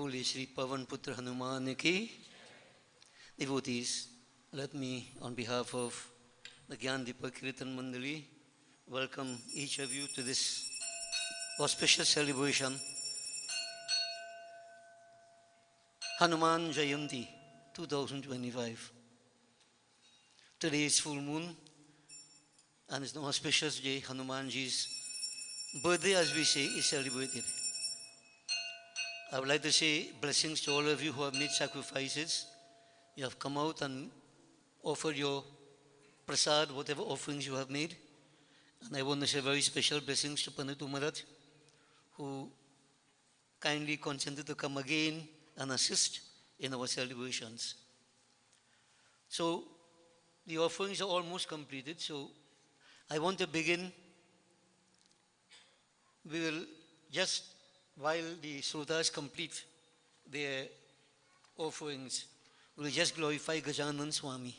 बोलिए श्री पवन पुत्र हनुमान की. Devotees, let me on behalf of the Gyan Deepak Kirtan Mandali welcome each of you to this auspicious celebration, Hanuman Jayanti 2025. Today is full moon and it's an auspicious day. Hanumanji's birthday, as we say, is celebrated. I would like to say blessings to all of you who have made sacrifices. You have come out and offered your prasad, whatever offerings you have made. And I want to say very special blessings to Panatu Maharaj, who kindly consented to come again and assist in our celebrations. So the offerings are almost completed. So I want to begin. We will just, while the Srotas complete their offerings, we will just glorify Gajanan Swami,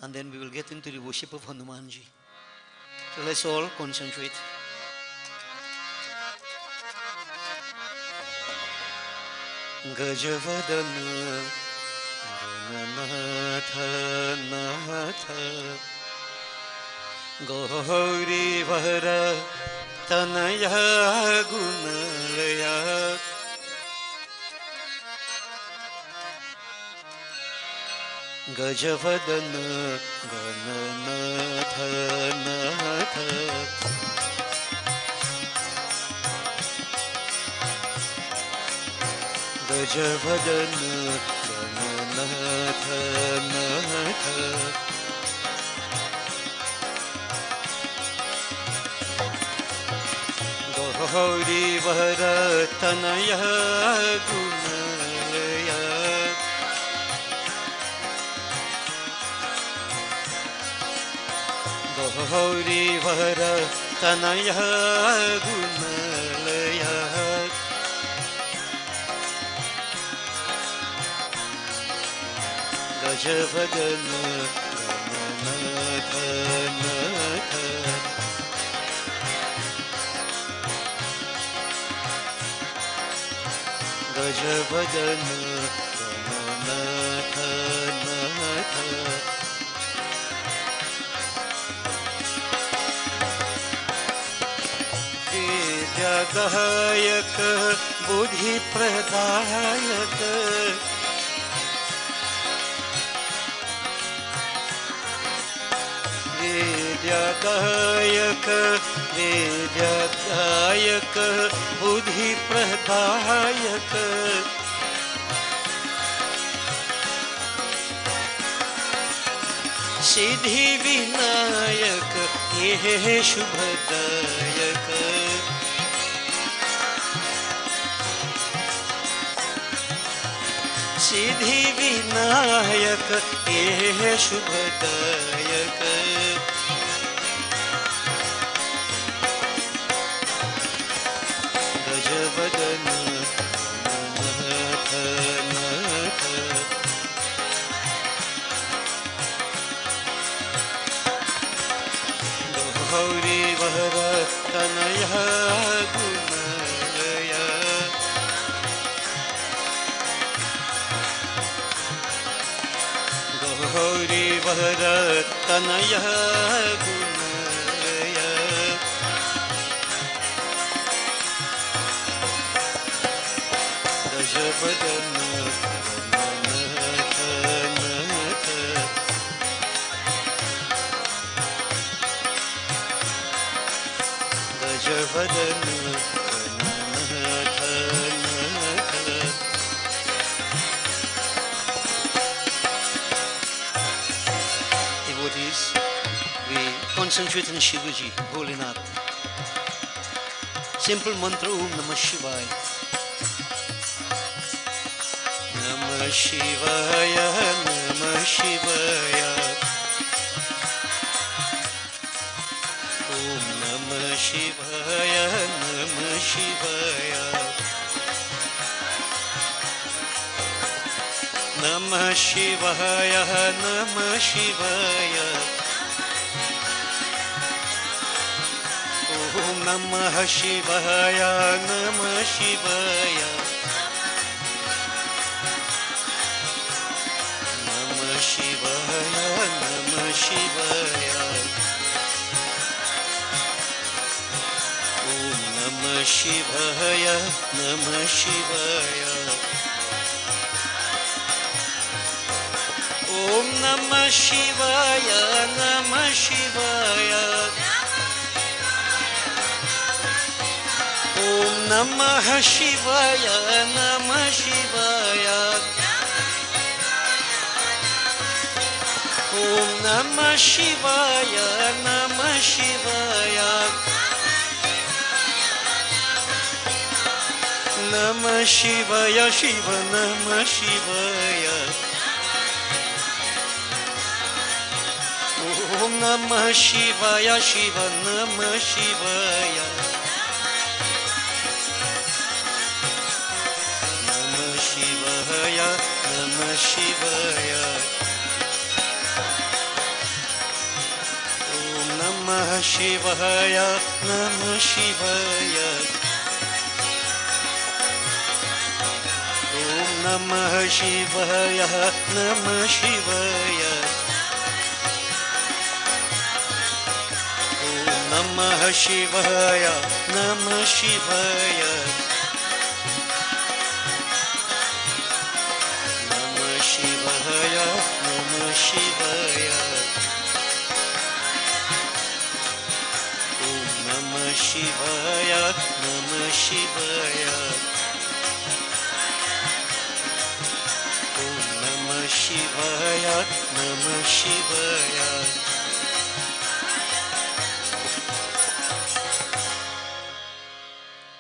and then we will get into the worship of Hanumanji. So let's all concentrate. Gajavadana Gananatha Natha Gauri Vara Tanaya Gunalaya Gajavadana Gananatha Natha Gajavadana Gananatha Natha Gauri Varatanaya Gunalaya Gauri Varatanaya Gunalaya Gajavadana Gananatha Natha Gajavadana Gananatha Natha Vidyadayaka Buddhi Pradayaka Vidyadayaka Vidyadayaka Buddhi Pradayaka Siddhi Vinayaka Ye Shubhadayaka Siddhi Vinayaka Ye Shubhadayaka Gajavadana Gananatha Natha Gauri Varatanaya Gunalaya Gauri Varatanaya Gunalaya Gajavadana Gananatha Natha Gajavadana Gananatha Natha Devotees, we concentrate on Shivaji, Bholinath. Simple mantra Om Namah Shivaya. Namah Shivaya, Namah Shivaya. Om Namah Shivaya, Namah Shivaya. Namah Shivaya, Namah Shivaya. Om Namah Shivaya, Namah Shivaya. Shivaya, Namah Shivaya. Om Namah Shivaya, Namah Shivaya. Om Namah Shivaya, Namah Shivaya. Om Namah Shivaya, Namah Shivaya. Om Namah Shivaya, Namah Shivaya. Namah Shivaya, Shiva Namah Shivaya. Om Namah Shivaya, Shiva Namah Shivaya. Namah Shivaya, Namah Shivaya. Om Namah Shivaya, Namah Shivaya. Om Namah Shivaya, Namah Shivaya. Namah Shivaya, Namah Shivaya. Namah Shivaya, Namah Shivaya. Om Namah Shivaya, Namah Shivaya. Om Namah Shivaya, Namah Shivaya.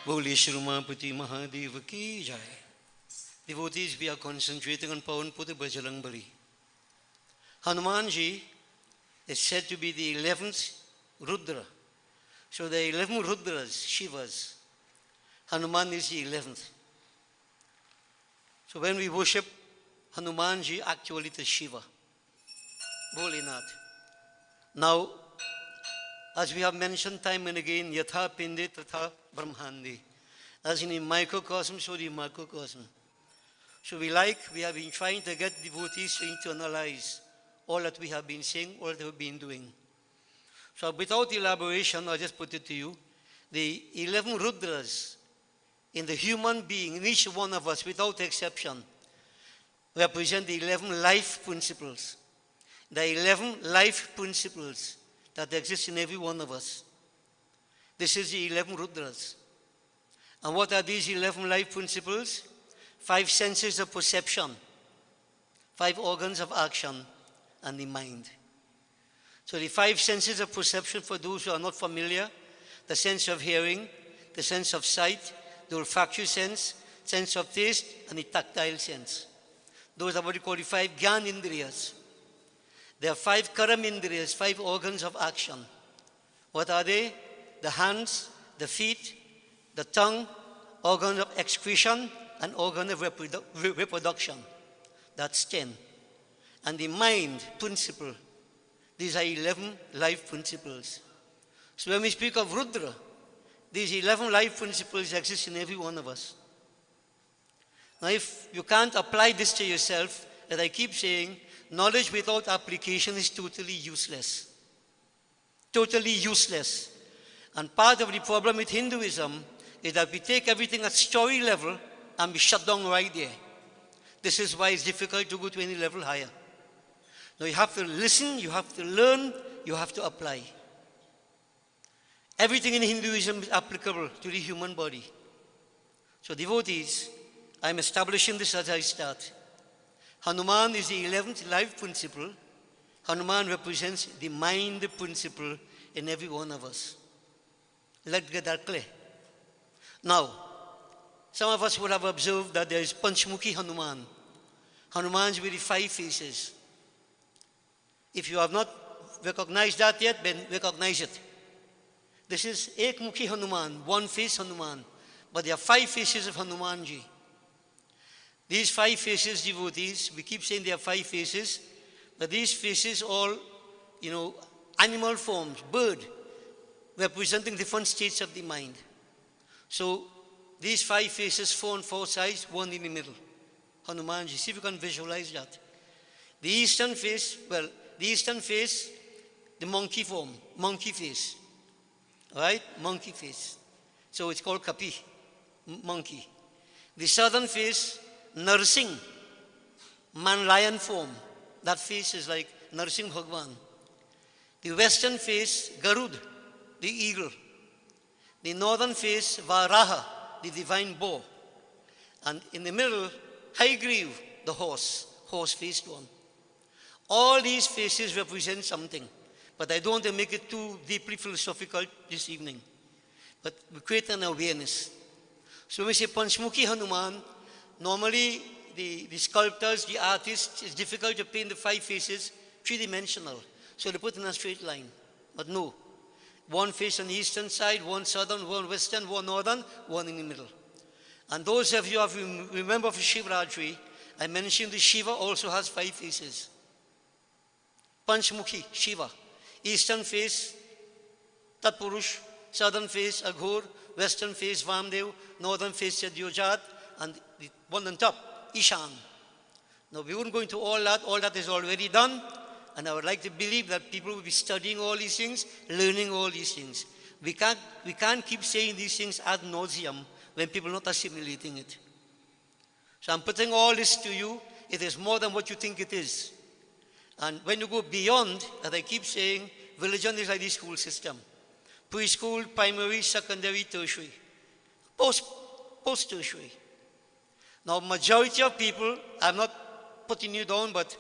Boli Shri Ramapati Mahadev ki jai. Devotees, we are concentrating on Pawan Putra Bajalang Bali. Hanumanji is said to be the 11th Rudra. So there are 11 Rudras, Shivas. Hanuman is the 11th. So when we worship Hanumanji, actually it is Shiva. Bholinath. Now, as we have mentioned time and again, Yatha Pinde Tatha Brahmandi. As in a microcosm, so the macrocosm. So we have been trying to get devotees to internalize all that we have been saying, all that we have been doing. So without elaboration, I'll just put it to you. The 11 Rudras in the human being, in each one of us, without exception, represent the 11 life principles. The 11 life principles that exist in every one of us. This is the 11 Rudras. And what are these 11 life principles? 5 senses of perception, 5 organs of action, and the mind. So the 5 senses of perception, for those who are not familiar, the sense of hearing, the sense of sight, the olfactory sense, sense of taste, and the tactile sense. Those are what we call the 5 Gyan Indriyas. There are 5 Karam Indriyas, 5 organs of action. What are they? The hands, the feet, the tongue, organ of excretion, and organ of reproduction. That's 10. And the mind principle. These are 11 life principles. So when we speak of Rudra, these 11 life principles exist in every one of us. Now if you can't apply this to yourself, as I keep saying, knowledge without application is totally useless. Totally useless. And part of the problem with Hinduism is that we take everything at story level and we shut down right there. This is why it's difficult to go to any level higher. Now you have to listen, you have to learn, you have to apply. Everything in Hinduism is applicable to the human body. So devotees, I'm establishing this as I start. Hanuman is the 11th life principle. Hanuman represents the mind principle in every one of us. Let's get that clear. Now, some of us would have observed that there is Panchmukhi Hanuman. Hanuman's with the 5 faces. If you have not recognized that yet, then recognize it. This is Ekmukhi Hanuman, 1 face Hanuman. But there are 5 faces of Hanumanji. These 5 faces, devotees, we keep saying there are 5 faces, but these faces all, animal forms, bird, representing different states of the mind. So these 5 faces, 4 on 4 sides, 1 in the middle. Hanumanji, see if you can visualize that. The eastern face, the monkey form, monkey face. All right? Monkey face. So it's called Kapi, monkey. The southern face, nursing, man-lion form. That face is like nursing Bhagwan. The western face, Garud, the eagle. The northern face, Varaha, the divine boar. And in the middle, Haigriv, the horse-faced one. All these faces represent something, but I don't want to make it too deeply philosophical this evening. But we create an awareness. So when we say Panchmukhi Hanuman, normally the sculptors, the artists, it's difficult to paint the 5 faces three-dimensional. So they put in a straight line. But no. One face on the eastern side, one southern, one western, one northern, one in the middle. And those of you who remember for Shivratri, I mentioned the Shiva also has 5 faces. Panchmukhi, Shiva. Eastern face, Tatpurush. Southern face, Aghor. Western face, Vamdev. Northern face, Sadyojat. And the one on top, Ishan. Now, we won't go into all that. All that is already done. And I would like to believe that people will be studying all these things, learning all these things. We can't keep saying these things ad nauseum when people are not assimilating it. So I'm putting all this to you. It is more than what you think it is. And when you go beyond, as I keep saying, religion is like the school system. Preschool, primary, secondary, tertiary. Post-tertiary. Now, majority of people, I'm not putting you down, but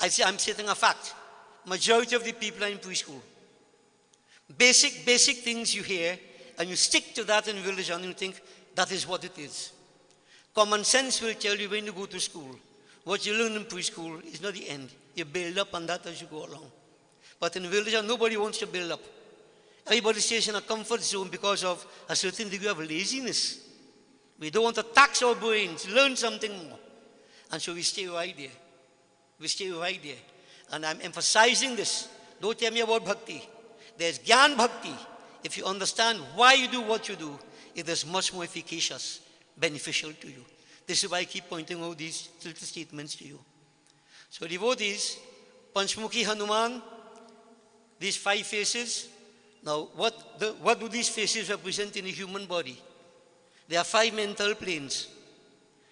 I'm stating a fact. Majority of the people are in preschool. Basic things you hear, and you stick to that in religion, and you think that is what it is. Common sense will tell you when you go to school. What you learn in preschool is not the end. You build up on that as you go along. But in religion, nobody wants to build up. Everybody stays in a comfort zone because of a certain degree of laziness. We don't want to tax our brains, learn something more. And so we stay right there. We stay right there. And I'm emphasizing this. Don't tell me about bhakti. There's Gyan Bhakti. If you understand why you do what you do, it is much more efficacious, beneficial to you. This is why I keep pointing out these little statements to you. So devotees, Panchmukhi Hanuman, these 5 faces. Now, what do these faces represent in the human body? There are 5 mental planes.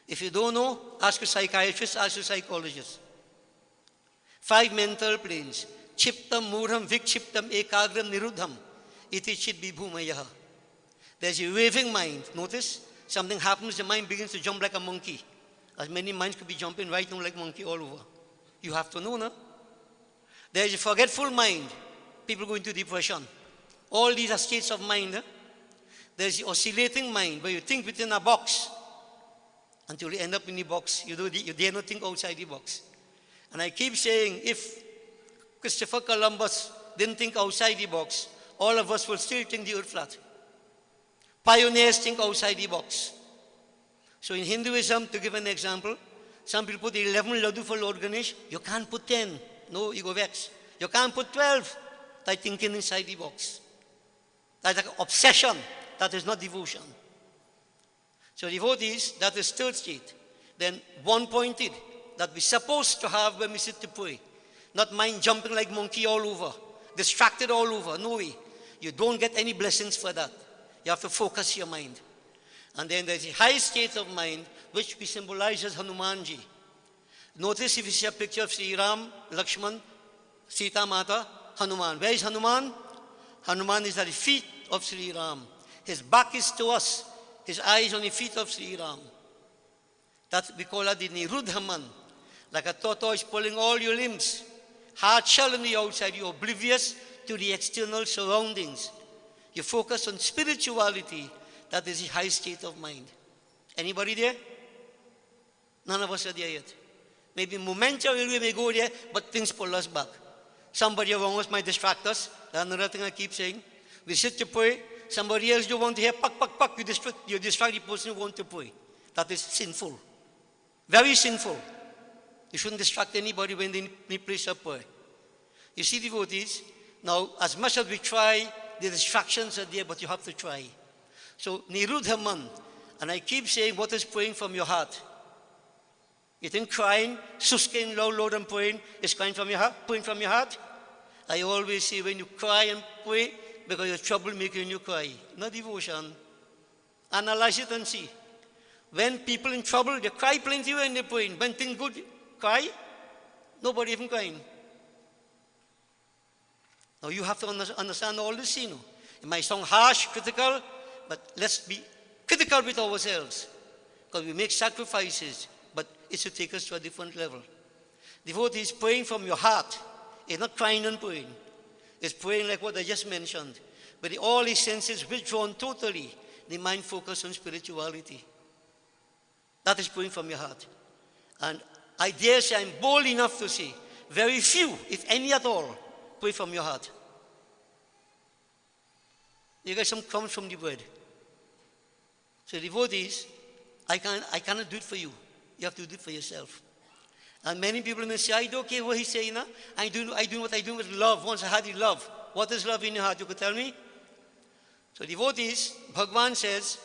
If you don't know, ask a psychiatrist, ask a psychologist. 5 mental planes. Chiptam murham vikchiptam ekagram niruddham iti chit vibhumayaha. There's a raving mind. Notice? Something happens, the mind begins to jump like a monkey. As many minds could be jumping right now like monkey all over. You have to know, no? There's a forgetful mind. People go into depression. All these are states of mind. Eh? There's the oscillating mind, where you think within a box until you end up in the box. You dare not think outside the box. And I keep saying, if Christopher Columbus didn't think outside the box, all of us will still think the earth flat. Pioneers think outside the box. So in Hinduism, to give an example, some people put 11 laddu for Lord Ganesh. You can't put 10. No, you go vex. You can't put 12. That's thinking inside the box. That's like obsession. That is not devotion. So devotees, that is third state. Then one-pointed, that we're supposed to have when we sit to pray. Not mind jumping like monkey all over. Distracted all over. No way. You don't get any blessings for that. You have to focus your mind. And then there's a high state of mind, which we symbolize as Hanumanji. Notice if you see a picture of Sri Ram, Lakshman, Sita Mata, Hanuman. Where is Hanuman? Hanuman is at the feet of Sri Ram. His back is to us. His eyes on the feet of Sri Ram. That we call that the Niruddhaman. Like a tortoise pulling all your limbs. Hard shell on the outside. You're oblivious to the external surroundings. You focus on spirituality. That is the high state of mind. Anybody there? None of us are there yet. Maybe momentarily we may go there, but things pull us back. Somebody around us might distract us. That's another thing I keep saying. We sit to pray. Somebody else you want to hear, pak, pak, pak. You distract the person who wants to pray. That is sinful. Very sinful. You shouldn't distract anybody when they need place of prayer. You see, devotees, now as much as we try, the distractions are there, but you have to try. So, Niruddhaman, and I keep saying, what is praying from your heart? You think crying, susking loud and praying is crying from your heart, praying from your heart? I always say when you cry and pray, because your trouble making you cry, not devotion. Analyze it and see. When people in trouble, they cry plenty when they're praying. When things good, cry. Nobody even crying. Now you have to understand all this, you know. It might sound harsh, critical, but let's be critical with ourselves. Because we make sacrifices, but it's to take us to a different level. Devotee is praying from your heart. It's not crying and praying. It's praying like what I just mentioned. But all his senses withdrawn totally. The mind focused on spirituality. That is praying from your heart. And I dare say, I'm bold enough to say, very few, if any at all, pray from your heart. You get some crumbs from the bread. So devotees, I cannot do it for you. You have to do it for yourself. And many people may say, I don't care what he's saying. Huh? I do what I do with love. Once I had the love. What is love in your heart? You could tell me? So devotees, Bhagavan says,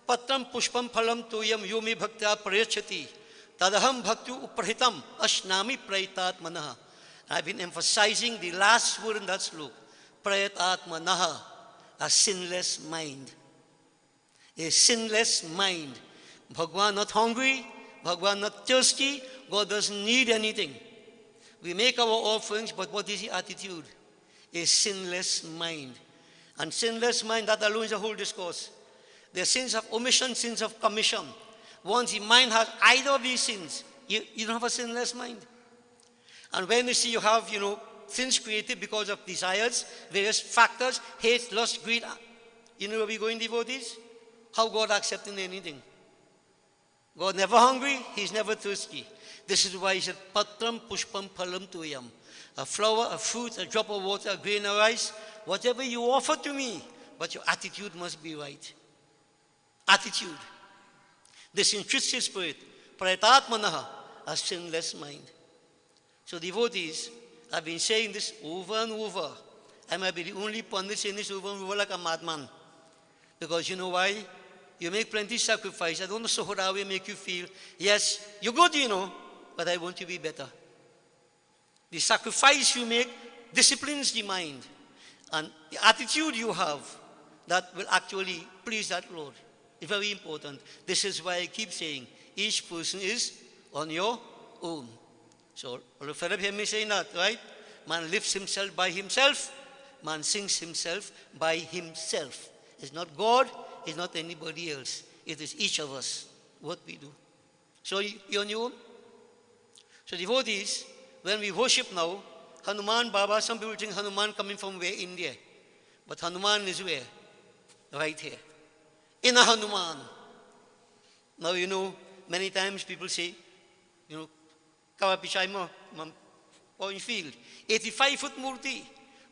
Patram pushpam phalam tuyam yomi bhaktya prayachati tadaham bhaktu uprahitam ashnami prayitat manaha. I've been emphasizing the last word in that sloka, prayitat manaha, a sinless mind. A sinless mind. Bhagavan not hungry, Bhagavan not thirsty, God doesn't need anything. We make our offerings, but what is the attitude? A sinless mind. And sinless mind, that alone is a whole discourse. There are sins of omission, sins of commission. Once the mind has either of these sins, you don't have a sinless mind. And when you see you have, sins created because of desires, various factors, hate, lust, greed, you know where we go in devotees? How God accepting anything? God never hungry, he's never thirsty. This is why he said, Patram pushpam phalam tuyam. A flower, a fruit, a drop of water, a grain of rice, whatever you offer to me, but your attitude must be right. Attitude. This intrinsic spirit, prayitatmanaha, a sinless mind. So devotees, I've been saying this over and over. I might be the only pundit saying this over and over like a madman. Because you know why? You make plenty sacrifice. I don't know so how will make you feel. Yes, you're good, but I want you to be better. The sacrifice you make disciplines the mind. And the attitude you have, that will actually please that Lord. It's very important. This is why I keep saying, each person is on your own. So, Philip hear me saying that, right? Man lifts himself by himself. Man sings himself by himself. It's not God, it's not anybody else. It is each of us, what we do. So, you're on your own. So, devotees, when we worship now, Hanuman Baba, some people think Hanuman coming from where? India. But Hanuman is where? Right here. In a Hanuman. Now, many times people say, Kawapichai mo, point field. 85-foot murti.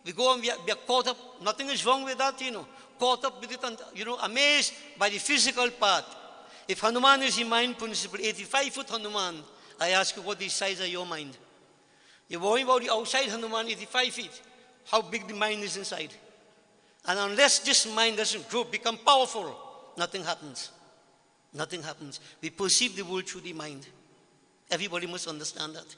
We go and we are caught up. Nothing is wrong with that, Caught up with it and, amazed by the physical part. If Hanuman is the mind principle, 85-foot Hanuman, I ask you, what is the size of your mind? You're worrying about the outside Hanuman, 85 feet. How big the mind is inside. And unless this mind doesn't grow, become powerful, nothing happens. Nothing happens. We perceive the world through the mind. Everybody must understand that.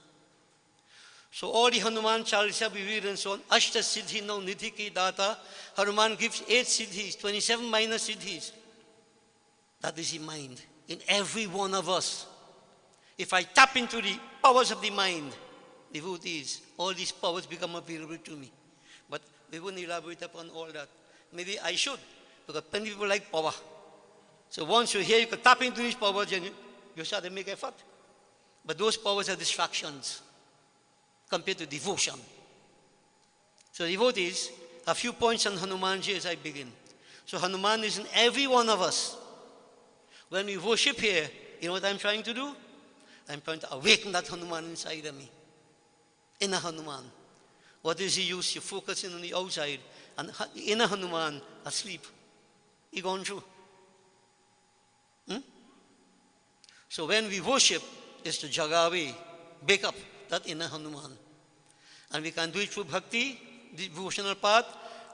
So all the Hanuman Chalisa we read and so on, Ashta Siddhi now Nidhi ki data, Hanuman gives 8 siddhis, 27 minor siddhis. That is the mind in every one of us. If I tap into the powers of the mind, devotees, all these powers become available to me. But we won't elaborate upon all that. Maybe I should, because many people like power. So once you're here, you can tap into these powers and you start to make effort. But those powers are distractions compared to devotion. So devotees, a few points on Hanumanji as I begin. So Hanuman is in every one of us. When we worship here, you know what I'm trying to do? I'm trying to awaken that Hanuman inside of me. Inner Hanuman. What is he use? You're focusing on the outside. And inner Hanuman asleep. He gone through. So when we worship, is to jaga away, wake up that inner Hanuman. And we can do it through bhakti, the devotional part.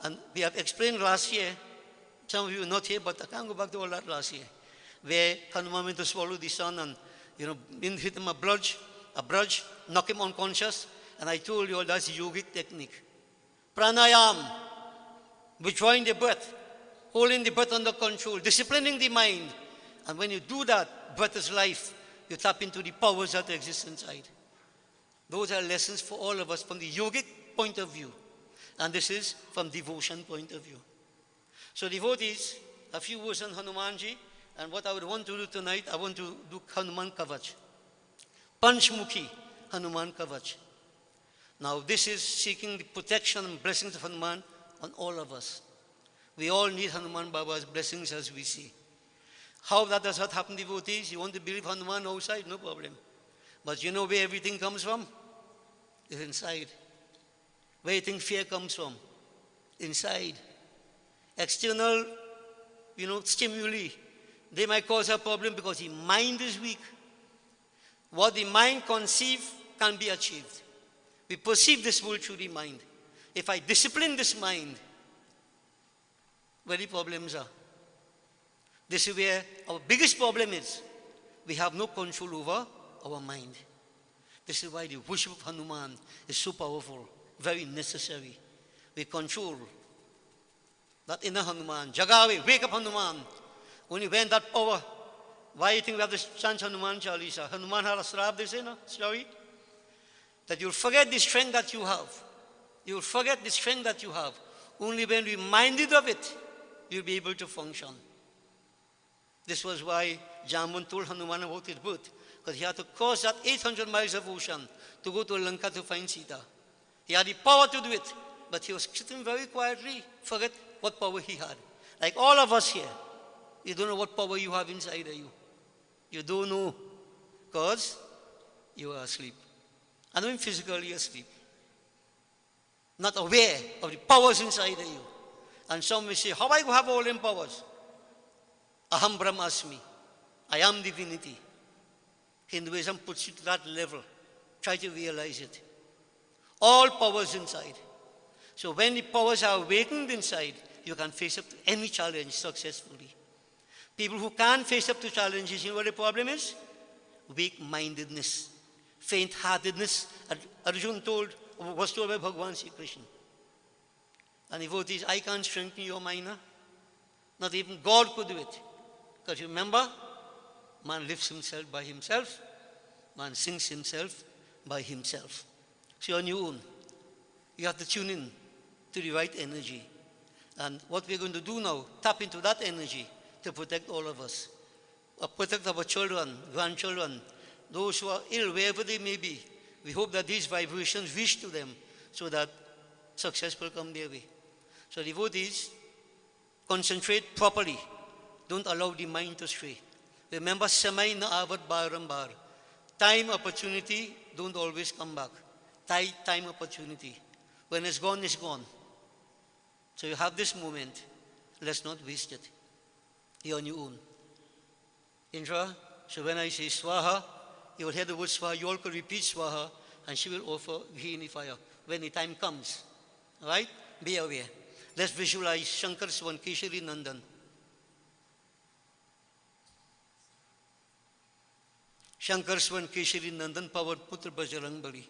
And we have explained last year, some of you are not here, but I can't go back to all that last year, where Hanuman went to swallow the sun and hit him a bludge, knock him unconscious, and I told you all that's yogic technique. Pranayam, withdrawing the breath, holding the breath under control, disciplining the mind. And when you do that, breath is life. You tap into the powers that exist inside. Those are lessons for all of us from the yogic point of view. And this is from devotion point of view. So devotees, a few words on Hanumanji. And what I would want to do tonight, I want to do Hanuman Kavach. Panchmukhi Hanuman Kavach. Now this is seeking the protection and blessings of Hanuman on all of us. We all need Hanuman Baba's blessings as we see. How that does not happen, devotees? You want to believe Hanuman outside? No problem. But you know where everything comes from? It's inside. Where you think fear comes from? Inside. External, stimuli, they might cause a problem because the mind is weak. What the mind conceives can be achieved. We perceive this world through the mind. If I discipline this mind, where the problems are. This is where our biggest problem is. We have no control over our mind. This is why the worship of Hanuman is so powerful, very necessary. We control that inner Hanuman. Jagawe, wake up Hanuman. Only when that power, why do you think we have this chant Hanuman Chalisa? Hanuman had a slap, they say, no? Story. That you'll forget the strength that you have. You'll forget the strength that you have. Only when reminded of it, you'll be able to function. This was why Jamun told Hanuman about his birth, because he had to cross that 800 miles of ocean to go to Lanka to find Sita. He had the power to do it, but he was sitting very quietly, forget what power he had. Like all of us here, you don't know what power you have inside of you. You don't know, because you are asleep. I mean physically asleep. Not aware of the powers inside of you. And some may say, how I have all them powers? Aham Brahmasmi. I am divinity. Hinduism puts you to that level. Try to realize it. All powers inside. So when the powers are awakened inside, you can face up to any challenge successfully. People who can't face up to challenges, you know what the problem is? Weak-mindedness, faint-heartedness. Arjun was told by Bhagavan Sri Krishna. And devotees, I can't strengthen your mind. Not even God could do it. Because you remember, man lifts himself by himself, man sings himself by himself. So on your own, you have to tune in to the right energy. And what we're going to do now, tap into that energy to protect all of us. Protect our children, grandchildren, those who are ill, wherever they may be. We hope that these vibrations reach to them so that success will come their way. So devotees, concentrate properly. Don't allow the mind to stray. Remember, samay na avat barambar. Time, opportunity, don't always come back. Time, opportunity. When it's gone, it's gone. So you have this moment. Let's not waste it. You're on your own. Indra, so when I say swaha, you will hear the word swaha. You all could repeat swaha, and she will offer ghee in the fire when the time comes. All right? Be aware. Let's visualize Shankar Swan Keshari Nandan. Shankar Swan Keshari Nandan Powered Putra Bajrang Bali.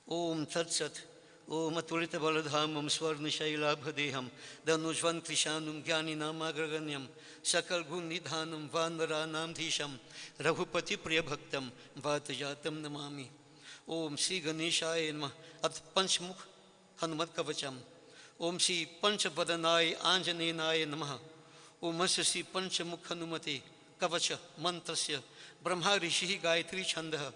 Om Tat Sat. Om Atulita Baladhamam Swarna Shailabhadeham. Danujvan Krishanum Gyaninam Agraganyam. Sakal Gun Nidhanam Vandaranam Dhisham. Raghupati Priyabhaktam Vatajatam Namami. Om Sri Ganeshaya Namaha. At Panchmukh Hanuman Kavacham. Om Sri Panchavadanaya Anjanenaya Namaha. Om Sri Panchamukh Hanumate Kavacha Mantrasya Brahma Rishi Gayatri Chandaha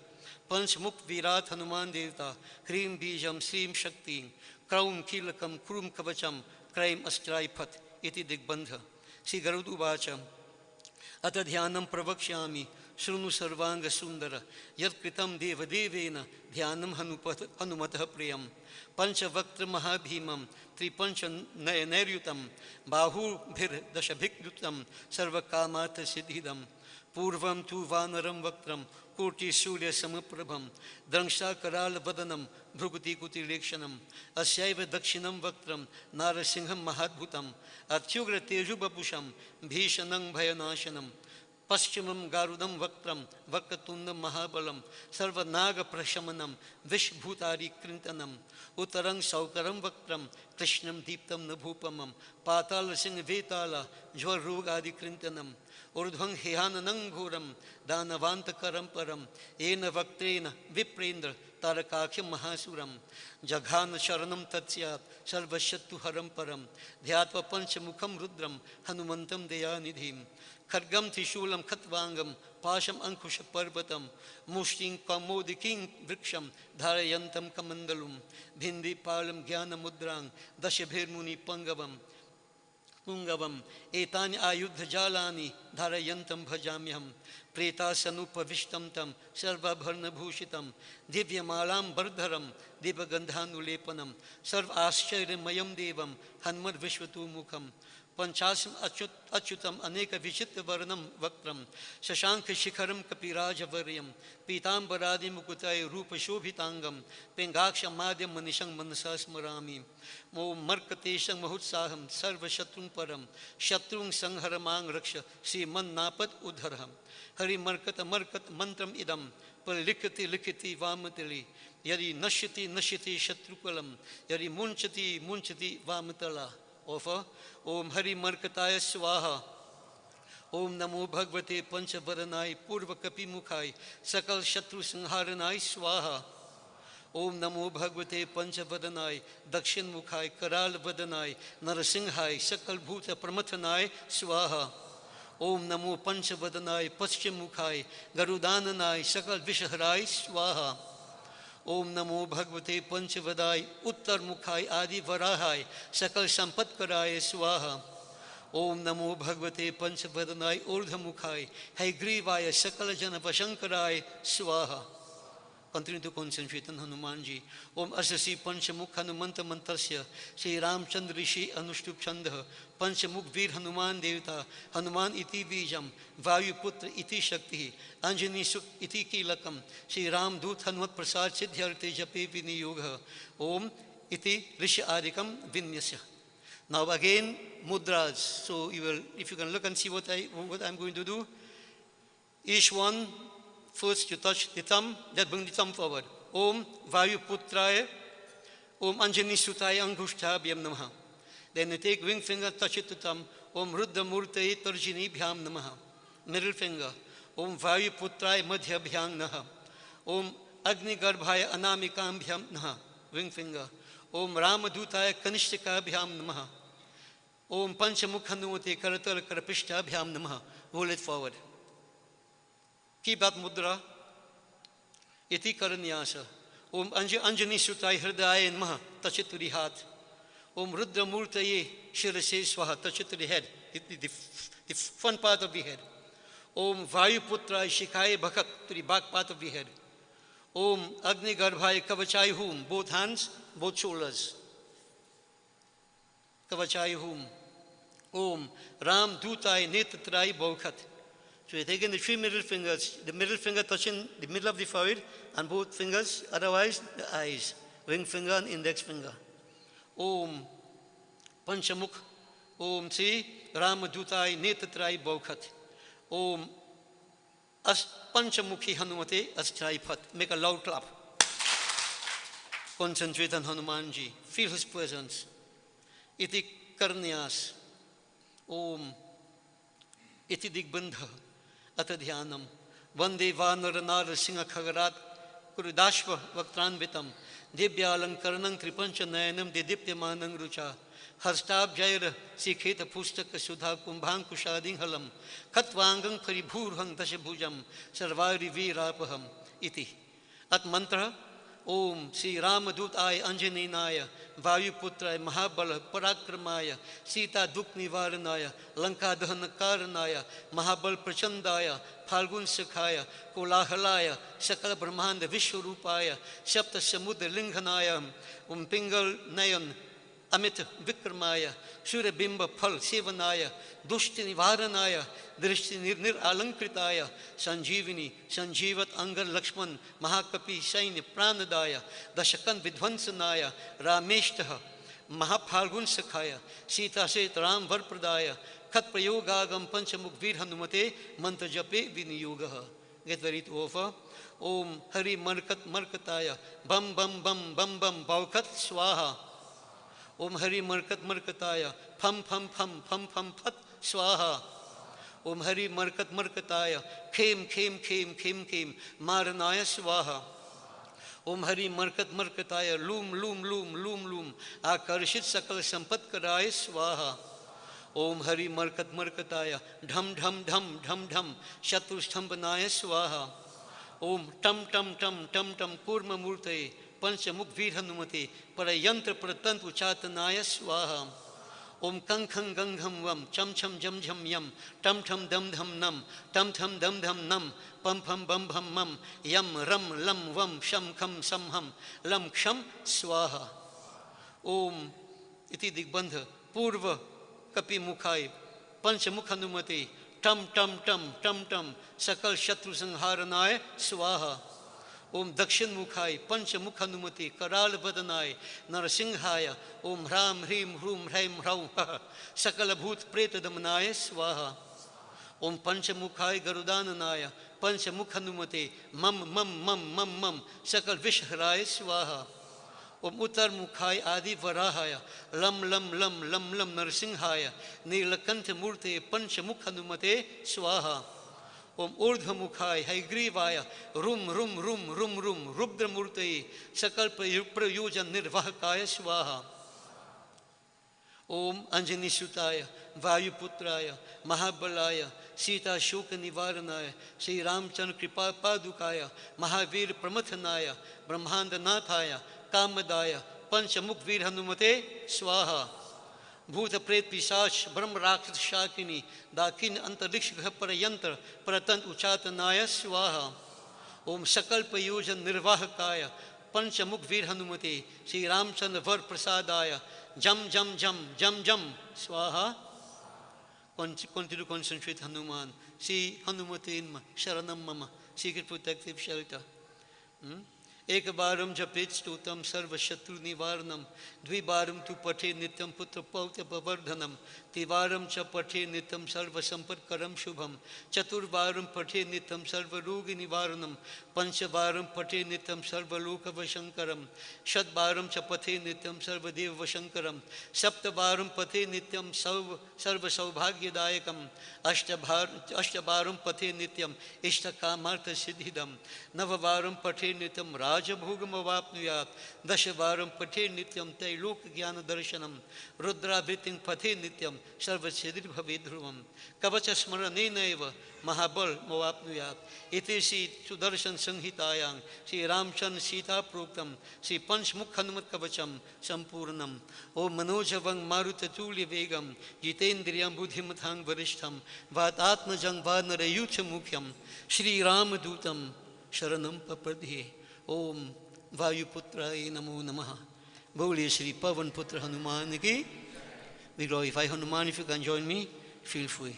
Panchamukh Virat Hanuman Devta Hrim Bijam Srim Shakti Kraum Kilakam Krum Kavacham Kraim Astraipat Iti Digbandha Sri Garudu Vacham Atadhyanam Pravakshyami Shrunu Sarvanga Sundara Yat Kritam Deva Devena Dhyanam Hanumatah Priyam Panchavaktra Mahabhimam Tripancha Nairyutam Bahu Bhir Dashabhikrutam Sarvakamata Siddhidam Purvam Tu Vanaram Vaktram Koti Surya Samaprabham Drangsha Karal Vadanam Bhruguti Kuti Lekshanam Asyaiva Dakshinam Vaktram Narasingham Mahadbhutam Atyugra Tejubapusham Bhishanam Bhayanashanam पश्चिमं गारुदं वक्त्रं वक्रतुंडं महाबलं सर्वनाग प्रशमनं विश्वभूतारि कृंतनं उत्तरं सौकरं वक्त्रं कृष्णं दीप्तं नभूपमं पाताल सिंह वेताल ज्वरोगादि कृंतनं ऊर्ध्वं हेहाननं घोरं दानवान्तकरं परं येन वक्त्रेण विप्रेन्द्र तारकाख्यं महासुरं जघान शरणं तत्स्यात् सर्वशत्रुहरं परं ध्यात्वा पंचमुखं रुद्रं हनुमन्तं दयानिधिं खड्गं त्रिशूलं खट्वांगं पाशम् अंकुशपर्वतं मुष्टिं कौमोदिकीं वृक्षं धारयन्तं कमण्डलुं भिन्दिपालं ज्ञानमुद्रां दशभिर्मुनिपङ्गवं पुंगवम एतानि आयुधजालानि धारयन्तं भजाम्यहं प्रेतासनुपविष्टं तं सर्वाभरणभूषितं दिव्यमालां बर्धरं दिव्यगन्धानुलेपनं सर्वाश्चर्यमयं देवं हनुमद्विश्वतोमुखं पंचाशम अच्युतम अनेक विचित्र वर्णम वक्त्रम शशांक शिखरम कपिराजवर्यम पीतांबरादि मुकुटाय रूप शोभितांगम पिंगाक्ष माद्यम मनिशं मनसा स्मरामि मो मर्कतेशं महोत्साहम सर्वशत्रुं परम शत्रुं संहर मां रक्ष श्रीमन्नापद उद्धरहम हरि मर्कत मर्कत मंत्रम इदम पर लिखति लिखति वामतली यदि नश्यति नश्यति शत्रुकुलम यदि मुंचति मुंचति वामतला Offer Om Hari Markataya Swaha Om Namo Bhagavate Panchavaranai Purvakapi Mukhai Sakal Shatru Sangharanai Swaha Om Namo Bhagavate Panchavaranai Dakshin Mukhai Karal Vadanai Narasinghai Sakal Bhuta Pramathanai Swaha Om Namo Panchavadanai Paschim Mukhai Garudananai Sakal Vishaharai Swaha ओम नमो भगवते पंचवदाय उत्तर मुखाय आदि वराहाय सकल संपत् कराय स्वाहा ओम नमो भगवते पंचवदनाय ऊर्ध्व मुखाय हैग्रीवाय सकल जन वशंकराय स्वाहा Continue to concentrate on Hanuman ji. Om Asasi Panchamukh Hanumanta Mantasya Sri Ramchandra Rishi Anushtup Chandah Panchamukh Veer Hanuman Devta Hanuman iti Bijam Vayu Putra iti Shakti Anjani Suk iti Kilakam Sri Ram Dut Hanumat Prasad Siddhyarte Jape Viniyogha Om iti Rishi Adikam Vinyasya. Now again mudras. So you will, if you can look and see what I'm going to do. Each one. First you touch the thumb, that bring the thumb forward. Om Vayu Putraya, Om Anjani Sutaya Angushtabhyam Namaha. Then you take ring finger, touch it to thumb. Om Ruddha Murtaye Tarjini Bhyam Namaha. Middle finger. Om Vayu Putraya Madhyabhyam Naha. Om Agni Garbhaya Anamikam Bhyam Naha. Ring finger. Om Ramadutaya Kanishtika Bhyam Namaha. Om Panchamukhanumate Karatal Karapishta Bhyam Namaha. Roll it forward. Keep that mudra. Iti karanyasa. Om Anjani Sutai Hridaya Namaha. Touch it to the heart. Om Rudra Murtaye Shirase Swaha. Touch it to the head. The front part of the head. Om Vayu Putra Shikaya Bhakat. To the back part of the head. Om Agni Garbhaya Kavachai Hum. Both hands, both shoulders. Kavachai Hum. Om Ram Dutai Netatrai Bhakat. So you take in the three middle fingers, the middle finger touching the middle of the forehead and both fingers, otherwise the eyes, ring finger and index finger. Om Panchamukh, Om Sri Ramadutai Netatrai Bhaukhat. Om As Panchamukhi Hanumate Astraipat. Make a loud clap. Concentrate on Hanumanji. Feel his presence. Iti Karnyas. Om Iti Digbandha. Atadhyanam Vande Vanara Singha Khagarat Kurudashva Vaktranvitam Dibyalang Karanang Tripancha Nayanam Didipyamanang Rucha Harstab Jaira Sikheta Pustaka Sudha Kumbhang Kushading Halam Katwangang Karibhurhang Dashabhujam Sarvari Virapaham Iti At Mantra Om Sri Ramadutaya Anjaninaya Vayuputraya Mahabala Parakramaya Sita Duk Nivaranaya Lanka Dahanakaranaya Mahabal Prachandaya Phalgun Sakhaya Kolahalaya Sakala Brahmanda Vishwarupaya Shapta Samudra Linghanaya Pingal Nayan Amit Vikramaya Surya Bimba Phal Sevanaya Dushti Nivaranaya Drishti Nir Alankritaya Sanjivini Sanjivat Angar Lakshman Mahakapi Saini Pranadaya Dashakan Vidvansanaya Rameshtaha महाफाल्गुन सखाय Sita से राम वर प्रदाय खत प्रयोगागम पंचमुख वीर हनुमते मंत्र जपे विनियोग। Get ready to offer. Om Hari Markat Markataya Bam Bam Bam Bam Bam Baukat Swaha. Om Hari Markat Markataya Pham Pham Pham Pham Pham Phat Swaha. Om Hari Markat Markataya Khem Khem Khem Khem Khem Maranaya Swaha. Om Hari Markat Markataya Loom Loom Loom Loom Loom Akarshit Sakal Sampat Karaya Swaha. Om Hari Markat Markataya Dham Dham Dham Dham Dham Shatru Sthambanaya Swaha. Om Tam Tam Tam Tam Tam Kurma Murtaye Panchamukh Veer Hanumate Parayantra Pratantu Chatanaya Swaha. Om Kang Kang Gangham Vam Cham Cham Jam Jam Yam Tam Tam Dam Dham Nam Tam Tam Dam Dham Nam Pam Pam Bam Bam Mam Yam Ram Lam Vam Sham Kham Sam Ham Lam Ksham Swaha. Om Iti Digbandha Purva Kapi Mukhai Panchamukh Hanumate Tam Tam Tam Tam Tam Sakal Shatru Sangharanaya Swaha. Om Dakshin Mukhai Panchamukh Hanumate Karal Vadanaya Narasinghaya Om Ram Hrim Hrum Hraim Hrau Sakala Bhut Preta Damanaya Swaha. Om Panchamukhai Garudananaya Panchamukh Hanumate Mam Mam Mam Mam Mam Sakal Vishharaya Swaha. Om Uttar Mukhai Adi Varahaya Lam Lam Lam Lam Lam Narsinghaya Nilakantha Murte Panchamukh Hanumate Swaha. Om Urdhva Mukhai Haigrivaya Rum Rum Rum Rum Rum Rubdra Murte Sakal Prayojan Nirvahakaya Swaha. Om Anjani Sutaya Vayuputraya Mahabalaya Sita Shoka Nivaranaya Sri Ramchandra Kripa Padukaya Mahavir Pramathanaya Brahmanda Nathaya Kamadaya Panchamukh Veer Hanumate Swaha. Bhuta Pret Pisach Brahma Rakshas Shakini Dakin Antariksha Parayantra Pratant Uchatanaya Swaha. Om Sakal Payojan Nirvahakaya Panchamukh Veer Hanumate Sri Ramchandra Var Prasadaya Jam Jam Jam Jam Jam Swaha. Continue to concentrate Hanuman. See Hanumate in Sharanam Mama, secret protective shelter. Ekabaram Japet Stutam Sarva Shatru Nivarnam Dvibaram tu Pate Nityam Putra Pauta Pavardhanam Tivaram cha Pate Nityam Sarva Samparkaram Shubham Chaturvaram Pate Nityam Sarva Rugi Nivarnam Panchavaram Pate Nityam Sarva Loka Vashankaram Shadvaram cha Pate Nityam Sarva Deva Vashankaram Saptavaram Pate Nityam Sarva Saubhagyadayakam Ashtavaram Pate Nityam Ishtakamartha Siddhidam Navavaram Pate Nityam Rajabhogam Avapnuyat Dashavaram Pate Nityam Tailok Jnana Darshanam Rudravriting Pate Nityam Sarva Siddhi Bhavedhruvam Kavacha Smaranena Eva Mahabal Mavapnuyat Iti Si Sudarshan Sanghitayang Si Ramchandra Sita Proktam Si Panchmukh Hanumat Kavacham Sampurnam O Manojavang Marutatulya Vegam Jitendriyam Buddhimathang Varishtham Vatatmajang Vanarayucha Mukhyam Shri Ramadutam Sharanam Papadhe. Om Vayuputraye Namo Namaha. Boliye Shri Pavan Putra Hanuman ki. We glorify Hanuman. If you can join me, feel free.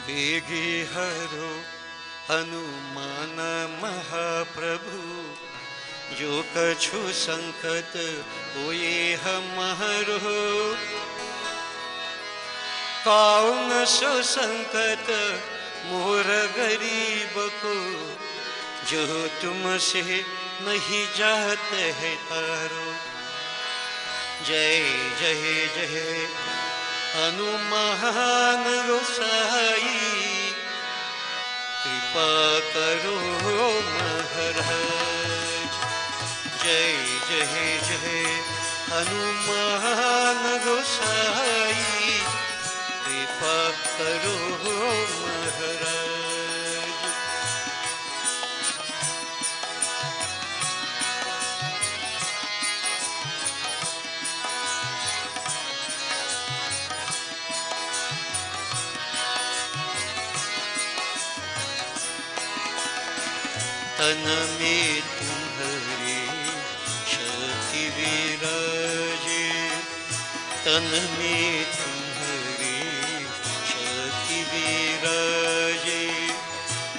Begi haro Hanuman Mahaprabhu Jo kachu sankat hoye hamaro Kaun so sankat मोर गरीब को जो तुमसे नहीं जाते है तारो जय जय जय हनुमान गोसाई कृपा करो महाराज जय जय जय हनुमान गोसाई कृपा करो महाराज तन में तुम्हारी शक्ति विराजे तन में तुम्हारी शक्ति विराजे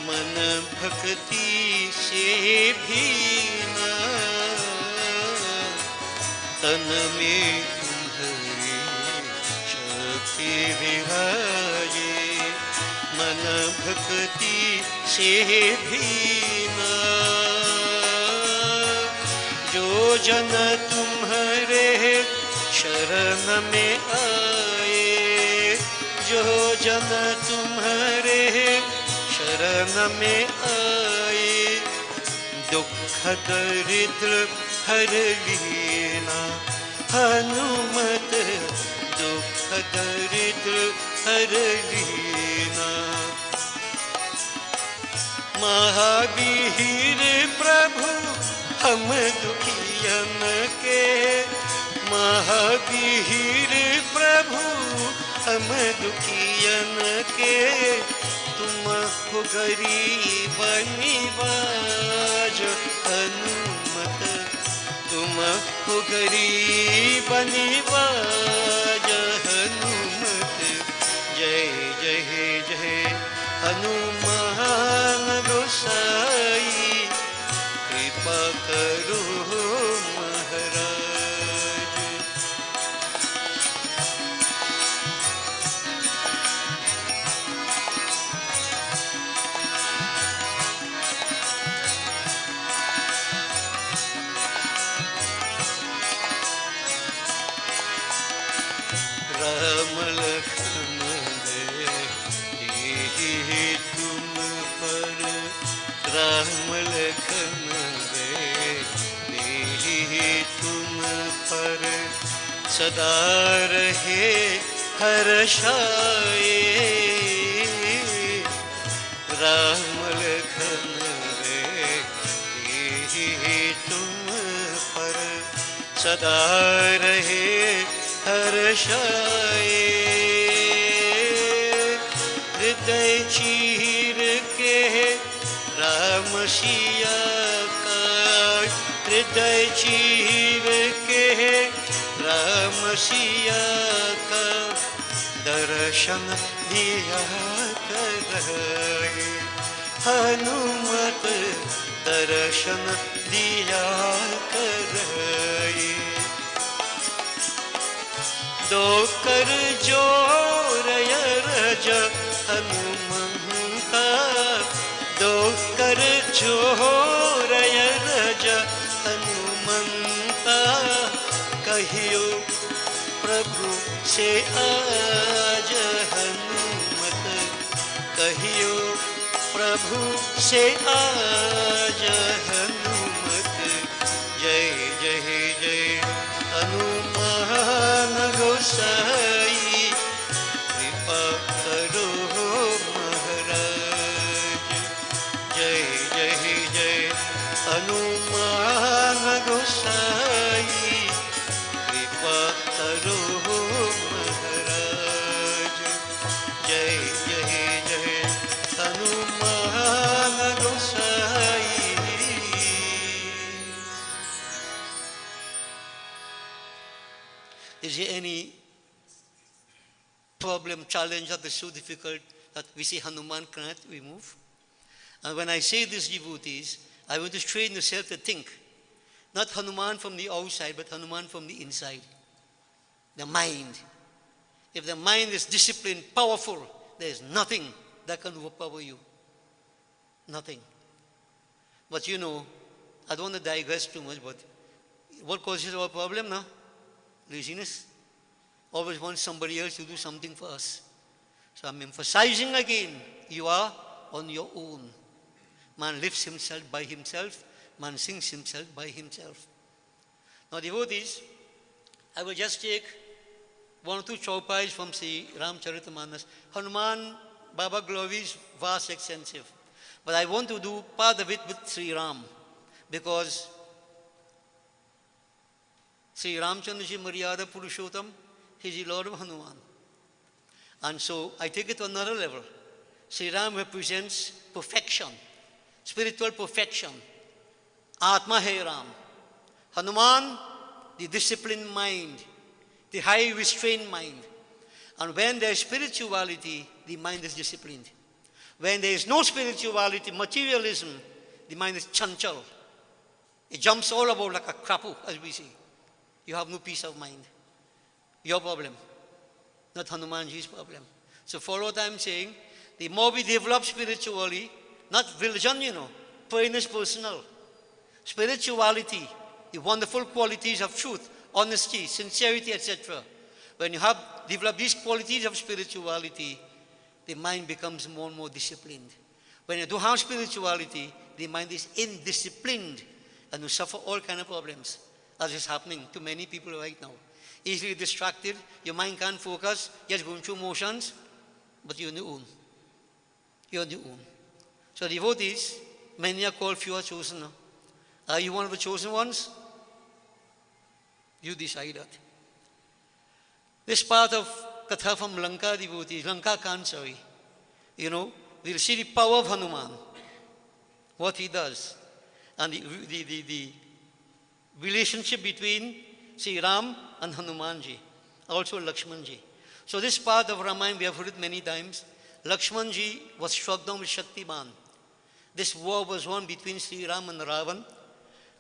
मन भक्ति भी न तन में तुम्हारी शक्ति विराजे, मन भक्ति से भी न जो जन तुम्हारे शरण में आए, जो जन तुम्हारे शरण में आए, दुख दरिद्र हर लीना हनुमत, दुख दरिद्र हर लीना। महावीर प्रभु हम दुखियन के, महावीर प्रभु हम दुखियन के, तुम हो गरीब निवाज हनुमत, तुम हो गरीब निवाज हनुमत। जय जय जय हनुमान गोसाई, कृपा करो महाराज। राम लखन देहि तुम पर, राम लखन देहि तुम पर, सदा रहे हर्षाए, राम लखन देहि तुम पर, सदा रहे हर्षाए। हृदय चीर के राम सिया का, हृदय चीर के राम सिया का, दर्शन दिया कराए हनुमत, दर्शन दिया कराए। दो कर जोर रज हनुमंता, दो कर जोर रज हनुमंता, कहियो प्रभु से आज हनुमत, कहियो प्रभु से आज हनुमत। जय जय जय हनुमान गोसाई, कृपा करो महाराज। जय जय जय हनुमान गोसाई, कृपा करो महाराज। जय जय जय हनुमान गोसाई। Is there any problem, challenge that is so difficult that we say Hanuman cannot remove? And when I say this, devotees, I want to train yourself to think, not Hanuman from the outside, but Hanuman from the inside. The mind. If the mind is disciplined, powerful, there is nothing that can overpower you. Nothing. But you know, I don't want to digress too much, but what causes our problem now? Laziness. Always want somebody else to do something for us. So I'm emphasizing again, you are on your own. Man lives himself by himself. Man sings himself by himself. Now devotees, I will just take one or two chaupais from Sri Ramcharitamanas. Hanuman Baba glory is vast, extensive. But I want to do part of it with Sri Ram, because Sri Ramchandraji Maryada Purushottam, he is the Lord of Hanuman. And so I take it to another level. Sri Ram represents perfection, spiritual perfection. Atma Hai Ram. Hanuman, the disciplined mind, the high restrained mind. And when there is spirituality, the mind is disciplined. When there is no spirituality, materialism, the mind is chanchal, It jumps all about like a crapu, as we say. You have no peace of mind. Your problem, not Hanumanji's problem. So follow what I'm saying. The more we develop spiritually, not religion, praying is personal. Spirituality, the wonderful qualities of truth, honesty, sincerity, etc. When you have developed these qualities of spirituality, the mind becomes more and more disciplined. When you don't have spirituality, the mind is indisciplined and you suffer all kinds of problems, as is happening to many people right now. Easily distracted, your mind can't focus, just going through motions, but you're on your own. You're on your own. So devotees, many are called, few are chosen. Are you one of the chosen ones? You decide that. This part of Katha from Lanka devotees, Lanka Kansari, we'll see the power of Hanuman, what he does, and the relationship between Sri Ram and Hanumanji, also Lakshmanji. So this part of Ramayana, we have heard it many times. Lakshmanji was struck down with Shaktiman. This war was won between Sri Ram and Ravan.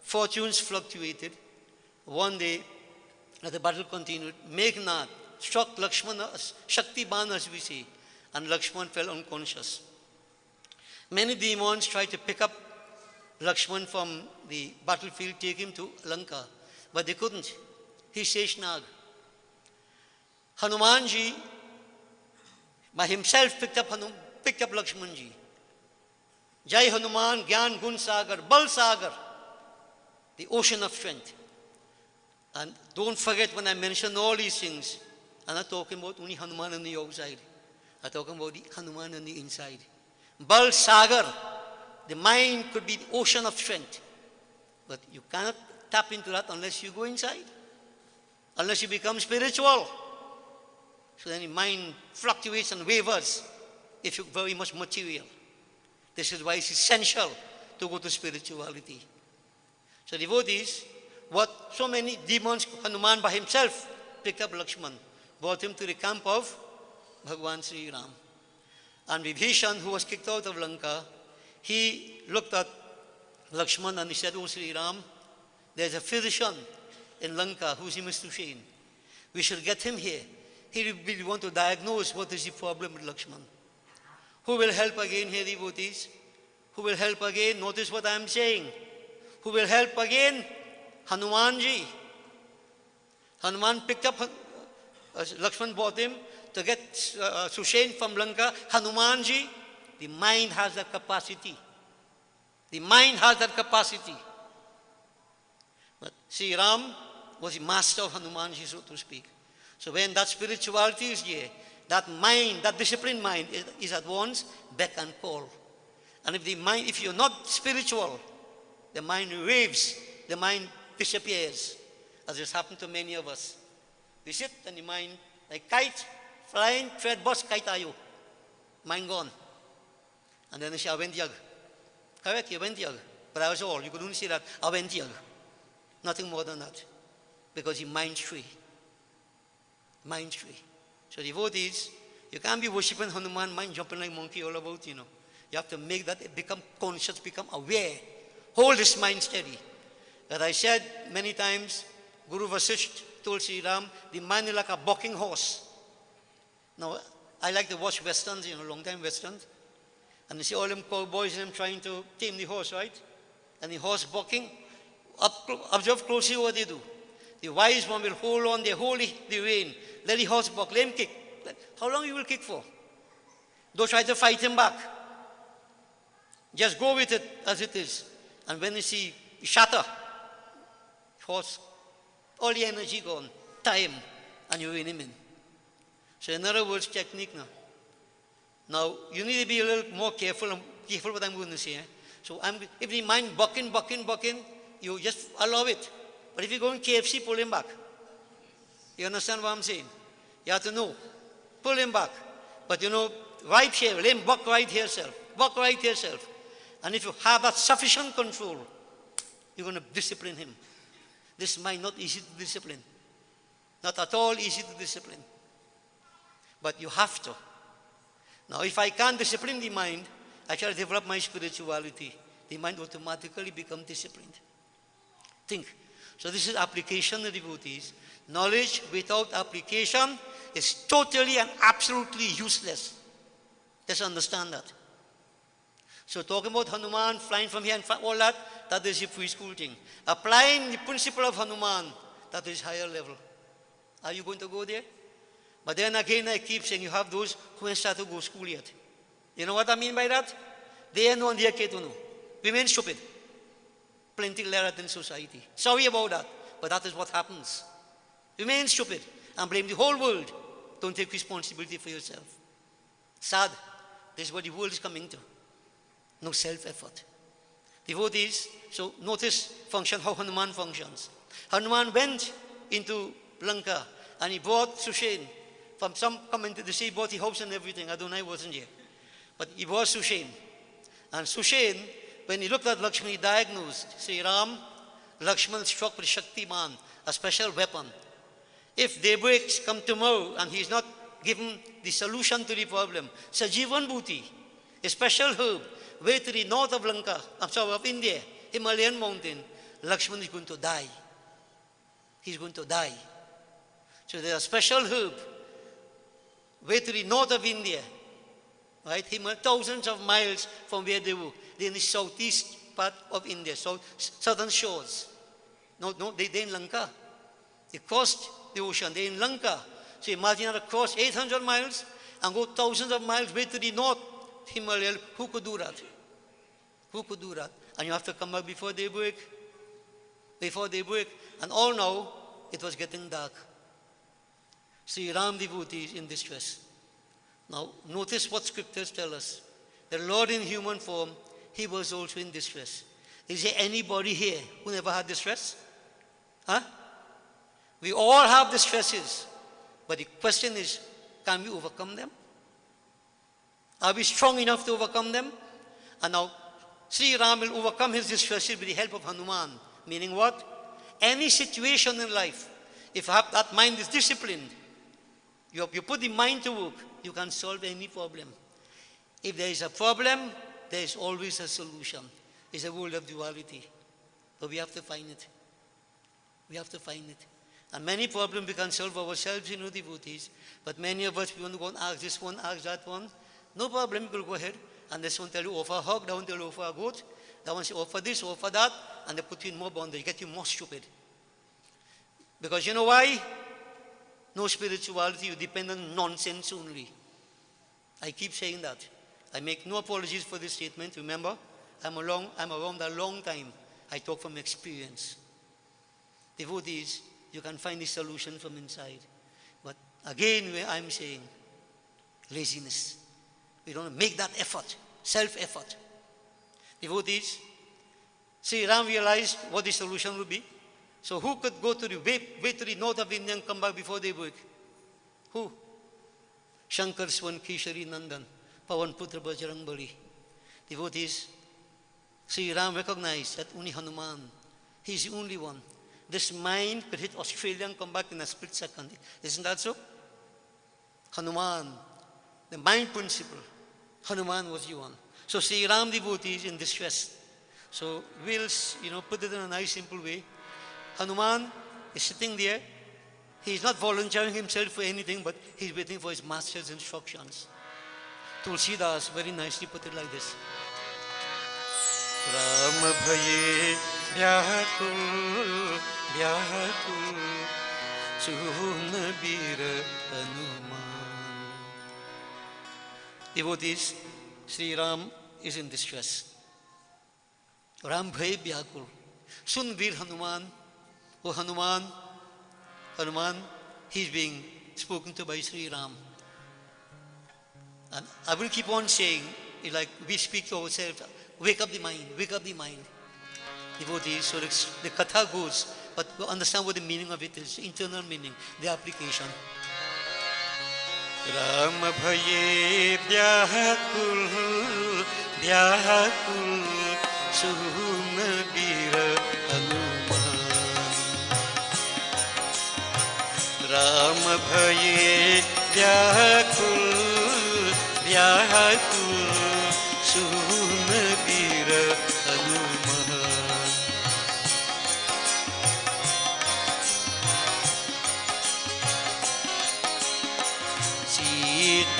Fortunes fluctuated. One day, as the battle continued, Meghnad struck Lakshman, Shaktiman as we say, and Lakshman fell unconscious. Many demons tried to pick up Lakshman from the battlefield, take him to Lanka, but they couldn't. He's Sheshnag. Hanumanji by himself picked up Lakshmanji. Jai Hanuman, Gyan Gun Sagar, Bal Sagar, the ocean of strength. And don't forget, when I mention all these things, I'm not talking about only Hanuman on the outside. I'm talking about the Hanuman on the inside. Bal Sagar, the mind could be the ocean of strength. But you cannot tap into that unless you go inside. Unless you become spiritual. So then the mind fluctuates and wavers if you're very much material. This is why it's essential to go to spirituality. So devotees, what so many demons, Hanuman by himself picked up Lakshman, brought him to the camp of Bhagwan Sri Ram. And Vibhishan, who was kicked out of Lanka, he looked at Lakshman and he said, "Oh Sri Ram, there's a physician in Lanka who's in Mr. Shane. We should get him here. He will want to diagnose what is the problem with Lakshman." Who will help again here, devotees? Who will help again? Notice what I am saying. Who will help again? Hanumanji. Hanuman picked up, Lakshman brought him to get Sushen from Lanka. Hanumanji, the mind has that capacity. The mind has that capacity. But Sri Ram was the master of Hanumanji, so to speak. So when that spirituality is here, that mind, that disciplined mind is at once beck and call. And if you're not spiritual, the mind raves, the mind disappears, as has happened to many of us. We sit and the mind, like kite, flying, thread bus, kite are you? Mind gone. And then they say, "I went yag." Correct, you went yag. But that was all. You could only say that, "I went yag." Nothing more than that. Because the mind's free. Mind's free. So devotees, you can't be worshipping Hanuman, mind jumping like monkey all about, You have to make that become conscious, become aware. Hold this mind steady. As I said many times, Guru Vasisht told Sri Ram, the mind is like a bucking horse. Now, I like to watch westerns, long time westerns. And you see all them cowboys and them trying to tame the horse, right? And the horse bucking. Observe closely what they do. The wise one will hold on, they hold the rein. Let the horse buck, let him kick. How long you will kick for? Don't try to fight him back. Just go with it as it is. And when you see shatter, horse, all the energy gone, tie him, and you rein him in. So in other words, technique now. Now, you need to be a little more careful what I'm going to say. So if the mind bucking, you just allow it. But if you're going KFC, pull him back. You understand what I'm saying? You have to know. Pull him back. But right here, let him buck right here, self. Buck right here, self. And if you have that sufficient control, you're going to discipline him. This mind not easy to discipline. Not at all easy to discipline. But you have to. Now, if I can't discipline the mind, I shall develop my spirituality. The mind automatically becomes disciplined. Think. So this is application, the devotees. Knowledge without application is totally and absolutely useless. Just understand that. So talking about Hanuman, flying from here and all that, that is a preschool thing. Applying the principle of Hanuman, that is higher level. Are you going to go there? But then again, I keep saying you have those who haven't started to go to school yet. You know what I mean by that? They are not their kid to know. Remain stupid. Plenty left in society. Sorry about that, but that is what happens. Remain stupid and blame the whole world. Don't take responsibility for yourself. Sad. This is what the world is coming to. No self-effort. Devotees, so notice function, how Hanuman functions. Hanuman went into Lanka and he brought Sushen. From some commented to say he bought the house and everything. I don't know, I wasn't here. But he brought Sushen. And Sushen, when he looked at Lakshman, he diagnosed, say Ram, Lakshman struck with Shaktiman, a special weapon. If daybreaks come tomorrow and he is not given the solution to the problem, Sajivan Bhuti, a special herb, way to the north of Lanka, of India, Himalayan mountain, Lakshman is going to die. He's going to die. So there's a special herb, way to the north of India, right? Thousands of miles from where they were. They're in the southeast part of India, southern shores. No, they're in Lanka. They crossed the ocean, they're in Lanka. So imagine how to cross 800 miles and go thousands of miles way to the north Himalaya. Who could do that? Who could do that? And you have to come back before daybreak. Before daybreak. And all now, it was getting dark. Sri Ram devotee is in distress. Now, notice what scriptures tell us. The Lord in human form, he was also in distress. Is there anybody here who never had distress? Huh? We all have distresses. But the question is, can we overcome them? Are we strong enough to overcome them? And now, Sri Ram will overcome his distresses with the help of Hanuman. Meaning what? Any situation in life, if that mind is disciplined, you put the mind to work, you can solve any problem. If there is a problem, there is always a solution. It's a world of duality. But we have to find it. We have to find it. And many problems we can solve ourselves, devotees. But many of us, we want to go and ask this one, ask that one. No problem, we'll go ahead. And this one tell you offer a hog, that one tell you offer a goat. That one say offer this, offer that. And they put you in more bondage, get you more stupid. Because you know why? No spirituality, you depend on nonsense only. I keep saying that. I make no apologies for this statement. Remember, I'm around a long time. I talk from experience. Devotees, you can find the solution from inside. But again, where I'm saying, laziness. We don't make that effort, self-effort. Devotees, Sri Ram realized what the solution would be. So who could go to the way to the north of India and come back before daybreak? Who? Shankar Swan Keshari Nandan, Pawan Putra Bajrang Bali. Devotees, Sri Ram recognized that only Hanuman, he's the only one. This mind could hit Australia and come back in a split second. Isn't that so? Hanuman, the mind principle, Hanuman was the one. So Sri Ram devotee is in distress. So we'll, put it in a nice simple way. Hanuman is sitting there. He's not volunteering himself for anything, but he's waiting for his master's instructions. Tulsidas very nicely put it like this. Ram bhaye vyakul vyakul sunabir Hanuman. Devotees, Sri Ram is in distress. Ram bhaye vyakul. Sunbir Hanuman. Oh Hanuman, Hanuman, he's being spoken to by Sri Ram. And I will keep on saying, like we speak to ourselves, wake up the mind, wake up the mind. Devotees, so the katha goes, but understand what the meaning of it is, internal meaning, the application. Ram bhaye vyakul, vyakul, sunabir Hanuman. Ram bhaye vyakul, vyakul, sunabir Hanuman.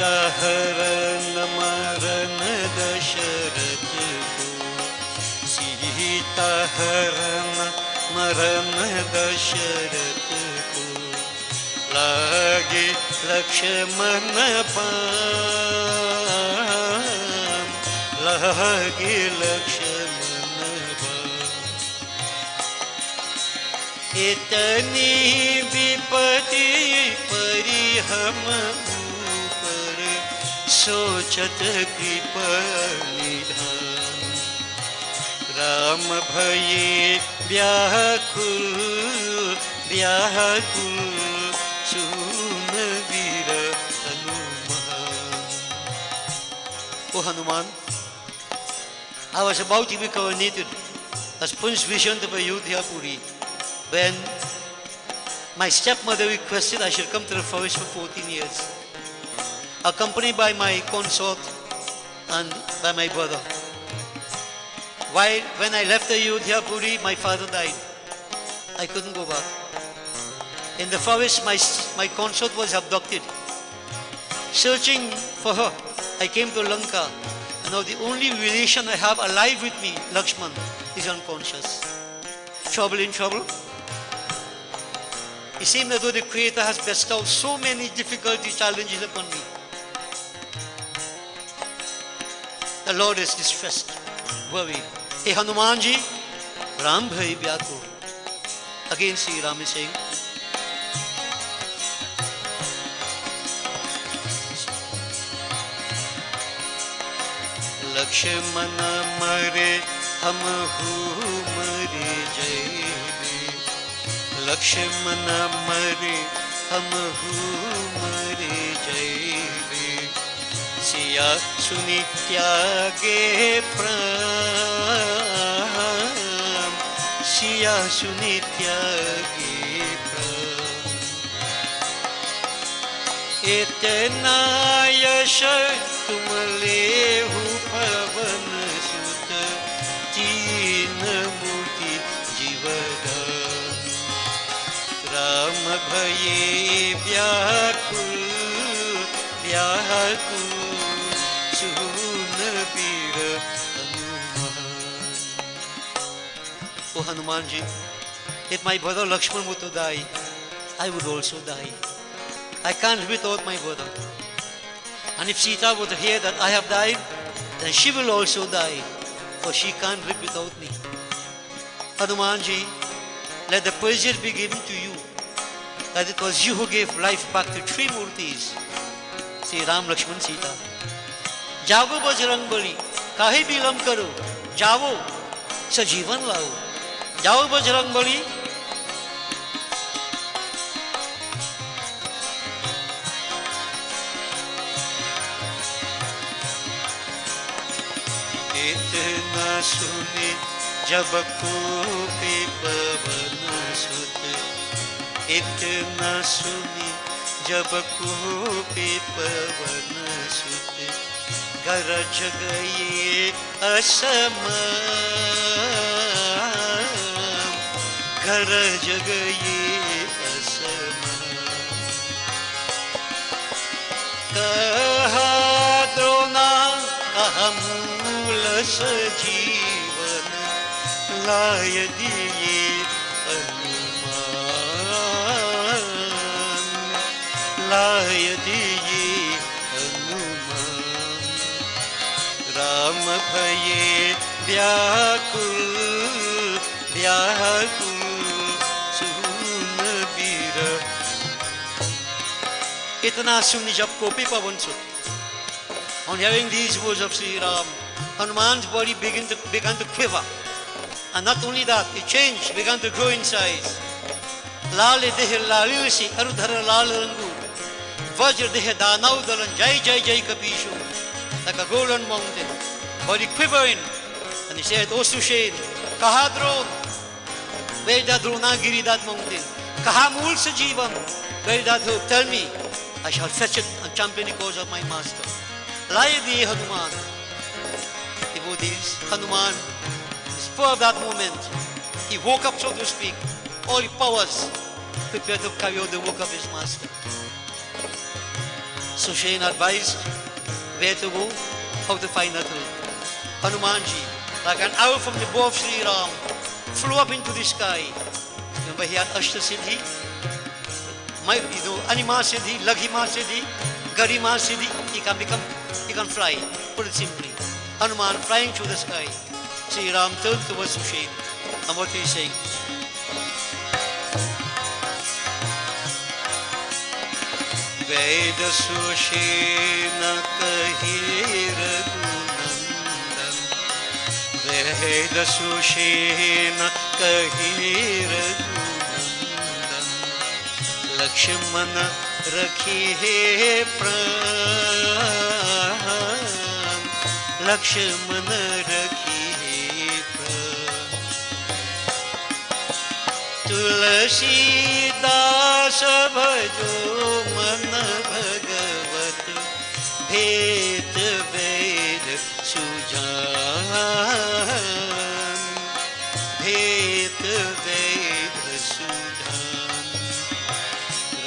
Sita हरण मरण दशरथ को, सीता हरण मरण दशरथ को, लागे लक्ष्मण बाण, लागे लक्ष्मण बाण। इतनी विपत्ति परी हम ऊपर, सोचत कृपा निधान। राम भये व्याकुल व्याकुल, सुन वीर Hanuman. Oh Hanuman, I was about to be coronated as Prince Vishant of Ayodhya Puri when my stepmother requested I should come to the forest for 14 years, accompanied by my consort and by my brother. When I left Ayodhya Puri, my father died. I couldn't go back. In the forest, my consort was abducted. Searching for her, I came to Lanka. And now the only relation I have alive with me, Lakshman, is unconscious. Trouble in trouble. It seems as though the Creator has bestowed so many difficulty challenges upon me. The Lord is distressed, worried. Hey Hanumanji, Ram bhai vyakul. Again Sri Ram is saying, Lakshman mare hum hu mare jai, Lakshman mare hum hu mare jai, Siya सुनि त्यागे प्राण, सिया सुनि त्यागे प्राण। इतना यश तुम लेहु पवन सुत, तीन मूर्ति जीवदान। राम भये व्याकुल व्याकुल, सुन वीर Hanuman. Oh Hanuman ji, if my brother Lakshman were to die, I would also die. I can't live without my brother. And if Sita were to hear that I have died, then she will also die, for she can't live without me. Hanuman ji, let the praise be given to you, that it was you who gave life back to three Murtis, Sri Ram, Lakshman, Sita. जागो बजरंग बली, काहे विलंब करो, जाओ सजीवन लाओ। जाओ बजरंग बली। इतना सुने जब कोपे पवन सुत, इतना सुने जब कोपे पवन सुत, गरज गए असमान, गरज गए असमान। कहा द्रोणा कहा मूल सजीवन, लाय दिए हनुमान, लाय दिए हनुमान। राम भये व्याकुल व्याकुल, सुन वीर। इतना सुन जब कोपी पवन सुत। On hearing these words of Sri Ram, Hanuman's body began to quiver. And not only that, it changed, began to grow in size. Lal dehe lalilsi arudhara lal rangu, Vajra dehe danav dalan jai jai jai kapishu, like a golden mountain, body quivering. And he said, O Sushen, kaha Drona? Where is that Dronagiri, that mountain? Kaha Mool Sajivam? Where is that hope? Tell me. I shall fetch it and champion the cause of my master. Layadi Hanuman. Devotees, Hanuman, spur of that moment, he woke up, so to speak, all his powers prepared to carry out the work of his master. Sushen advised where to go, how to find that hill. Hanumanji, like an arrow from the bow of Sri Ram, flew up into the sky. Remember, he had Ashta Siddhi, Anima Siddhi, Laghima Siddhi, Garima Siddhi. He can fly, put it simply. Hanuman flying through the sky. Sri Ram turned towards Sushen. And what he's saying? Ved Sushena kahi Raghunandan, Ved Sushena kahi Raghunandan, Lakshman rakhi hai pran, Lakshman rakhi hai pran. Tulsi das bhajo man bhagavat, bhed ved sujhan, bhed ved sujhan.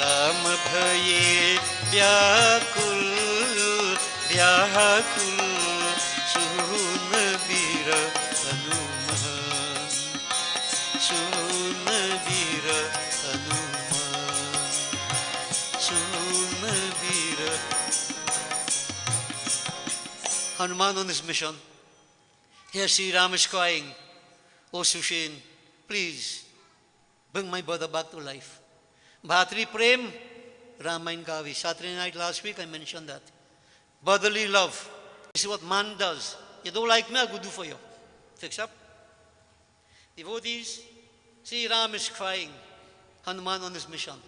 Ram bhaye vyakul vyakul, sun bira Hanuman, sun bira Hanuman, sun bira. Hanuman on his mission. Here Sri Ram is crying, "Oh Sushen, please bring my brother back to life." Bhatri Prem, Ramayana Kavach. Saturday night last week I mentioned that. Brotherly love. This is what man does. You don't like me, I will do for you. Fix up. Devotees, Sri Ram is crying. Hanuman on his mission.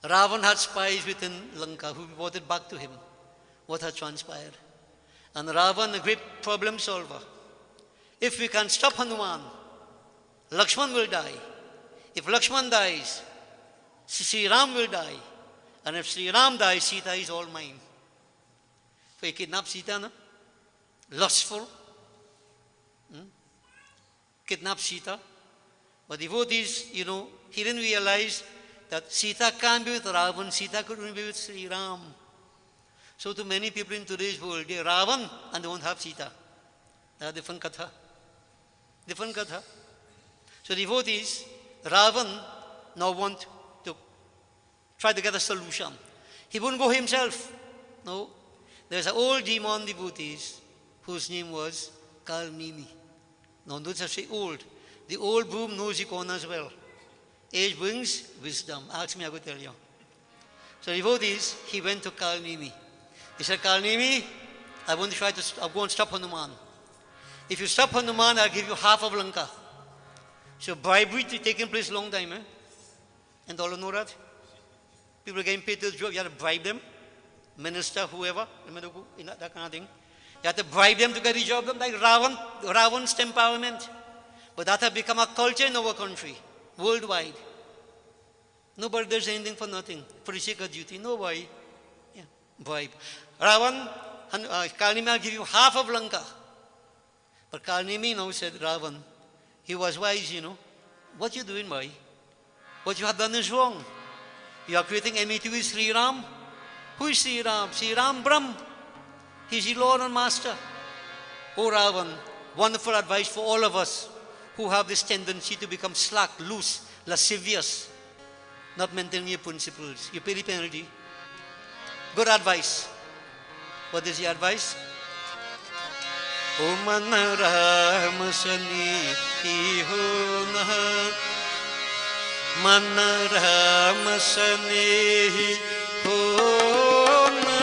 Ravan had spies within Lanka who reported back to him what had transpired. And Ravan, a great problem solver. If we can stop Hanuman, Lakshman will die. If Lakshman dies, Sri Ram will die. And if Sri Ram dies, Sita is all mine. So he kidnapped Sita, no? Lustful. Kidnapped Sita. But devotees, he didn't realize that Sita can't be with Ravan. Sita could only be with Sri Ram. So to many people in today's world, they are Ravan and they won't have Sita. That's a different katha. Different katha. So devotees, Ravan now want to try to get a solution. He wouldn't go himself. No. There's an old demon devotees whose name was Kalanemi. Now don't just say old. The old broom knows the corners well. Age brings wisdom. Ask me, I will tell you. So devotees, he went to Kalanemi. He said, Kalanemi, I want to I'll go and stop Hanuman. If you stop Hanuman, I'll give you half of Lanka. So bribery taking place long time, eh? And all you know that? People are getting paid to the job, you have to bribe them. Minister, whoever, that kind of thing. You have to bribe them to get the job done, like Ravan's temperament. But that has become a culture in our country, worldwide. Nobody does anything for nothing, for the sake of duty. Nobody. Yeah, bribe. Ravan, Kalanemi, I'll give you half of Lanka. But Kalanemi now said, Ravan, he was wise, What you doing, boy? What you have done is wrong. You are creating enmity with Sri Ram. Who is Sri Ram? Sri Ram Brahm. He's the Lord and Master. Oh Ravan, wonderful advice for all of us who have this tendency to become slack, loose, lascivious, not maintaining your principles. You pay the penalty. Good advice. What is the advice? O man Ram sani ho na, man Ram sani ho na,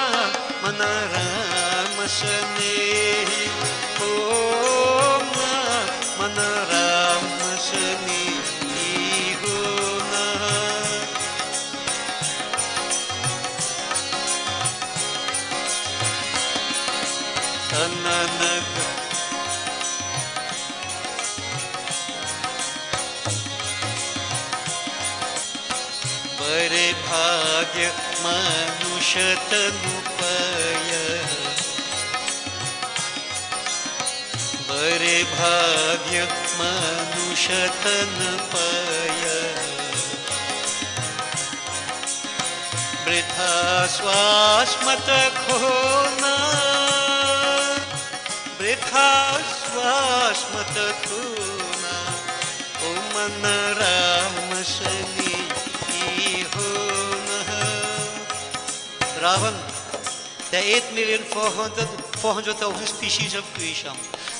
man Ram sani ho na, man Ram sani ho na. Nanak बड़े भाग्य मनुष्य तनु पाय, बड़े भाग्य मनुष्य तनु पाय, वृथा श्वास मत खोना, वृथा श्वास मत खोना, ओ मन राम सनी होना। Ravan, there are 8,400,000 species of creation,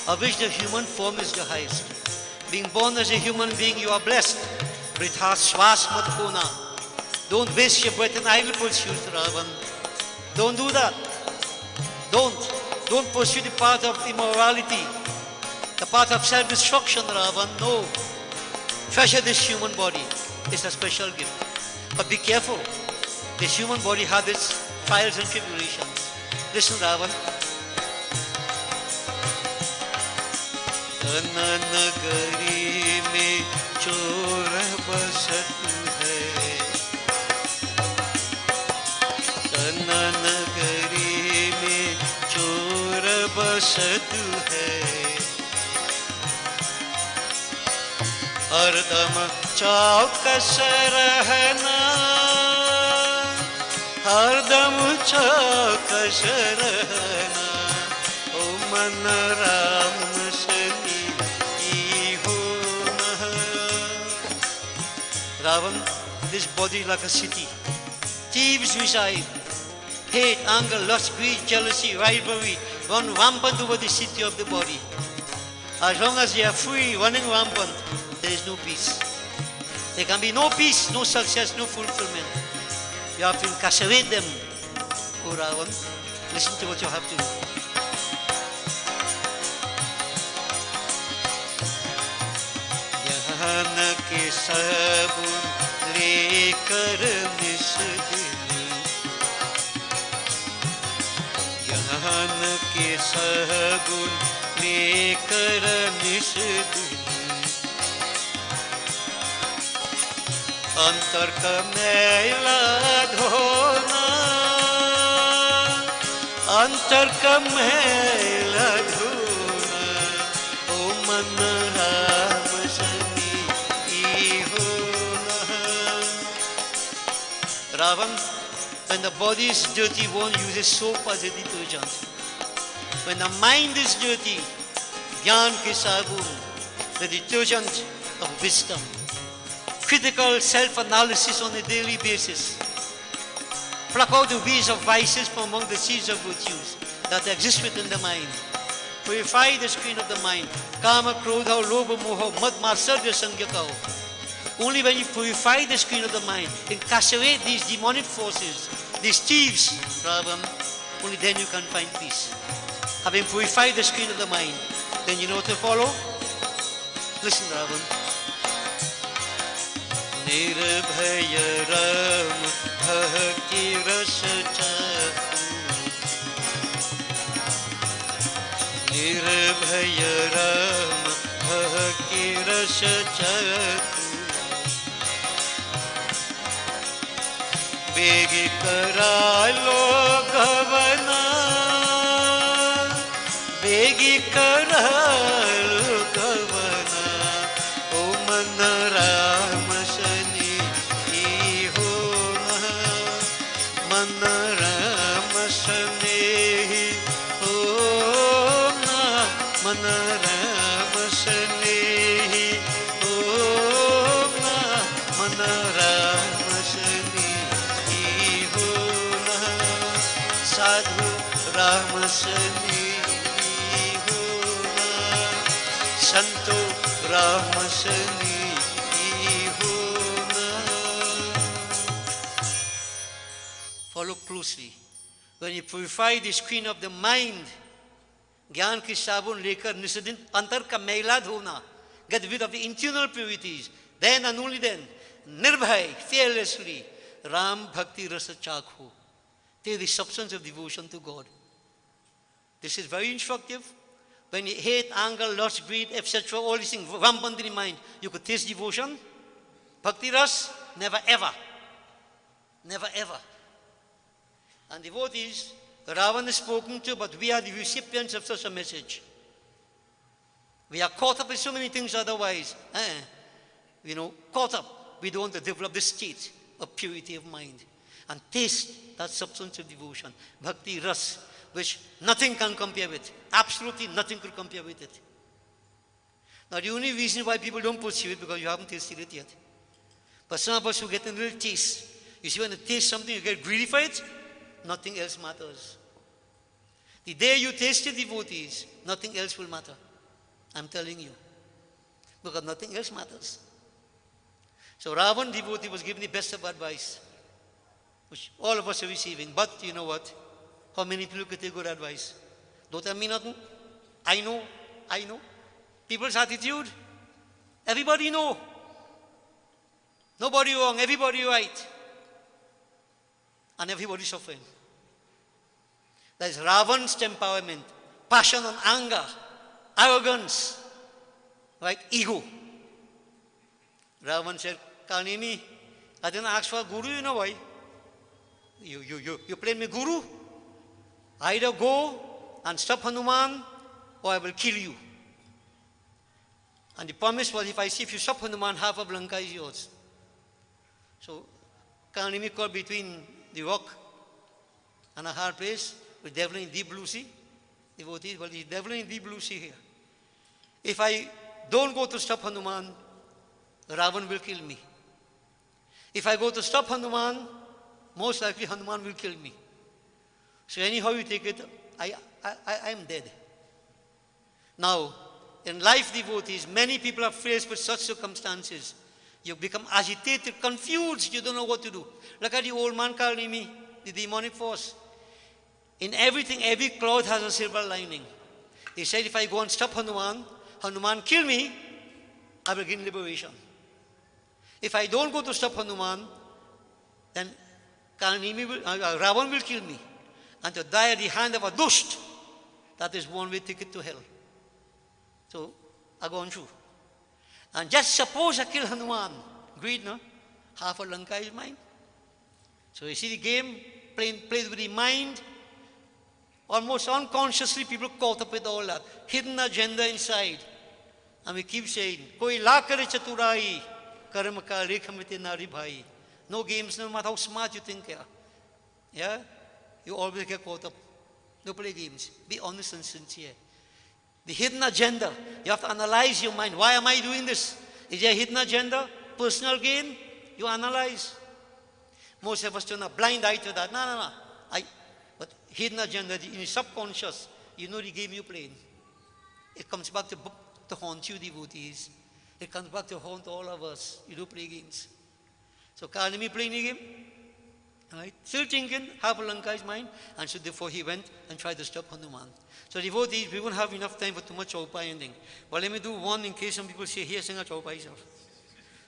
of which the human form is the highest. Being born as a human being, you are blessed. Vritha Swasmat mat khona. Don't waste your breath in idle pursuits, Ravan. Don't do that. Don't pursue the path of immorality, the path of self-destruction, Ravan. No. Treasure this human body. It's a special gift. But be careful. This human body has its trials and tribulations. Listen, Ravan. नगरी में चोर बसत है, नगरी में चोर बसत है, हरदम चौकस रहना, हरदम चौकस रहना, ओ मन Ram Ravan, this body is like a city. Thieves reside. Hate, anger, lust, greed, jealousy, rivalry run rampant over the city of the body. As long as they are free, running rampant, there is no peace. There can be no peace, no success, no fulfillment. You have to incarcerate them, O Ravan. Listen to what you have to do. ज्ञान के सबूत लेकर निस दिन, ज्ञान के सबूत लेकर निस दिन, अंतर का मैला धोना, अंतर का मैला धोना, ओ मन Ram Sunny Ravan, when the body is dirty, one uses soap as a detergent. When the mind is dirty, Gyan ki sabun, the detergent of wisdom. Critical self-analysis on a daily basis. Pluck out the weeds of vices from among the seeds of virtues that exist within the mind. Purify the screen of the mind. Kama, Krodha, Lobha, Moha, Mad, Matsarya, Sangyakao. Only when you purify the screen of the mind, incarcerate these demonic forces, these thieves, Ravan, only then you can find peace. Having purified the screen of the mind, then you know what to follow? Listen, Ravan. Nirbhaya Ram Bhakti Rasa Chaku, Nirbhaya Ram Bhakti Rasa Chaku, बेगी करा लो गवना, बेगी करा लो गवना, ओ मन राम सनी होना, मन राम सनी होना, मन राम सनी होना, मन राम साधु राम सनी होना, संतो राम सनी होना. Follow closely. When you purify the screen of the mind, ज्ञान की साबुन लेकर निस्दिन अंतर का मैला धोना, get rid of the internal purities, then and only then, nirbhay, fearlessly, Ram Bhakti Rasa Chakho. Take the substance of devotion to God. This is very instructive. When you hate, anger, lust, greed, etc., all these things rampant in the mind, you could taste devotion. Bhakti Ras, never ever. Never ever. And devotees, Ravan is spoken to, but we are the recipients of such a message. We are caught up in so many things otherwise. Caught up. We don't want to develop this state of purity of mind. and taste that substance of devotion, bhakti ras, which nothing can compare with. Absolutely nothing could compare with it. Now the only reason why people don't pursue it because you haven't tasted it yet. But some of us who get a little taste, you see when you taste something, you get greedy for it, nothing else matters. The day you taste the devotees, nothing else will matter. I'm telling you. Because nothing else matters. So Ravan devotee was given the best of advice, which all of us are receiving. But you know what? How many people could take good advice? Don't tell me nothing. I know. People's attitude, everybody know. Nobody wrong, everybody right. And everybody suffering. That is Ravan's temperament, passion and anger, arrogance, right? Ego. Ravan said, Kalanemi, I didn't ask for a guru, you know why? You play me guru? Either go and stop Hanuman or I will kill you. And the promise was, if you stop Hanuman, half of Lanka is yours. So Kalanemi caught between the rock and a hard place, with devil in deep blue sea. Devotees, well, the devil in deep blue sea here. If I don't go to stop Hanuman, Ravan will kill me. If I go to stop Hanuman, most likely Hanuman will kill me. So anyhow you take it, I am dead. Now, in life, devotees, many people are faced with such circumstances. You become agitated, confused, you don't know what to do. Look at the old man Kalanemi, the demonic force. In everything, every cloud has a silver lining. He said, if I go and stop Hanuman, Hanuman kill me, I will gain liberation. If I don't go to stop Hanuman, then Ravan will kill me. And to die at the hand of a dusht, that is one-way ticket to hell. So, I go on through. And just suppose I kill Hanuman. Greed, no? Half of Lanka is mine. So you see the game played with the mind. Almost unconsciously, people caught up with all that. Hidden agenda inside. And we keep saying, Koi la kare chaturai, karma ka rekhamite nari bhai. No games, no matter how smart you think you are. Yeah? You always get caught up. Don't play games. Be honest and sincere. The hidden agenda. You have to analyze your mind. Why am I doing this? Is there a hidden agenda? Personal gain? You analyze. Most of us turn a blind eye to that. No. But hidden agenda, in your subconscious, you know the game you're playing. It comes back to haunt you, devotees. It comes back to haunt all of us. You don't play games. So Kalanemi playing the game. Right? Still thinking, half Lanka is mine. And so therefore he went and tried to stop Hanuman. So devotees, we won't have enough time for too much chaupai ending. But let me do one in case some people say, here, sing a chaupai.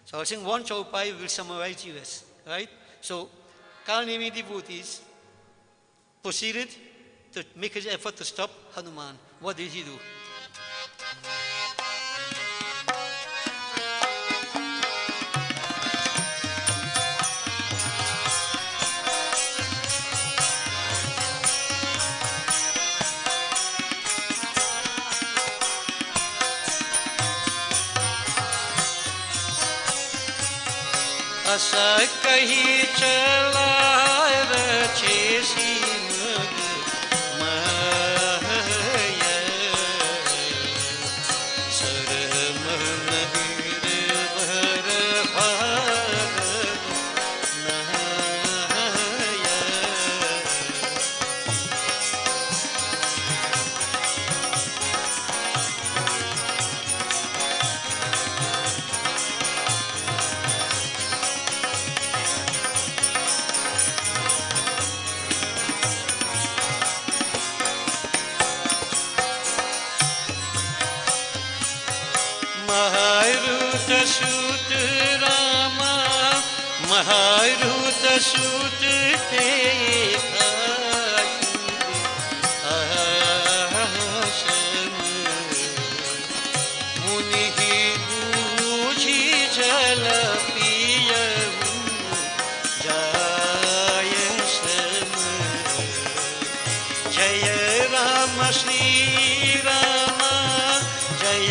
So I'll sing one chaupai, we will summarize the rest. Right? So Kalanemi devotees proceeded to make his effort to stop Hanuman. What did he do? असा कही चला रचे सीमग महय सरमन भर भाग नहय महारुत सुत रामा महारुत सुत ते मुनि बूझी जल पिय जाय सम जय राम श्री राम जय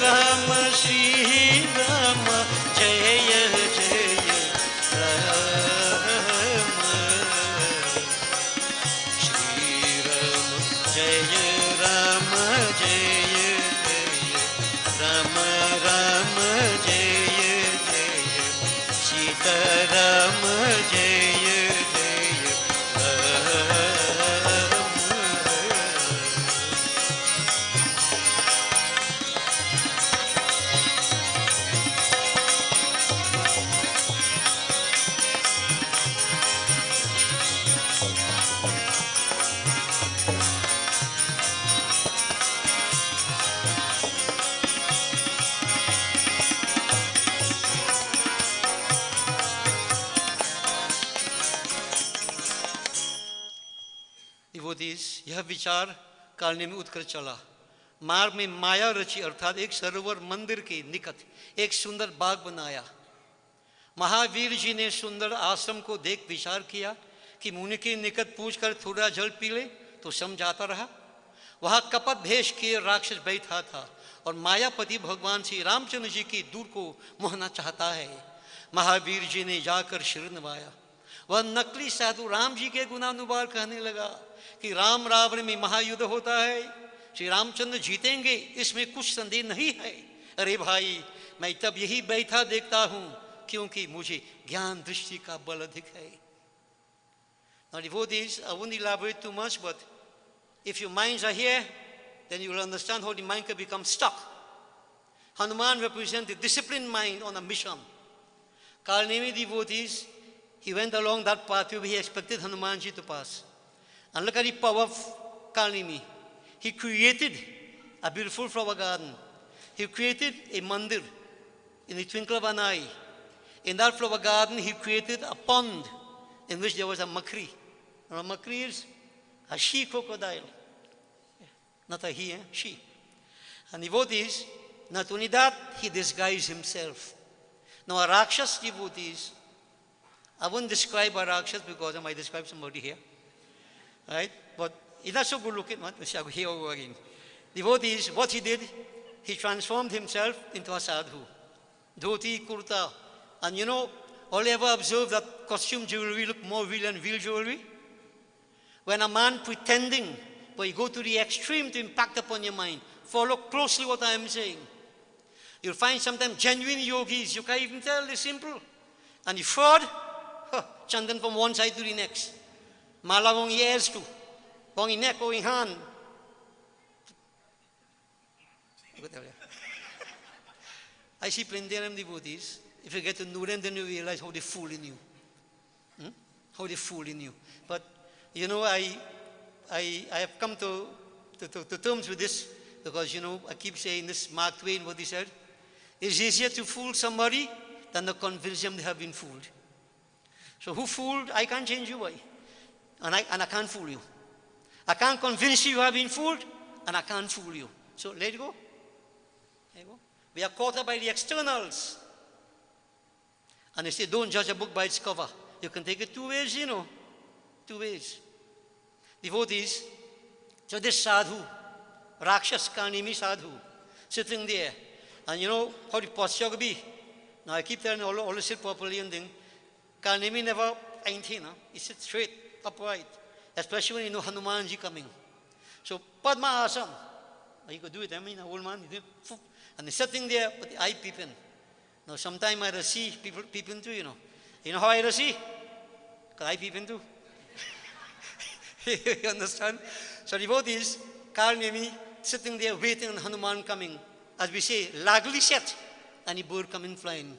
राम श्री राम जय जय Ram Ram Jaya Jaya Ram. Devotees, यह विचार कालने में उठकर चला। मार्ग में माया रची अर्थात एक सरोवर मंदिर के निकट एक सुंदर बाग बनाया। महावीर जी ने सुंदर आश्रम को देख विचार किया कि मुनि के निकट पूछकर थोड़ा जल पी ले तो समझाता रहा। वहाँ कपट भेष किए राक्षस बैठा था और मायापति भगवान श्री रामचंद्र जी की दूर को मोहना चाहता है। महावीर जी ने जाकर सिर नवाया। वह नकली साधु राम जी के गुणानुवार कहने लगा कि राम रावण में महायुद्ध होता है, श्री रामचंद्र जीतेंगे, इसमें कुछ संदेह नहीं है। अरे भाई, मैं तब यही बैठा देखता हूं क्योंकि मुझे ज्ञान दृष्टि का बल अधिक है। Now devotees, I won't elaborate too much, but if your minds are here, then you will understand how the mind can become stuck. Hanuman represents the disciplined mind on a mission. Kalanemi devotees, he went along that path where he expected Hanumanji to pass. And look at the power of Kalanemi. He created a beautiful flower garden. He created a mandir in the twinkle of an eye. In that flower garden, he created a pond in which there was a makri. A makri is a she crocodile. Not a he, she. And devotees, not only that, he disguised himself. Now a Rakshas, devotees, I won't describe a Rakshas because I might describe somebody here. Right? But he's not so good looking. What? Here we go again. Devotees, what he did, he transformed himself into a sadhu. Dhoti, kurta. And you know, all you ever observed that costume jewelry look more real than real jewelry? When a man pretending, but you go to the extreme to impact upon your mind. Follow closely what I am saying. You'll find sometimes genuine yogis, you can't even tell, they're simple. And the fraud, chandan from one side to the next. Mala wong ears too. Wong neck, wong hand. I see plenty of them devotees. If you get to know them, then you realize how they fool in you. How they fool in you. But, you know, I have come to terms with this because, you know, I keep saying this, Mark Twain, what he said. It's easier to fool somebody than to convince them they have been fooled. So who fooled? I can't change you, boy. And I can't fool you. I can't convince you have been fooled, and I can't fool you. So let it go. Let it go. We are caught up by the externals. And they say, don't judge a book by its cover. You can take it two ways, you know. Two ways. Devotees, so this sadhu, Rakshas Kalanemi sadhu, sitting there. And you know how the posture could be. Now I keep telling all to sit properly and thing. Kalanemi never ain't here, no? He sits straight, upright. Especially when you know Hanumanji coming. So Padma Asam. He could do it, I mean, an old man, and he's sitting there with the eye peeping. Now sometimes I see people peeping too, you know. You know how I see? Because I peeping too. You understand? So devotees, Kalanemi sitting there waiting on Hanuman coming. As we say, lagly set, and the bird coming flying.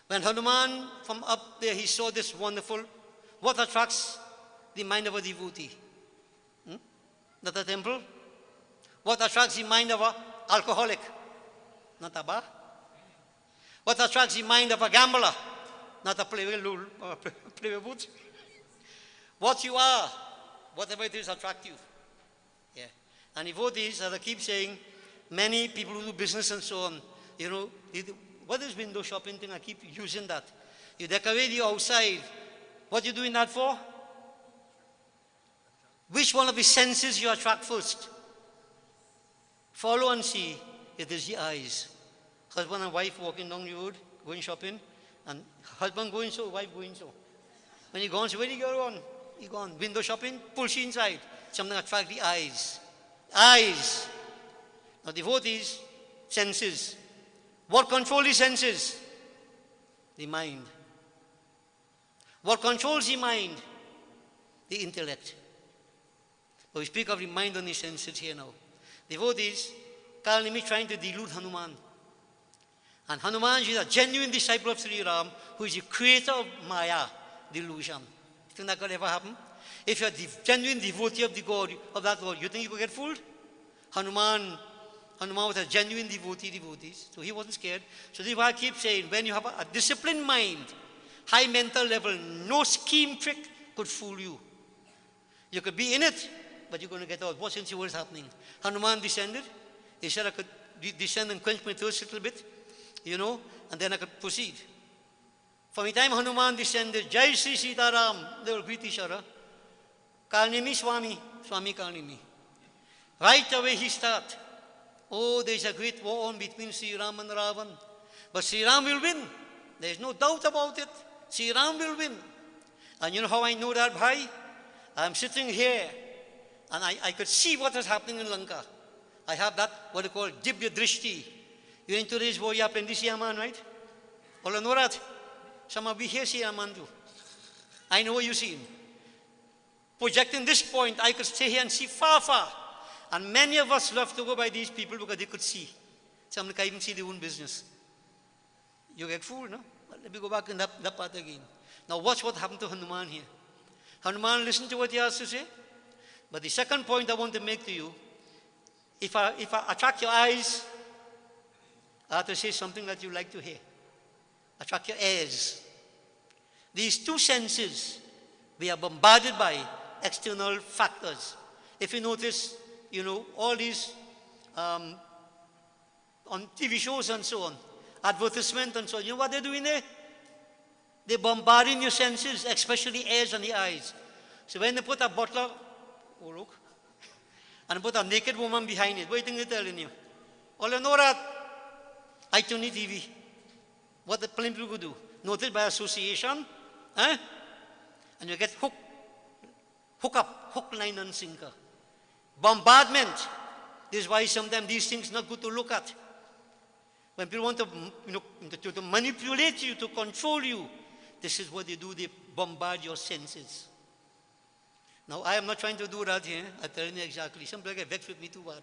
When Hanuman from up there, he saw this wonderful, what attracts the mind of a devotee? Not a temple. What attracts the mind of an alcoholic? Not a bar. What attracts the mind of a gambler? Not a player booth. What you are, whatever it is, attract you. Yeah. And devotees, as I keep saying, many people who do business and so on, you know, what is window shopping thing? I keep using that. You decorate your outside. What you doing that for? Which one of the senses you attract first? Follow and see. It is the eyes. Husband and wife walking down the road, going shopping, and husband going so, wife going so. When he gone, so where did he go on? He gone. Window shopping, push inside. Something attract the eyes. Eyes. Now devotees, senses. What control the senses? The mind. What controls the mind? The intellect. But we speak of the mind on the senses here now. Devotees, Kalanemi trying to delude Hanuman. And Hanuman is a genuine disciple of Sri Ram, who is the creator of Maya, delusion. You think that could ever happen? If you're a genuine devotee of the God, of that God, you think you could get fooled? Hanuman was a genuine devotees, so he wasn't scared. So this is why I keep saying, when you have a disciplined mind, high mental level, no scheme trick could fool you. You could be in it, but you're going to get out. Watch and see what's happening. Hanuman descended. He said, I could descend and quench my thirst a little bit, and then I could proceed. From the time Hanuman descended, Jai Sri Sita Ram, they will greet each other. Kalanemi Swami Kalanemi. Right away he start. Oh, there's a great war on between Sri Ram and Ravan. But Sri Ram will win. There's no doubt about it. Sri Ram will win. And you know how I know that, bhai? I'm sitting here and I could see what is happening in Lanka. I have that, what they call Dibya Drishti. You're into this war, you have plenty Siaman, right? All you know that? Some of you here Siaman too. I know what you're seeing. Projecting this point, I could stay here and see far, far. And many of us love to go by these people because they could see. Some can even see their own business. You get fooled, no? But let me go back in that part again. Now watch what happened to Hanuman here. Hanuman listened to what he has to say. But the second point I want to make to you, if I attract your eyes, I have to say something that you like to hear. Attract your ears. These two senses, we are bombarded by external factors. If you notice, all these on TV shows and so on, advertisement and so on, you know what they're doing there? They're bombarding your senses, especially ears and the eyes. So when they put a bottle, oh look, and put a naked woman behind it, what do you think they're telling you? All you know that, I turn the TV. What the plain people do? Noted by association, and you get hook up, hook, line and sinker. Bombardment. This is why sometimes these things not good to look at. When people want to manipulate you, to control you, this is what they do. They bombard your senses. Now, I am not trying to do that here. I'm telling you exactly. Some people get vexed with me too bad.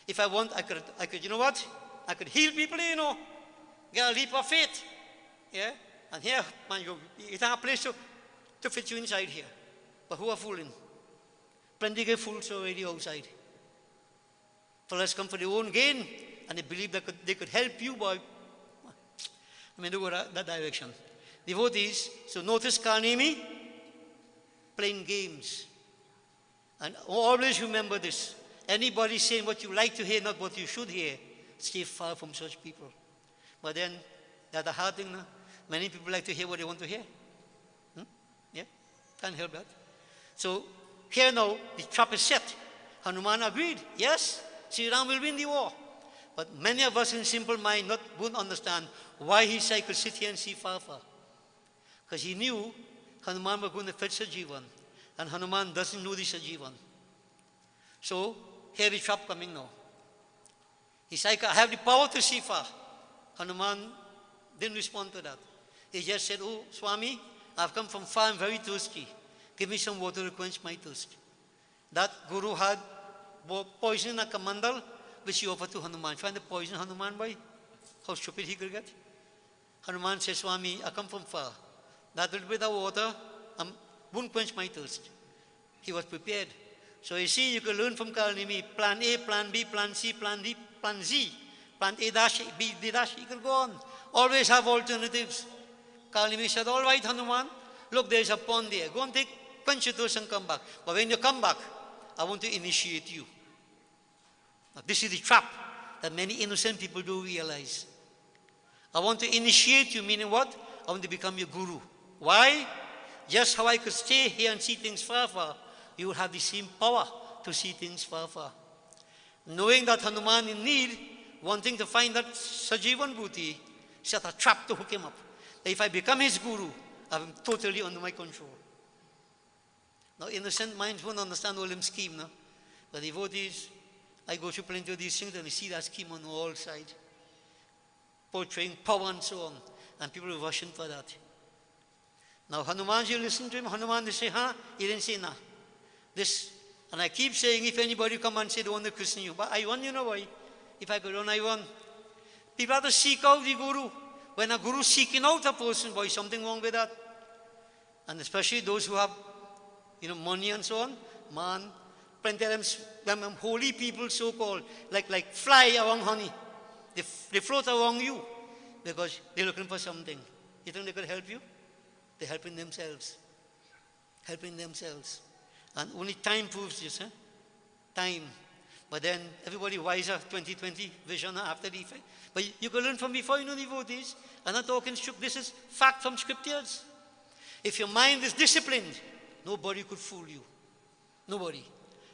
If I want, I could, you know what? I could heal people, get a leap of faith. Yeah? And here, man, you have a place to fit you inside here. But who are fooling? Plenty get fools already outside. Fellas come for their own gain, and they believe that they could help you, boy. I mean, they go that direction. Devotees, so notice Kalanemi playing games. And always remember this. Anybody saying what you like to hear, not what you should hear, stay far from such people. But then, that's a hard thing, no? Many people like to hear what they want to hear. Yeah, can't help that. So, here now, the trap is set. Hanuman agreed. Yes, Sri Ram will win the war. But many of us in simple mind won't understand why he said he could sit here and see far, far. Because he knew Hanuman was going to fetch Sajivan. And Hanuman doesn't know the Sajivan. So, here the trap coming now. He said, I have the power to see far. Hanuman didn't respond to that. He just said, oh, Swami, I've come from far and very thirsty. Give me some water to quench my thirst. That Guru had poison in a kamandal, which he offered to Hanuman. Find the poison Hanuman by? How stupid he could get. Hanuman says, Swami, I come from far. That little bit of water won't quench my thirst. He was prepared. So you see, you can learn from Kalanemi. Plan A, Plan B, Plan C, Plan D, Plan Z. Plan A dash, B dash, you can go on. Always have alternatives. Kalanemi said, all right, Hanuman, look, there's a pond there. Go and quench your thirst and come back. But when you come back, I want to initiate you. Now, this is the trap that many innocent people do realize. I want to initiate you, meaning what? I want to become your guru. Why? Just how I could stay here and see things far, far, you will have the same power to see things far, far. Knowing that Hanuman in need, wanting to find that Sajivan Bhuti, set a trap to hook him up. If I become his guru, I'm totally under my control. Now, innocent minds won't understand all them scheme, no? But devotees, I go through plenty of these things and I see that scheme on all sides. Portraying power and so on. And people are rushing for that. Now Hanumanji listened to him. Hanuman, they say, huh? He didn't say, nah. This, and I keep saying, if anybody come and say they want to christen you, but I won, you know why? If I could run, I won. People have to seek out the guru. When a guru is seeking out a person, boy, something wrong with that. And especially those who have, money and so on, man, plenty of them holy people, so-called, like fly around honey. They float around you because they're looking for something. You think they could help you? They're helping themselves. Helping themselves. And only time proves this, time. But then everybody wiser, 2020 vision after the effect. But you can learn from before, the devotees. I'm not talking, this is fact from scriptures. If your mind is disciplined, nobody could fool you. Nobody.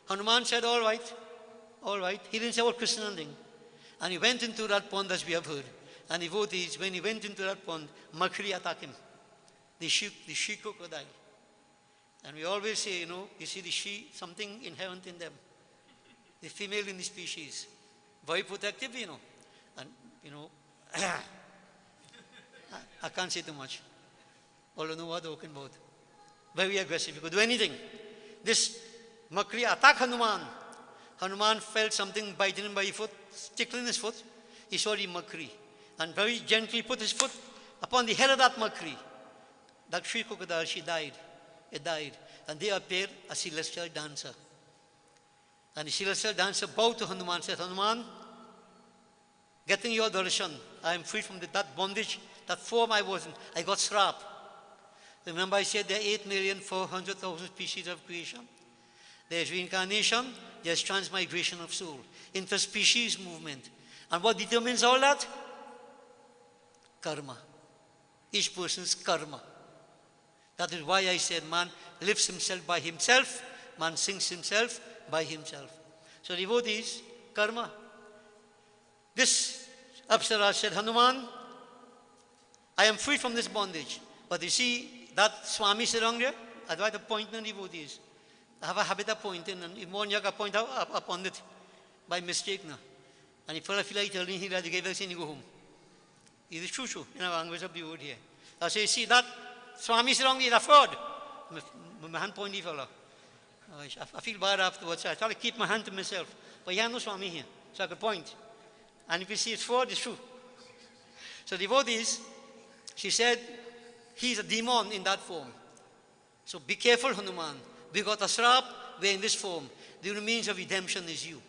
Hanuman said, all right. He didn't say about Krishna thing. And he went into that pond, as we have heard. And devotees, when he went into that pond, Makri attacked him. The she crocodile. And we always say, you see the she, something inherent in them. The female in the species. Very protective, And, I can't say too much. All I know what I'm talking about. Very aggressive. You could do anything. This Makri attacked Hanuman. Hanuman felt something biting him by his foot, tickling his foot. He saw the Makri. And very gently put his foot upon the head of that Makri. That she crocodile, she died. It died. And there appeared a celestial dancer. And the celestial dancer bowed to Hanuman and said, Hanuman, getting your darshan, I am free from that bondage, that form I was in. I got shrap. Remember I said there are 8,400,000 species of creation. There's reincarnation, there's transmigration of soul, interspecies movement. And what determines all that? Karma. Each person's karma. That is why I said man lives himself by himself, man sings himself by himself. So devotees, karma. This Apsara said, Hanuman, I am free from this bondage. But you see, that Swami said on there, I'd like to point on devotees. I have a habit of pointing, and if one I point out upon it by mistake now. And if I feel like telling him that he gave us and go home. It is true, in a language of the word here. I say, see, that Swami said on there, a fraud. My hand pointy fellow. I feel bad afterwards. I try to keep my hand to myself. But you have no Swami here, so I could point. And if you see it's fraud, it's true. So devotees, she said, he's a demon in that form. So be careful, Hanuman. We got a shrap, we're in this form. The only means of redemption is you.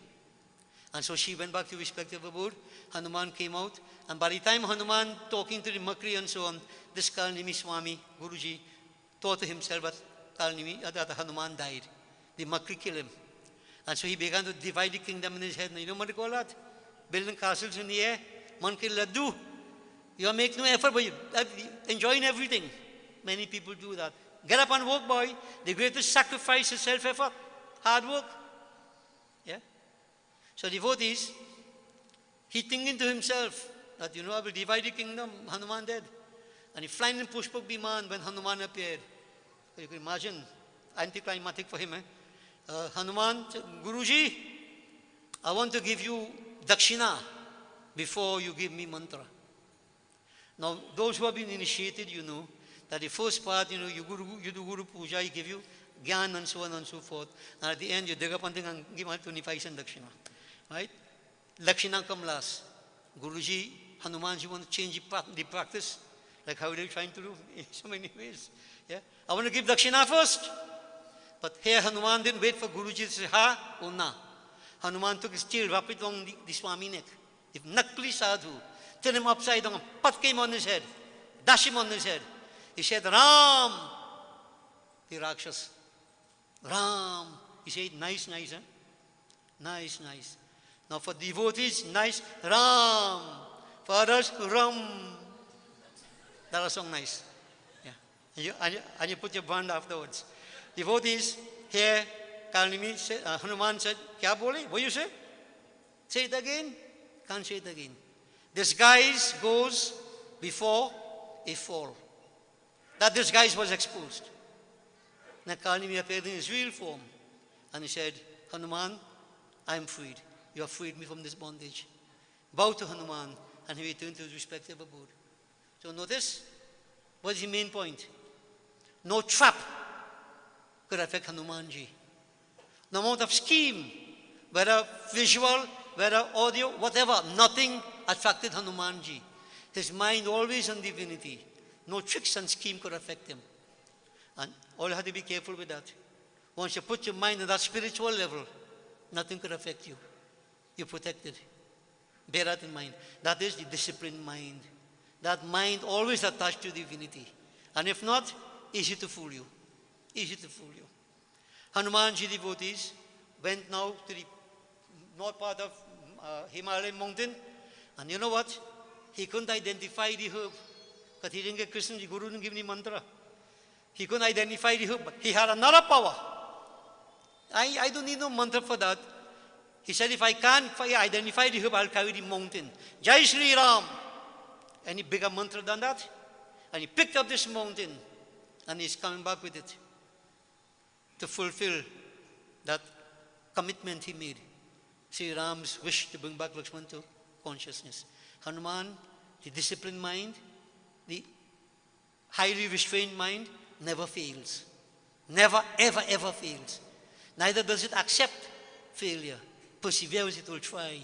And so she went back to respective abode. Hanuman came out. And by the time Hanuman talking to the Makri and so on, this Kalanemi Swami, Guruji, thought to himself that Hanuman died. The Makri killed him. And so he began to divide the kingdom in his head. Now, you know what they call that? Building castles in the air. Man ki laddu. You make no effort, but you're enjoying everything. Many people do that. Get up and work, boy. The greatest sacrifice is self-effort. Hard work. Yeah? So devotees, he thinking to himself that, I will divide the kingdom. Hanuman dead. And he flying in Pushpak Biman when Hanuman appeared. So you can imagine, anticlimactic for him. Hanuman said, Guruji, I want to give you dakshina before you give me mantra. Now, those who have been initiated, you know, that the first part, you do Guru Puja, he give you Gyan and so on and so forth. And at the end, you dig up something and give 25 cents dakshina. Right? Dakshina come last. Guruji, Hanumanji want to change the practice, like how they're trying to do in so many ways. Yeah? I want to give dakshina first. But here Hanuman didn't wait for Guruji to say ha or na. Hanuman took his tail, wrapped it on the Swami neck. If Nakli Sadhu, turn him upside down, pat came on his head, dash him on his head. He said, Ram, the Rakshas. Ram. He said, nice, eh? Nice. Now for devotees, nice, Ram. For others, Ram. That was song nice. Yeah. And you put your band afterwards. Devotees, here, Kalanemi said, Hanuman said, Kya bole? What you say? Say it again. Can't say it again. Disguise goes before a fall. That disguise was exposed. Now Kalanemi appeared in his real form. And he said, Hanuman, I am freed. You have freed me from this bondage. Bow to Hanuman, and he returned to his respective abode. So notice, what is the main point? No trap could affect Hanumanji. No amount of scheme, whether visual, whether audio, whatever, nothing attracted Hanumanji. His mind always on divinity. No tricks and scheme could affect him. And all you have to be careful with that. Once you put your mind on that spiritual level, nothing could affect you. You're protected. Bear that in mind. That is the disciplined mind. That mind always attached to divinity. And if not, easy to fool you. Easy to fool you. Hanumanji devotees went now to the north part of Himalayan mountain. And you know what? He couldn't identify the herb. Because he didn't get Krishna, the Guru didn't give him the mantra. He couldn't identify the herb, but he had another power. I don't need no mantra for that. He said, if I can't identify the herb, I'll carry the mountain. Jai Shri Ram. Any bigger mantra than that? And he picked up this mountain and he's coming back with it to fulfill that commitment he made. Sri Ram's wish to bring back Lakshman to consciousness. Hanuman, the disciplined mind, the highly restrained mind, never fails. Never, ever, ever fails. Neither does it accept failure. Perseveres, it will try.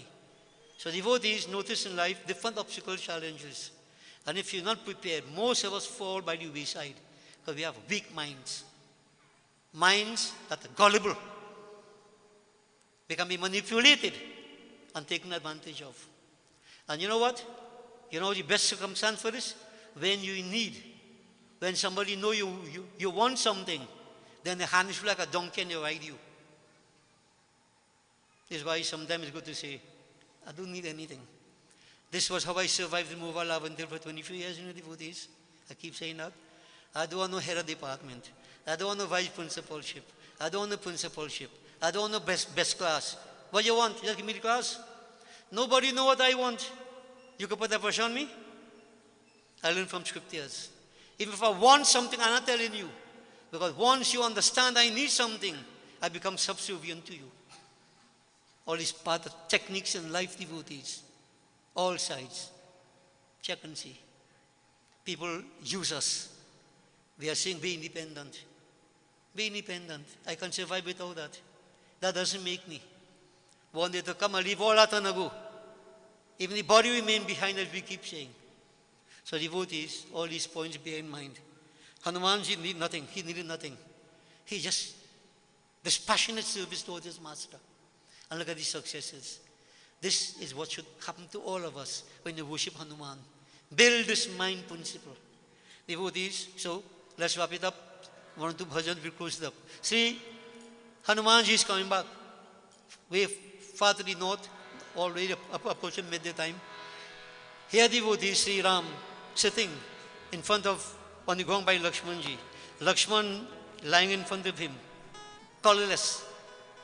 So devotees notice in life different obstacle challenges. And if you're not prepared, most of us fall by the wayside because we have weak minds. Minds that are gullible. They can be manipulated and taken advantage of. And you know what? You know the best circumstance for this? When you're in need. When somebody knows you want something, then the hand is like a donkey and they ride you. This is why sometimes it's good to say, I don't need anything. This was how I survived the Mova Lavantil for 23 years in the devotees. I keep saying that. I don't want no head of department. I don't want no vice principalship. I don't want no principalship. I don't want no best class. What you want? Just give me the class. Nobody know what I want. You can put that pressure on me? I learn from scriptures. Even if I want something, I'm not telling you. Because once you understand I need something, I become subservient to you. All these part of techniques in life, devotees. All sides. Check and see. People use us. We are saying be independent. Be independent. I can survive without that. That doesn't make me. One day to come, I'll leave all that and I'll go. Even the body remain behind, as we keep saying. So devotees, all these points bear in mind. Hanumanji needed nothing. He needed nothing. He just, this passionate service towards his master. And look at these successes. This is what should happen to all of us when you worship Hanuman. Build this mind principle. Devotees, so let's wrap it up. One or two bhajans, we'll close it up. See, Hanumanji is coming back. Way far to the north, already approaching midday time. Here devotees, Sri Ram, sitting in front of, on the ground by Lakshmanji. Lakshman lying in front of him, colorless,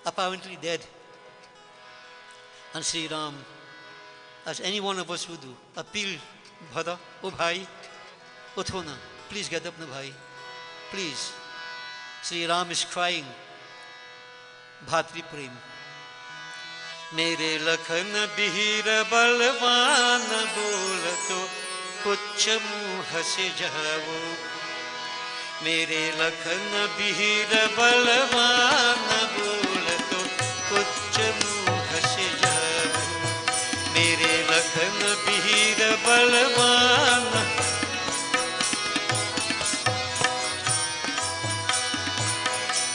apparently dead. And Sri Ram, as any one of us would do, appeal, brother, oh bhai, uthona, please get up na bhai, please. Sri Ram is crying, Bhatri Prem. मेरे लखन बीर बलवान बोल तो कुछ मुँह से जाओ मेरे लखन बीर बलवान बोल तो कुछ मुँह से जाओ मेरे लखन बीर बलवान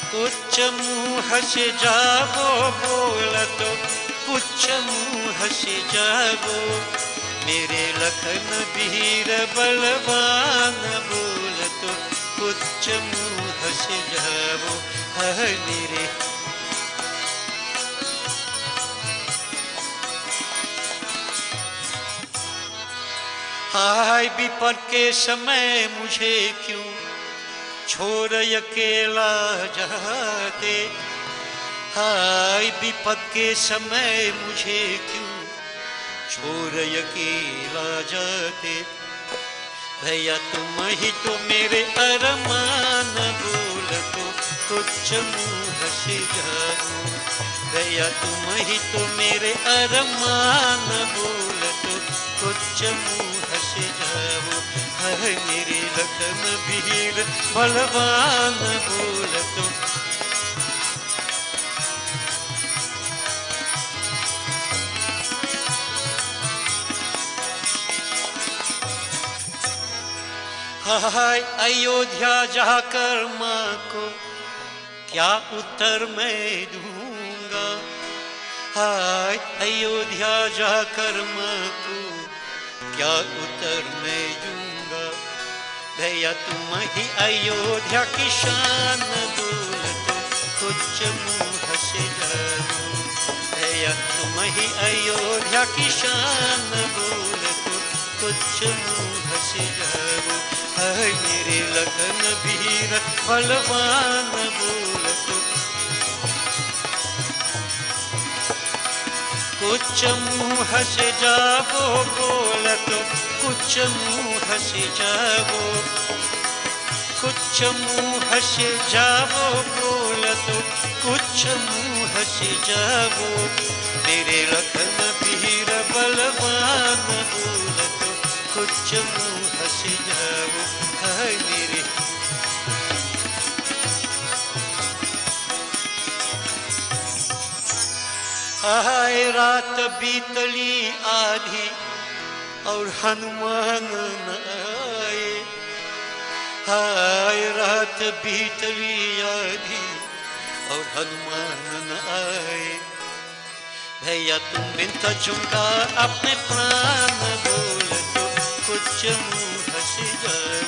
कुछ मुँह से जाओ बोल तो कुछ मुँह से जागो मेरे लखन बीर बलवान बोल तो कुछ मुँह से जागो है मेरे हाय विपद के समय मुझे क्यों छोड़ अकेला जाते हाय विपद के समय मुझे क्यों छोड़ अकेला जाते भैया तुम ही तो मेरे अरमान बोल तो कुछ मुँह से जाओ भैया तुम ही तो मेरे अरमान बोल तो कुछ मुँह से जाओ है मेरे लखन वीर बलवान बोल तो। हाय अयोध्या जाकर माँ को क्या उत्तर मैं दूंगा। हाय अयोध्या जाकर माँ को क्या उत्तर मैं दूंगा। भैया तुम ही अयोध्या की शान बोल तो कुछ मुँह से जानो। भैया तुम ही अयोध्या की शान बोल तो कुछ मुँह से जानो। हाय मेरे लखन वीर बलवान बोल तो कुछ मुँह से जाओ बोल तो कुछ मुँह से जाओ। कुछ मुँह से जाओ बोल तो कुछ मुँह से जाओ। मेरे लखन वीर बलवान बोल तो कुछ मुँह से जाओ। हाय मेरे हाय रात बीतली आधी और हनुमान न आए। हाय रात बीतली आधी और हनुमान न आए। भैया तुम बिन तजुंगा अपने प्राण बोल तो कुछ मुँह से जाओ।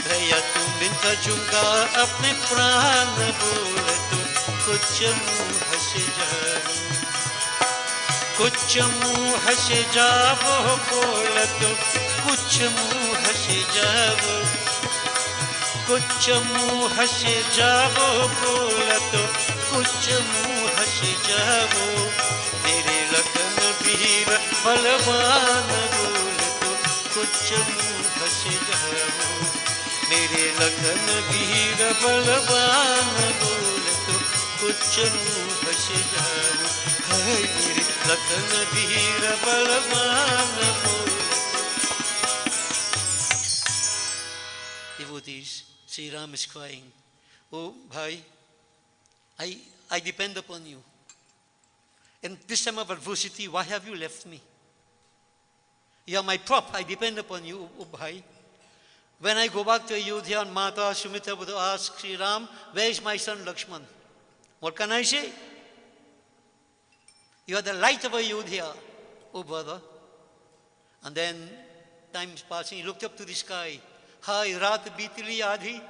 भैया तुम बिन तजुंगा अपने प्राण बोल तो कुछ मुँह से जाओ। कुछ मुँह से जाओ बोल तो कुछ मुँह से जाओ। कुछ मुँह से जाओ बोल तो कुछ मुँह से जाओ। मेरे लखन वीर बलवान बोल तो कुछ मुँह से जाओ। मेरे लखन वीर बलवान बोल तो कुछ मुँह से जाओ। हाय मेरे लखन वीर बलवान बोल। Devotees, Sri Ram is crying, "Oh, Bhai, I depend upon you. In this time of adversity, why have you left me? You are my prop, I depend upon you, oh Bhai. When I go back to Ayodhya and Mata Sumitra would ask Sri Ram, where is my son Lakshman? What can I say? You are the light of Ayodhya, oh brother." And then, time's passing, he looked up to the sky. Hai raat beetli aadhi.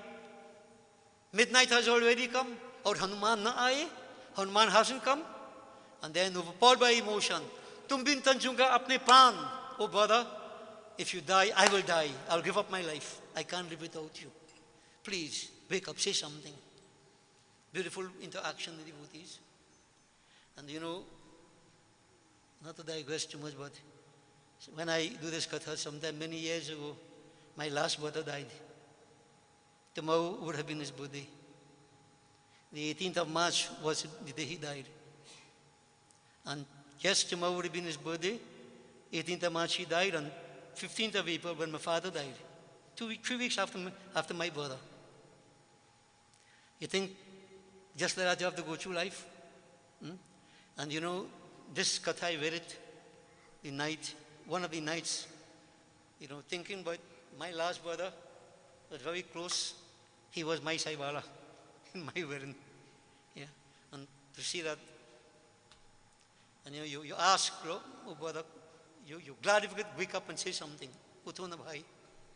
Midnight has already come. Or Hanuman na aaye. Hanuman hasn't come. And then, overpowered by emotion, tum bin tanjunga apne pran. Oh brother, if you die, I will die. I'll give up my life. I can't live without you. Please, wake up, say something. Beautiful interaction with devotees. And you know, not to digress too much, but when I do this katha sometime many years ago, my last brother died. Tomorrow would have been his birthday. The 18th of March was the day he died. And yes, tomorrow would have been his birthday. 18th of March he died, and 15th of April when my father died. 3 weeks after my brother. You think just like that you have to go through life? And you know, this katha I read it the night, one of the nights, you know, thinking about my last brother was very close. He was my Saibala in my wedding. Yeah. And to see that, and you ask, oh brother, you're glad if you could wake up and say something. Utho na bhai,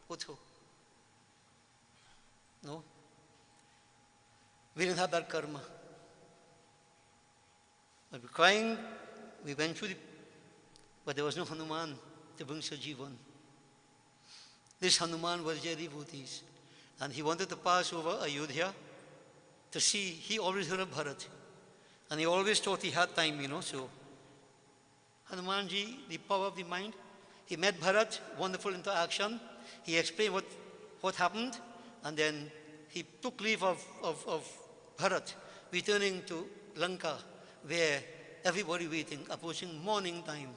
utho. No? We didn't have that karma. But we're crying, we went through but there was no Hanuman to bring Sajivan. This Hanuman was their devotees. And he wanted to pass over Ayodhya to see, he always heard of Bharat. And he always thought he had time, you know, so. Hanumanji, the power of the mind, he met Bharat, wonderful interaction. He explained what happened, and then he took leave of Bharat, returning to Lanka, where everybody waiting, approaching morning time,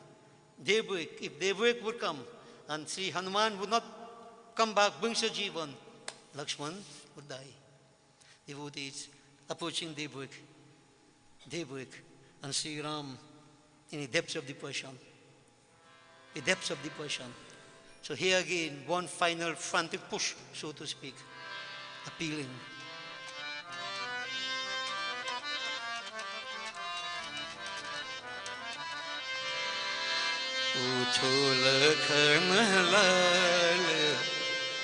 daybreak. If daybreak would come, and Sri Hanuman would not come back, brings a Jivan, Lakshman would die. Devotees approaching daybreak, and Sri Ram in the depths of depression. The depths of depression. So here again, one final frantic push, so to speak, appealing. उठो लखन लाल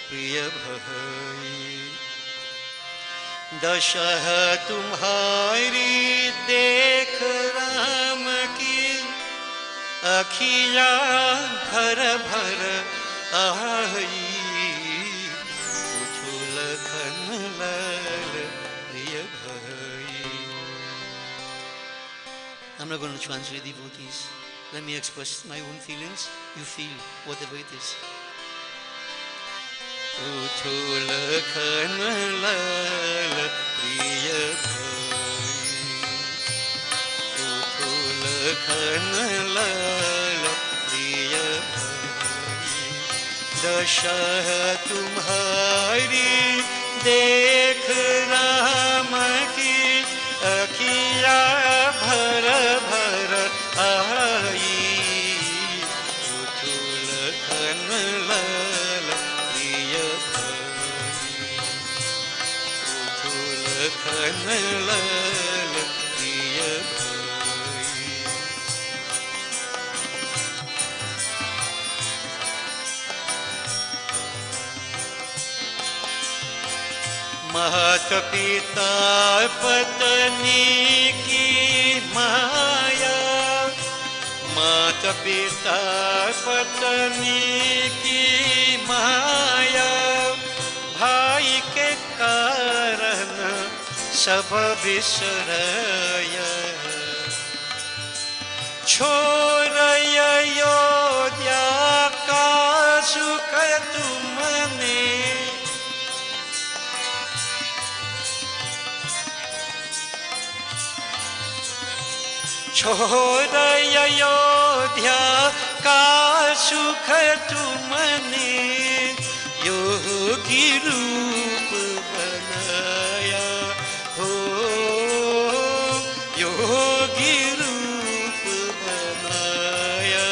प्रिय भाई, दशा तुम्हारी देख राम की अखियाँ भर भर आई। उठो लखन लाल प्रिय भाई। I'm not going to translate devotees. Let me express my own feelings. You feel whatever it is. उठो लखन लाल प्रिय भाई, उठो लखन लाल प्रिय भाई, दशा तुम्हारी देख राम की अखियाँ भर भर आई। उठो लखन लाल प्रिय भाई, उठो लखन लाल प्रिय भाई। माता पिता पत्नी की माया, माता पिता पत्नी की माया, भाई के कारण सब बिसराया। छोड़ अयोध्या का सुख तुमने, छोड़ अयोध्या का सुख तुमने, योगी रूप बनाया हो, योगी रूप बनाया।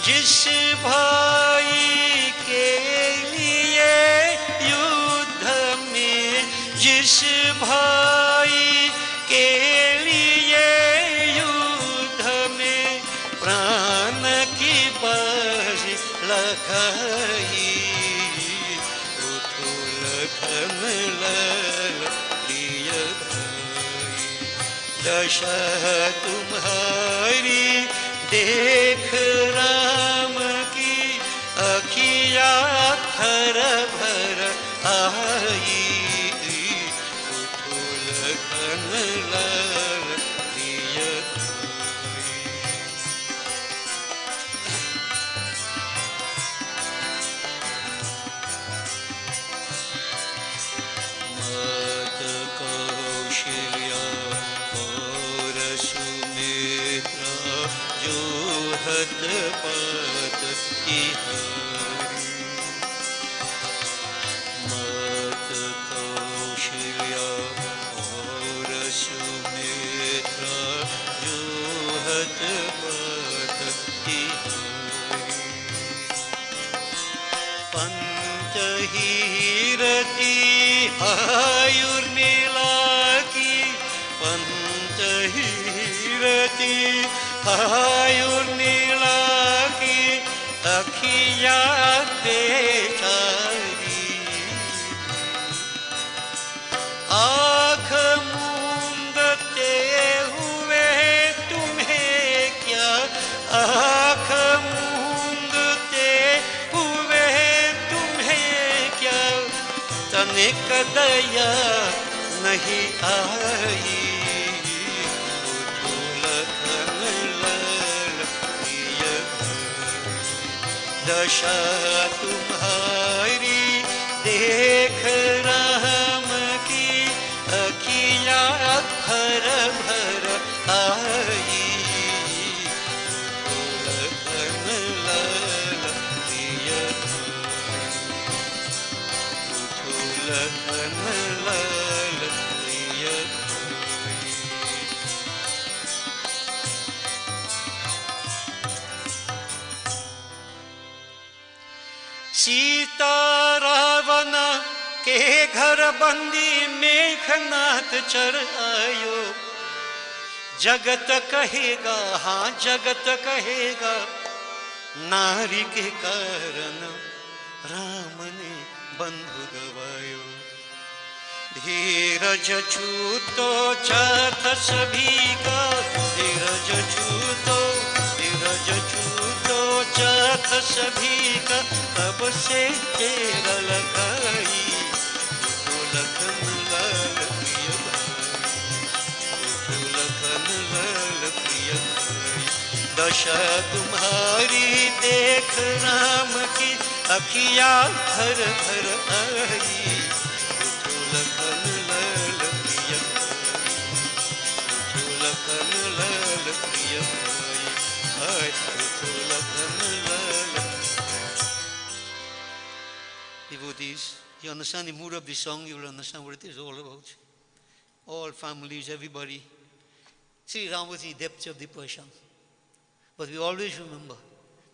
जिस भाई के लिए युद्ध में, जिस भाई के लिए युद्ध में प्राण की बाजी लगाई। उठो लखन लाल प्रिय भाई, दशा तुम्हारी देख राम की अखियाँ भर भर आई। उठो लखन लाल प्रिय भाई। मात कौशल्या और सुमित्रा जो हत पात की हारी। मात कौशल्या और सुमित्रा जो हत पात की हारी। पंचहीरति आयुर्मिला की, पंचहीरति आयुर्मिला की अखियाँ बेचारी। आँख मूंदते हुए तुम्हें क्या, आँख मूंदते हुए तुम्हें क्या, तनिक दया नहीं आई। उठो लखन लाल प्रिय भाई, दशा तुम्हारी देख राम की अखियाँ भर भर आई। उठो लखन लाल प्रिय लखन लाल प्रिय भाई। सीता रावण के घर बंदी मेघनाथ चढ़ आयो। जगत कहेगा, हाँ जगत कहेगा, नारी के कारण राम ने बंधु गवायो। धीरज छूतो चाथ सभी का, धीरज छूतो चाथ सभी का, तब से तेरा लगाई तो लखन लाल प्रिय भाई, तो लखन लाल प्रिय भाई। दशा तुम्हारी देख राम की अखिया भर भर आई, तो लखन लाल प्रिय भाई, तो लखन लाल प्रिय भाई, तो लखन लाल। Devotees, you understand the mood of the song, you will understand what it is all about. All families, everybody. Sri Ram was in the depths of depression. But we always remember,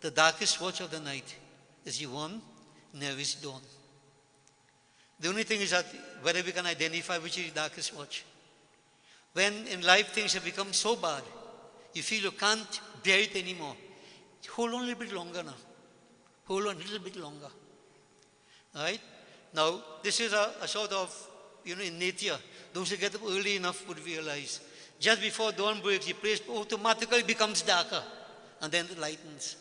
the darkest watch of the night is the one never is dawn. The only thing is that whether we can identify which is the darkest watch. When in life things have become so bad, you feel you can't bear it anymore. Hold on a little bit longer now. Hold on a little bit longer. Right? Now, this is a sort of, in nature, those who get up early enough would realize, just before dawn breaks, the place automatically becomes darker, and then it lightens.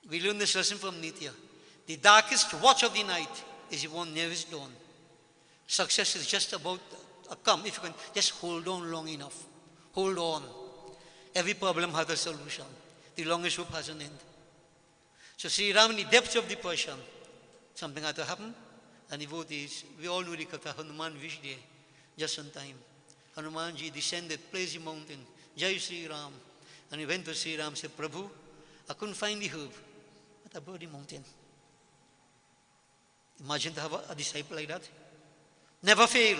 We learn this lesson from nature. The darkest watch of the night is the one nearest dawn. Success is just about to come, if you can just hold on long enough. Hold on. Every problem has a solution. The longest rope has an end. So Sri Ram, in the depths of depression, something had to happen, and the devotees, we all know the Katha, Hanuman wished there, just on time. Hanumanji descended, placed the mountain, Jai Sri Ram, and he went to Sri Ram and said, Prabhu, I couldn't find the herb, but I brought the mountain. Imagine to have a disciple like that. Never fail,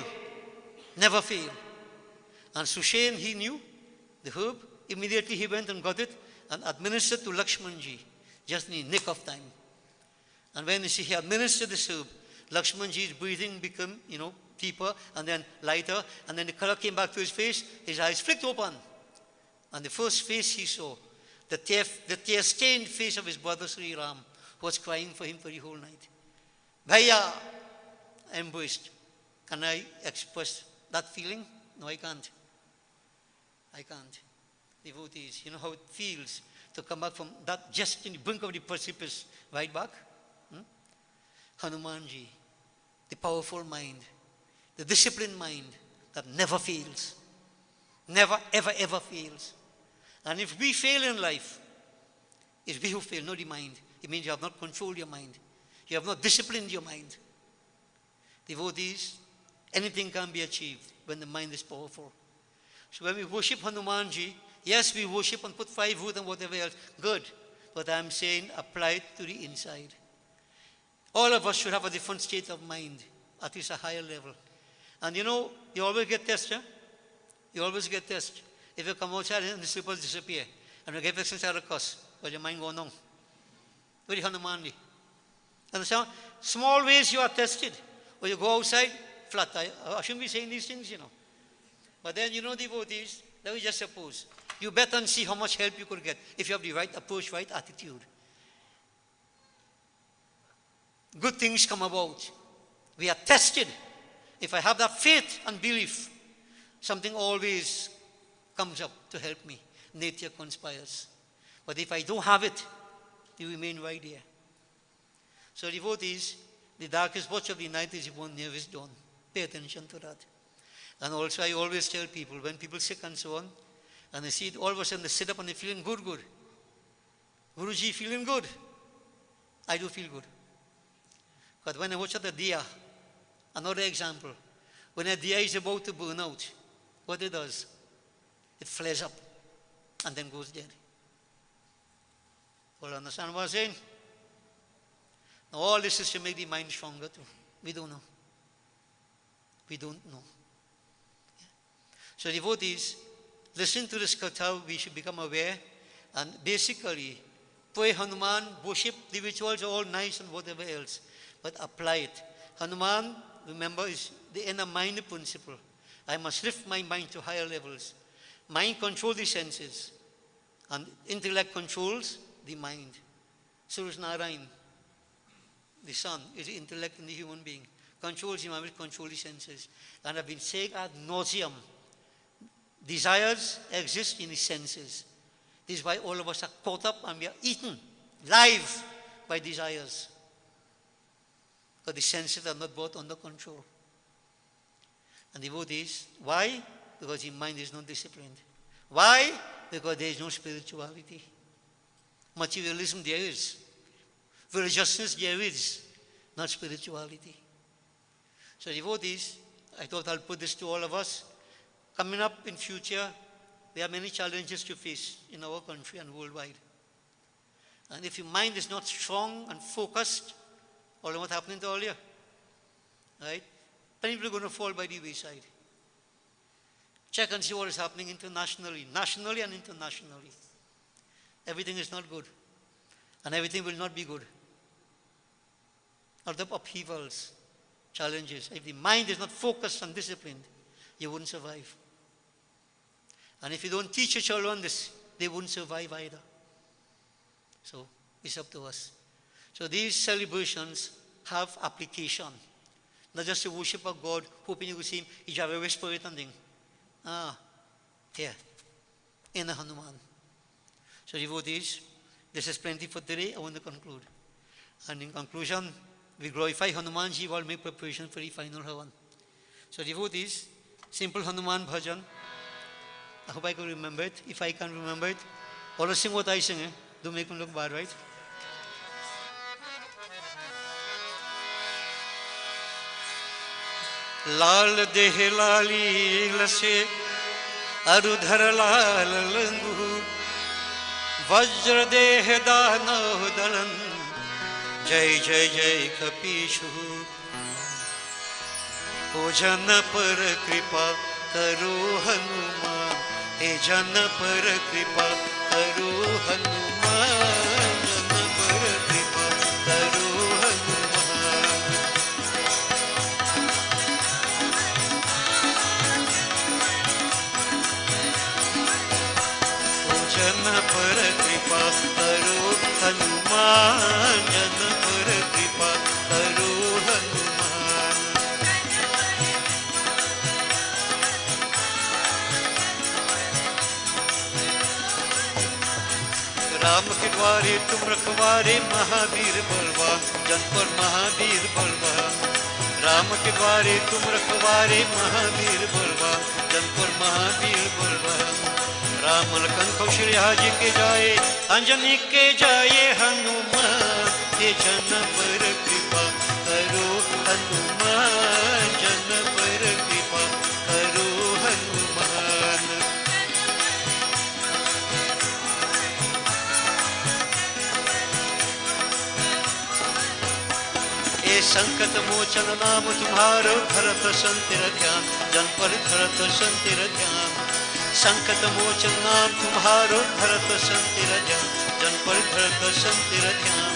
never fail. And Sushen, he knew the herb, immediately he went and got it, and administered to Lakshmanji, just in the nick of time. And when he administered this herb, Lakshmanji's breathing became, deeper and then lighter, and then the color came back to his face, his eyes flicked open. And the first face he saw, the tear-stained face of his brother Sri Ram, who was crying for him for the whole night. Bhaiya, I embraced. Can I express that feeling? No, I can't. I can't. Devotees, you know how it feels to come back from that, just in the brink of the precipice, right back? Hanumanji, the powerful mind, the disciplined mind that never fails. Never, ever, ever fails. And if we fail in life, it's we who fail, not the mind. It means you have not controlled your mind. You have not disciplined your mind. Devotees, anything can be achieved when the mind is powerful. So when we worship Hanumanji, yes, we worship and put 5 wood and whatever else, good. But I'm saying apply it to the inside. All of us should have a different state of mind, at least a higher level. And you always get tested. You always get tested. If you come outside and the slippers disappear, and you get vexed inside a cuss, well, your mind going on. Very Hanumanji. Understand? Small ways you are tested. Or you go outside, flat. I shouldn't be saying these things, But then, devotees, let me just suppose, you bet and see how much help you could get if you have the right approach, right attitude. Good things come about. We are tested. If I have that faith and belief, something always comes up to help me. Nature conspires. But if I don't have it, you remain right there. So devotees, the darkest watch of the night is the one nearest dawn. Pay attention to that. And also I always tell people, when people sick and so on, and they see it, all of a sudden they sit up and they're feeling good. Guruji, feeling good. I do feel good. But when I watch at the diya, another example, when a diya is about to burn out, what it does? It flares up and then goes dead. All understand what I'm saying? Now all this is to make the mind stronger too. We don't know. We don't know. So devotees, listen to this katha, we should become aware and basically pray Hanuman, worship the rituals are all nice and whatever else, but apply it. Hanuman, remember, is the inner mind principle. I must lift my mind to higher levels. Mind controls the senses and intellect controls the mind. So is Narayan, the sun, is the intellect in the human being. Controls the mind, will control the senses. And I've been saying ad nauseum, desires exist in the senses. This is why all of us are caught up and we are eaten live by desires. But the senses are not brought under control. And devotees, why? Because the mind is not disciplined. Why? Because there is no spirituality. Materialism there is. Religiousness there is. Not spirituality. So devotees, I thought I'll put this to all of us. Coming up in future, there are many challenges to face in our country and worldwide. And if your mind is not strong and focused, all of what happened earlier, right? Many people are going to fall by the wayside. Check and see what is happening internationally, nationally and internationally. Everything is not good. And everything will not be good. All the upheavals, challenges. If the mind is not focused and disciplined, you wouldn't survive. And if you don't teach your children this, they wouldn't survive either. So it's up to us. So these celebrations have application. Not just to worship a God, hoping you will see him, you have a whisper it and thing. Here, in the Hanuman. So devotees, this is plenty for today. I want to conclude. And in conclusion, we glorify Hanumanji while make preparation for the final Havan. So devotees, simple Hanuman bhajan. I hope I can remember it. If I can remember it, always sing what I sing. Don't make me look bad, right? लाल देह लाली लसे अरुधर लाल लंगू वज्र देह दानव दलन जय जय जय कपीशु ओ जन पर कृपा करो हनुमान हे जन पर कृपा करो हनुमान जन पर कृपा करो जन पर कृपा करो हनुमान जन पर कृपा करो हनुमान राम के द्वारे तुम रखवारे महावीर बलवान जन पर महावीर बलवान राम के द्वारे तुम रखवारे महावीर बलवान जन पर महावीर बलवान राम लखन कौशल्या जी के जाए अंजनी के जाए हनुमान हे जन पर कृपा करो हनुमान जन पर कृपा करो हनुमान ए संकट मोचन नाम तुम्हारो धरत संतिर ध्यान जन पर धरत संतिर ध्यान संकट मोचन नाम तुम्हारो धरत संतिर ध्यान जन पर धरत संतिर ध्यान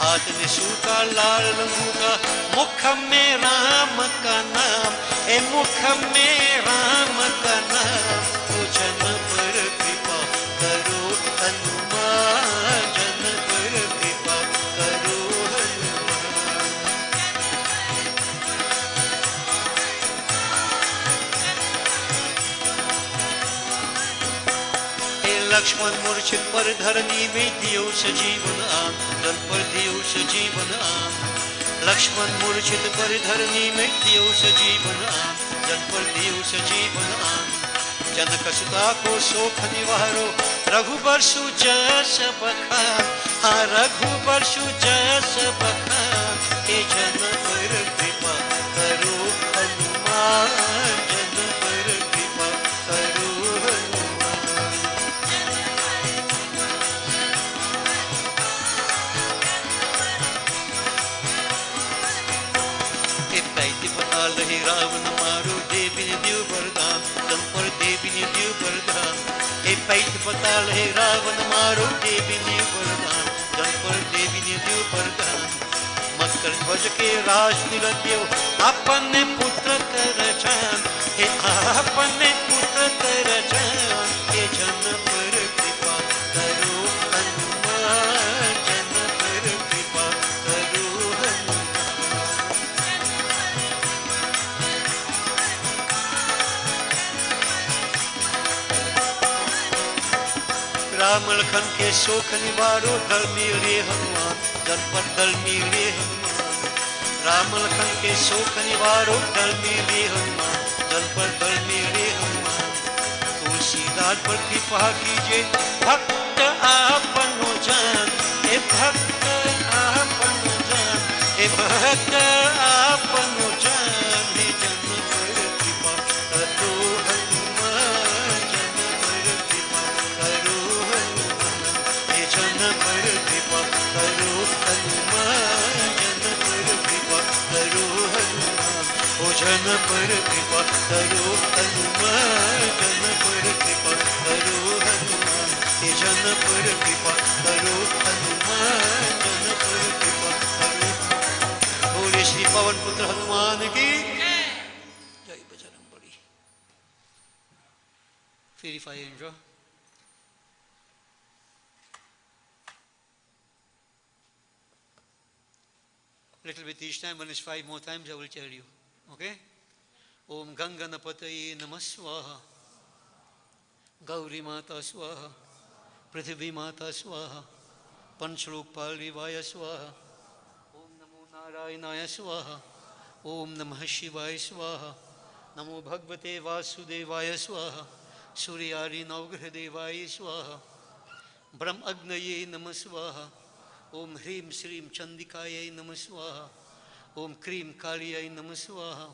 हाथ में सूता लाल लंगू का मुख में राम का नाम ए मुख में राम का नाम ओ जन पर कृपा करो हनुमान जन पर कृपा करो लक्ष्मण मूर्छित पर धरनी में दियो सजीवन आम जन पर दियो सजीवन आम लक्ष्मण मूर्छित पर धरनी में दियो सजीवन आम जन पर दियो सजीवन आम जनक सुता को शोक निवारो रघुबर सुजस बखान हाँ रघुबर सुजस बखान हे जन पर कृपा करो हनुमान जन पर कृपा करो रावण मारो देवी ने दियो वरदान, जन पर देवी ने दियो वरदान। हे पैठ पताल हे रावण मारो देवी ने वरदान, जन पर देवी ने दियो वरदान। मकर ध्वज के राज तिलक अपने पुत्र कर जान, हे अपने पुत्र कर जान। हे जन पर कृपा करो हनुमान, जन पर कृपा करो हनुमान। राम लखन के शोक निवारो धर्मी रे हनुमान, जन पर धर्मी रे हनुमान। राम लखन के शोक निवारो धर्मी रे हनुमान, जन पर धर्मी रे हनुमान। तुलसीदास पर कृपा कीजिए भक्त आपनो जान, हे भक्त आपनो जान, हे भक्त आपनो जान। हे जन पर कृपा करो हनुमान, जन पर कृपा करो हनुमान। हे जन पर कृपा करो हनुमान, जन पर कृपा करो हनुमान। ओ जन पर कृपा करो हनुमान, जन पर कृपा करो हनुमान। हे जन पर कृपा करो हनुमान, जन पर कृपा करो। बोले श्री पवन पुत्र हनुमान की जय Bajrangbali. Purify and draw. Little bit each time. When it's 5 more times, I will tell you. Okay? Om Ganganapataye Namah Swaha. Gauri Mata Swaha. Prithvi Mata Swaha. Panchlokpal Vivaya Swaha. Om Namo Narayanaya Swaha. Om Namah Shivaya Swaha. Namo Bhagavate Vasudevaya Swaha. Suryari Navgrahadevaya Swaha. Brahm Agnaye Namah Swaha. Om Hrim Shrim Chandikaya Namah Swaha. Om Krim Kaliyai Namah Swaha.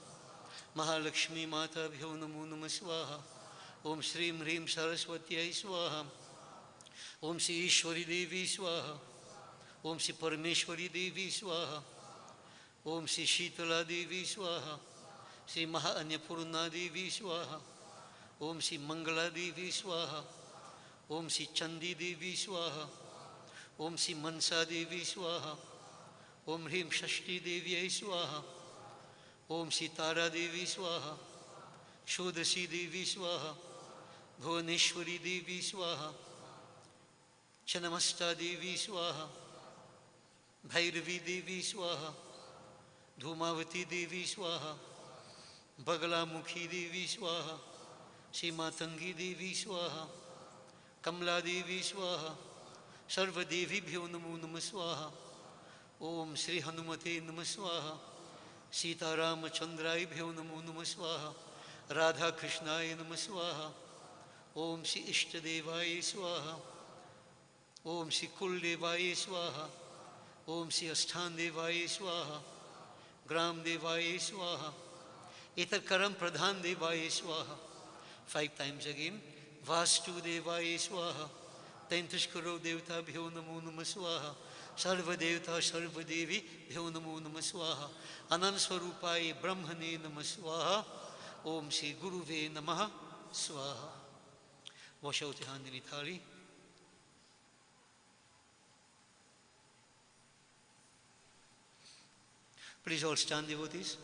Mahalakshmi Mata Bhyo Namo Namah Swaha. Om Shrim Hrim Saraswatyai Swaha. Om Shri Ishwari Devi Swaha. Om Shri Parameshwari Devi Swaha. Om Shri Shitala Devi Swaha. Shri Mahanyapurna Devi Swaha. Om Shri Mangala Devi Swaha. Om Shri Chandi Devi Swaha. Om Shri Mansa Devi Swaha. Om Hrim Shashti Devi Swaha. Om Shri Tara Devi Swaha. Shodasi Devi Swaha. Bhuvaneshwari Devi Swaha. Chanamasta Devi Swaha. Bhairavi Devi Swaha. Dhumavati Devi Swaha. Bagalamukhi Devi Swaha. Shri Matangi Devi Swaha. Kamla Devi Swaha. Sarva Devi Bhyo Namo Namah Swaha. Om Shri Hanumate Namah Swaha. Sita Ramachandrai Bhyo Namo Namah Swaha. Radha Krishnaya Namah Swaha. Om Shri Ishtadevaya Swaha. Om Shri Kuldevaya Swaha. Om Shri Asthan Devaya Swaha. Gram Devaya Swaha. Itar Karam Pradhan Devaya Swaha. 5 times again. Vastu Devaya Swaha. Tentashkaro Devta Bhyo Namo Namah Swaha. Sarva Devta Sarva Devi Bhyo Namo Namah Swaha. Anand Swarupai Brahmane Namah Swaha. Om Shri Guruve Namah Swaha. Wash out your hand in thali. Please all stand, devotees.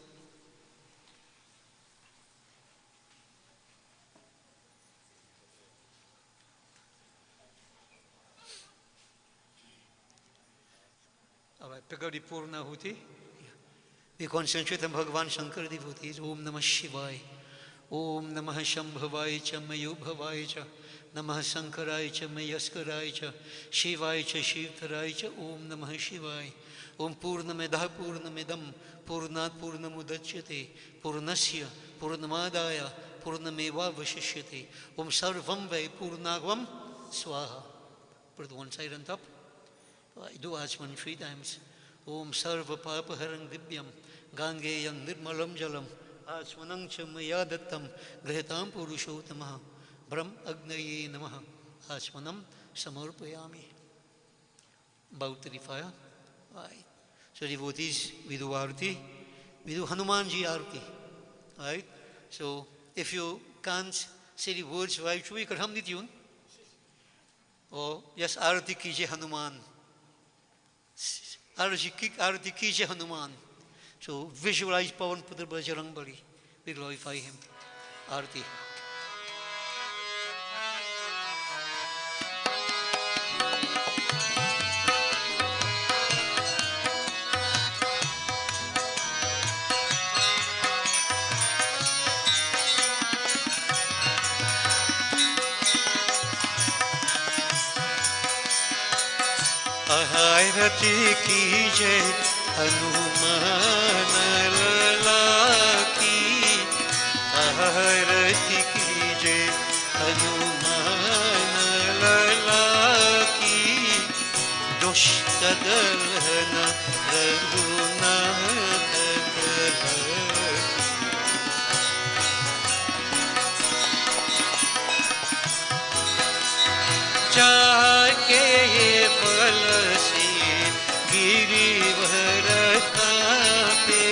All right, pick up the Purna Huti. We concentrate on Bhagavan Shankar devotees. Om Namah Shivaya. Om Namah Shambhavaya Cha Mayubhavaya Cha. Namah Sankaraya Cha Mayaskaraya Cha. Shivaya Cha Shivtaraya Cha. Om Namah Shivaya. Om Purnamedha Purnamidam. Purnat Purnamudachyate. Purnasya Purnamadaya. Purnameva Vashishyate. Om Sarvam Vai Purnagvam Swaha. Put one side on top. I do Achman 3 times. Om Sarva Papaharang Dibyam Gangeyam Nirmalam Jalam Achmanang Chamayadatam Grahitam Purushottamaha Brahm Agnaye Namaha Achmanam Samarpayami. Bow to the fire. Right. So devotees, we do Arti. We do Hanumanji Arti. right? So if you can't say the words right through, you could hum the tune. Or just Arati Kije Hanuman. Arati Kije Hanuman. So visualize Pawan Putra Bajrang Bali. We glorify him. Arati. आरती कीजे हनुमान लला की, आरती कीजे हनुमान लला की, दुष्ट दलन रघुनाथ जाके बल से गिरिवर कापे,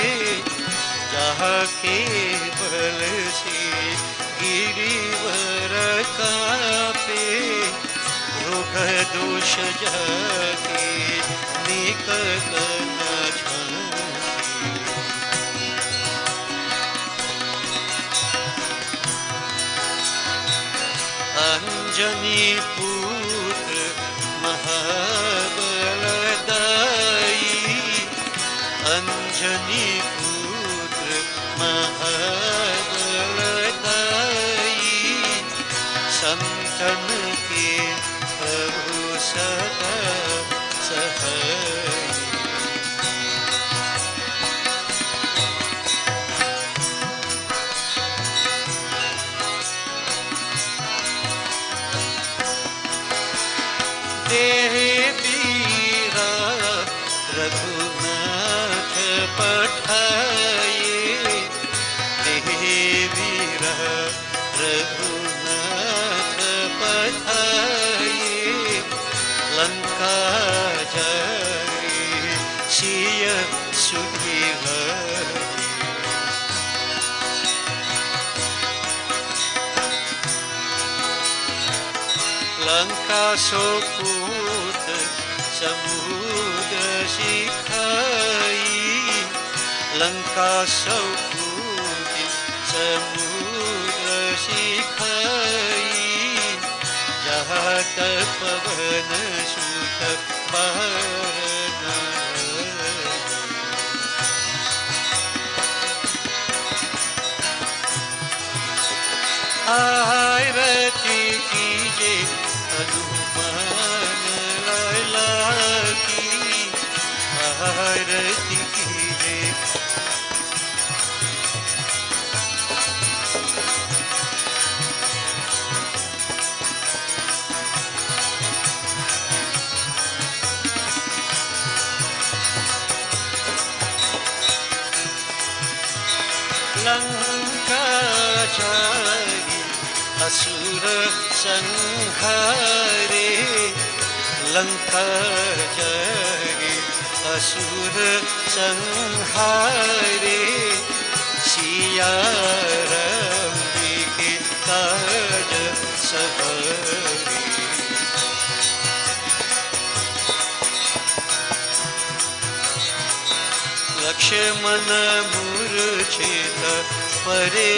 जाके बल से गिरिवर कापे, रोग दोष जाके निकट न झांके। अंजनी पुत्र महाबलदाई, अंजनी पुत्र महाबलदाई, संतन के प्रभु सदा सहाई। देवीरा रघुनाथ पठाए, देवीरा रघुनाथ पठाए, लंका जाए सिय सुधीर। लंका सोपूत समुद्र सिखाई, लंका सोपूत समुद्र सिखाई, जात पवन सुत बार आरती कीजे हनुमान लला की, आरती कीजे। लंका जारी असुर संहारे, लंका जारी असुर संहारे, सिया राम जी के काज सवारे। लक्ष्मण मूर्छित परे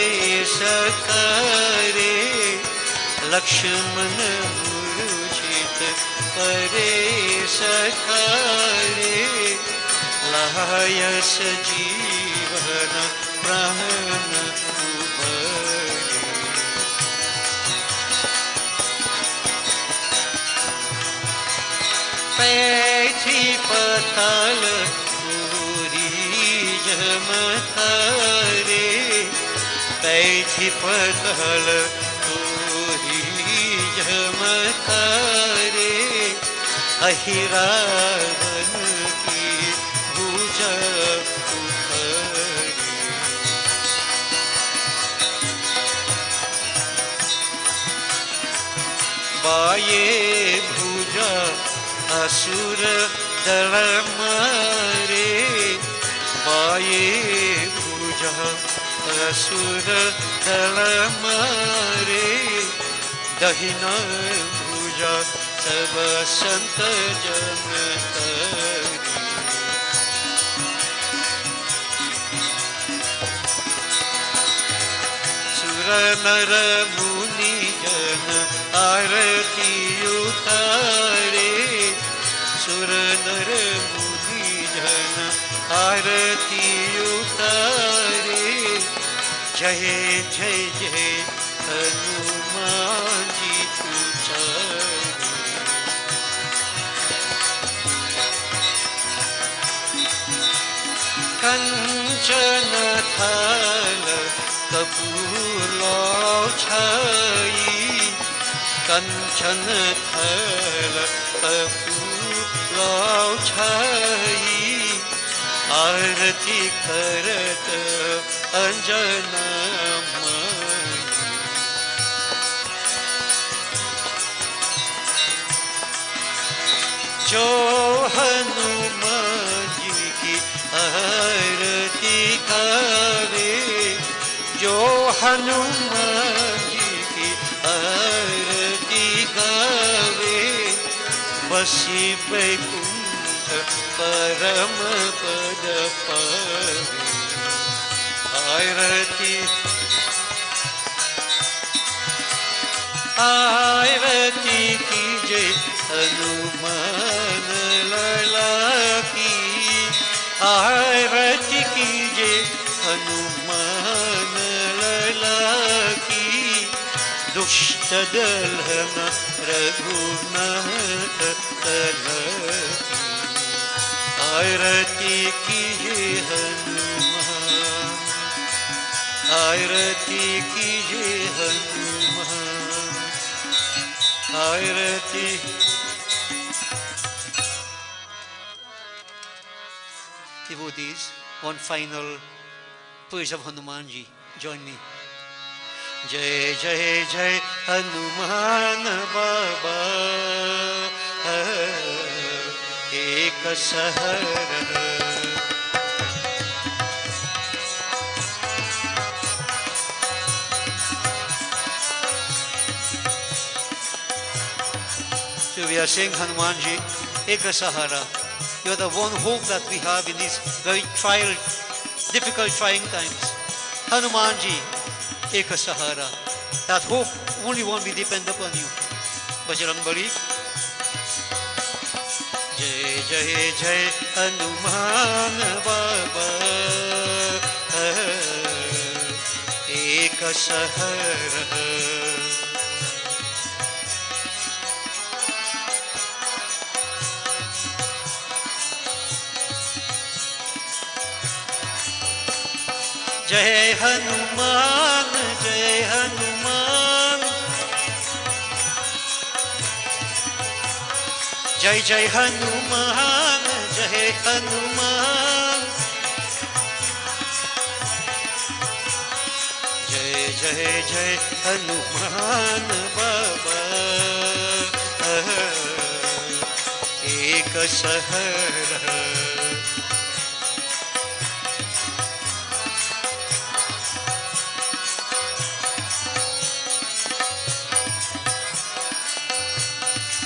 सकारे, लक्ष्मण मूर्छित परे सकारे, लायस जीवन प्राण उबरे। पैठी पताल जमतारे, पैठी पताल पूरी जमतारे, अहिरावन की भुजा उखड़ी। बाये भुजा असुर दल मारे, बाये भुजा असुर दल मारे दहिना भुजा सब संत जन तरी सुर नर मुनि जन आरती उतारे सुर नर मुनि जन आरती उतारे जय जय जय हनुमान जी उचारे कंचन थाल कपूर छाई कंचन थाल कपूर छाई आरती करत अंजना माई जो हनुमान जी की आरती करे जो हनुमान जी की आरती गावे बसी बैकुंठ परम पद पावे आरती आरती कीजे हनुमान लला की आरती कीजे हनुमान लला की दुष्ट दलन रघुनाथ तलकी आरती कीजे हनुमान आरती कीजे हनुमान आरती devotees, one final praise of Hanuman ji. Join me. Jai Jai Jai Hanuman Baba Ek Sahara So we are saying Hanuman ji, Ek Sahara. You are the one hope that we have in these very difficult, trying times. Hanuman ji, Ek Sahara. That hope only one we depend upon you. Bajrang Bali. Jai Jai Jai Hanuman Baba Ek Sahara Jai Hanuman, Jai Hanuman, Jai Jai Hanuman, Jai Hanuman, Jai Jai Jai Hanuman Baba Ek Sahara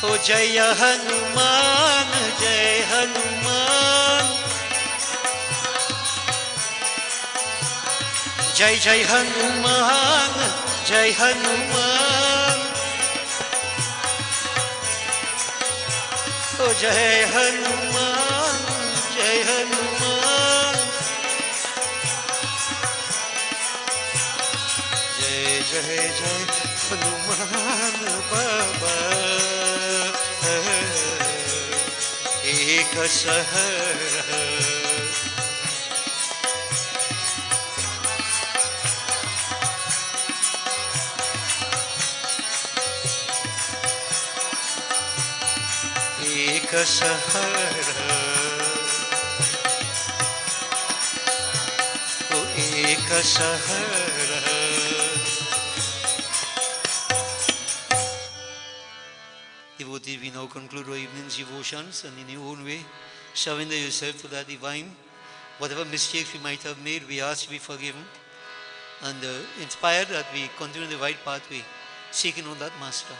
O Jaya Hanuman, Jai Hanuman, Jai Jai Hanuman, Jai Hanuman, O Jai Hanuman, Jai Hanuman, Jai Jai Jai Hanuman Baba Ek Sahara Ek Sahara O Ek Sahara Devotee, we now conclude our evening's devotions and in your own way, surrender yourself to that divine. Whatever mistakes we might have made, we ask to be forgiven. and inspired that we continue the right pathway, seeking on that Master.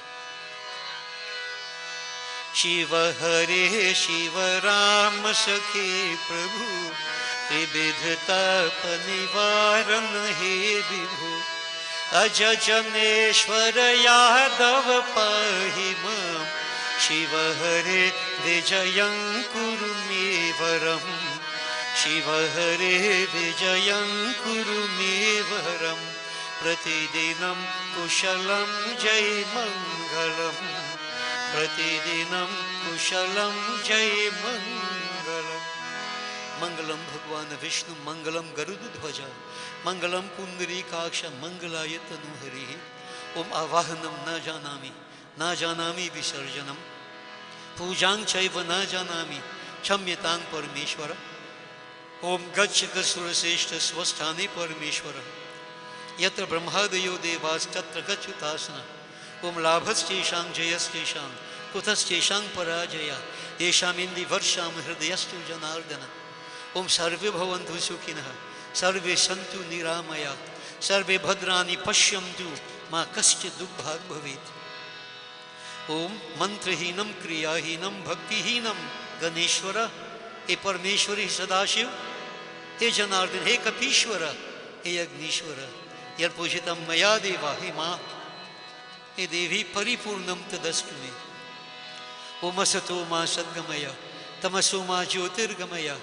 Shiva Hare Shiva Rama Sakhe Prabhu Tribidhata Panivaran He Vibhu Ajajaneshwara Yadav Pahimam Shiva Hare Vijayam Kurumevaram Shiva Hare Vijayam Kurumevaram Pratidinam Kushalam Jai Mangalam Pratidinam Kushalam Jai Mangalam Mangalam Bhagwan Vishnu Mangalam Garudadhvaja Mangalam Pundarikaksha Mangalayatanu Hari Om Avahanam Na Janami Visarjanam Pujang Chaiva Na Janami Chamyatang Parameshwara Om Gachaka Suraseshta Swasthani Parameshwara Yatra Brahmadayo Devas Tatra Gachutasana Om Labhasteshang Jayasteshang Kutasteshang Parajaya Yesham Indi Varsham Hridayastu Janardana Om Sarve Bhavantu Sukhinaha Sarve Santu Niramaya Sarve Bhadrani Pashyamtu Ma Kasya Dubhag Bhavit Om Mantrahinam Kriyahinam Bhaktihinam Ganeshwara He Parameshwari Sadashiv He Janardana He Kapishwara He Agnishwara Yar Pujitam Maya Deva He Ma He Devi Paripurnam Tadastu Me Om Asato Ma Sadgamaya Tamaso Ma Jyotirgamaya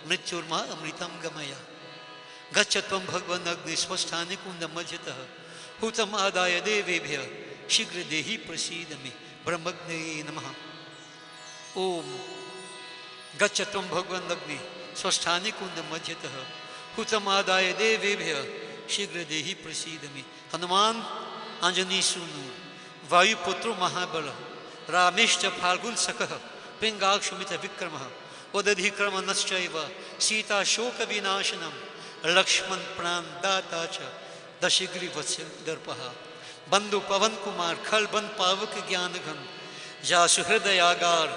Mrityurma Amritam Gamaya Gachatvam Bhagwan Agni Swasthani Kunda Majataha Hutam Adaya Devebhya Shigra Dehi Prasidami Brahmagne Namaha Om Gachatvam Bhagwan Agni Swasthani Kunda Majataha Hutam Adaya Devebhya Shigra Dehi Prasidami Hanuman Anjani Sunu Vayu Putru Mahabala Rameshcha Phalgun Sakaha Pingakshamita Vikramaha Odadhikrama Naschaiva Sita Shoka Vinashanam Lakshman Pran Datacha Dashigri Vatsil Darpaha Bandhu Pavan Kumar Khalban Pavak Gyanagam Jasu Hridayagar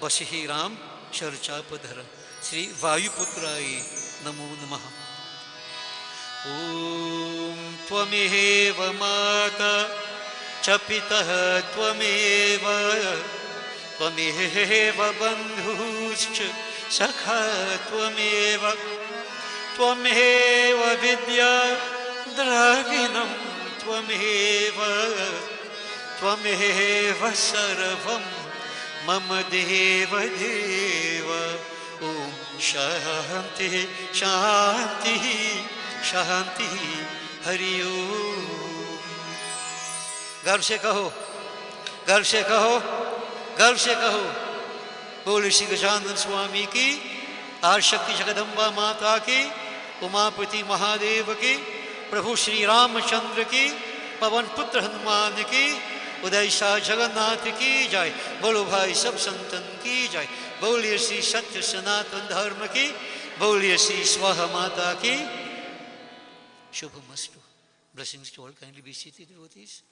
Basihi Ram Sharchapadhara Sri Vayuputrai Namo Namaha Om Tvameva Mata Chapitah Tvameva Tvameva Bandhuscha Sakha Tvameva Tvameva Vidya Draginam Tvameva Tvameva Sarvam Mama Deva Deva Om Shanti Shanti Shanti Hari Om गर्व से कहो गर्व से कहो गर्व से कहो बोले श्री गजानन स्वामी की आदिशक्ति जगदम्बा माता की उमापति महादेव की प्रभु श्री रामचंद्र की पवन पुत्र हनुमान की उदय शाह जगन्नाथ की जय बोलो भाई सब संतन की जय बोलिए श्री सत्य सनातन धर्म की बोलिए श्री स्वाहा माता की शुभमस्तु blessings to all kindly be seated devotees.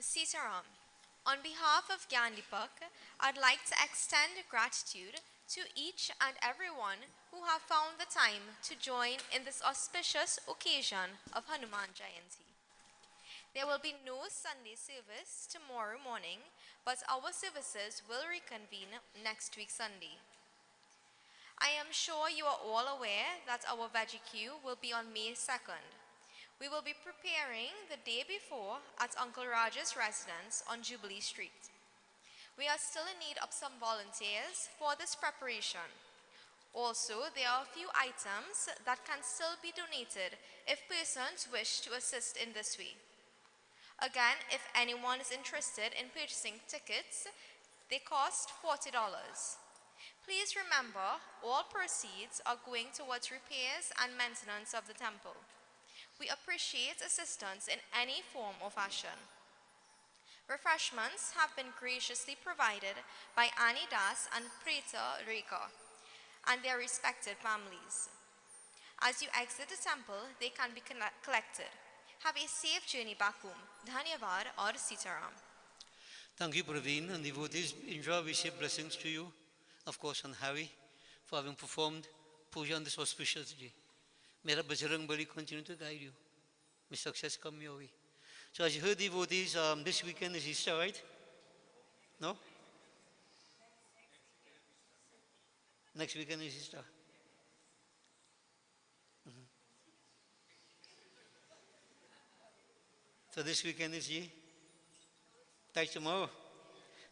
Sitaram, on behalf of Gyandipak, I'd like to extend gratitude to each and everyone who have found the time to join in this auspicious occasion of Hanuman Jayanti. There will be no Sunday service tomorrow morning, but our services will reconvene next week Sunday. I am sure you are all aware that our VegQ will be on May 2nd. We will be preparing the day before at Uncle Raj's residence on Jubilee Street. We are still in need of some volunteers for this preparation. Also, there are a few items that can still be donated if persons wish to assist in this way. Again, if anyone is interested in purchasing tickets, they cost $40. Please remember, all proceeds are going towards repairs and maintenance of the temple. We appreciate assistance in any form or fashion. Refreshments have been graciously provided by Annie Das and Preta Rekha and their respective families. As you exit the temple, they can be collected. Have a safe journey back home. Dhanyavad or Sitaram. Thank you, Praveen, and devotees. Indra, we say blessings to you, of course, and Harry, for having performed puja on this auspicious day. May the Bajrang Bali continue to guide you. May success come your way. So as you heard, devotees, this weekend is Easter, right? No? Next weekend is Easter. So this weekend is tomorrow.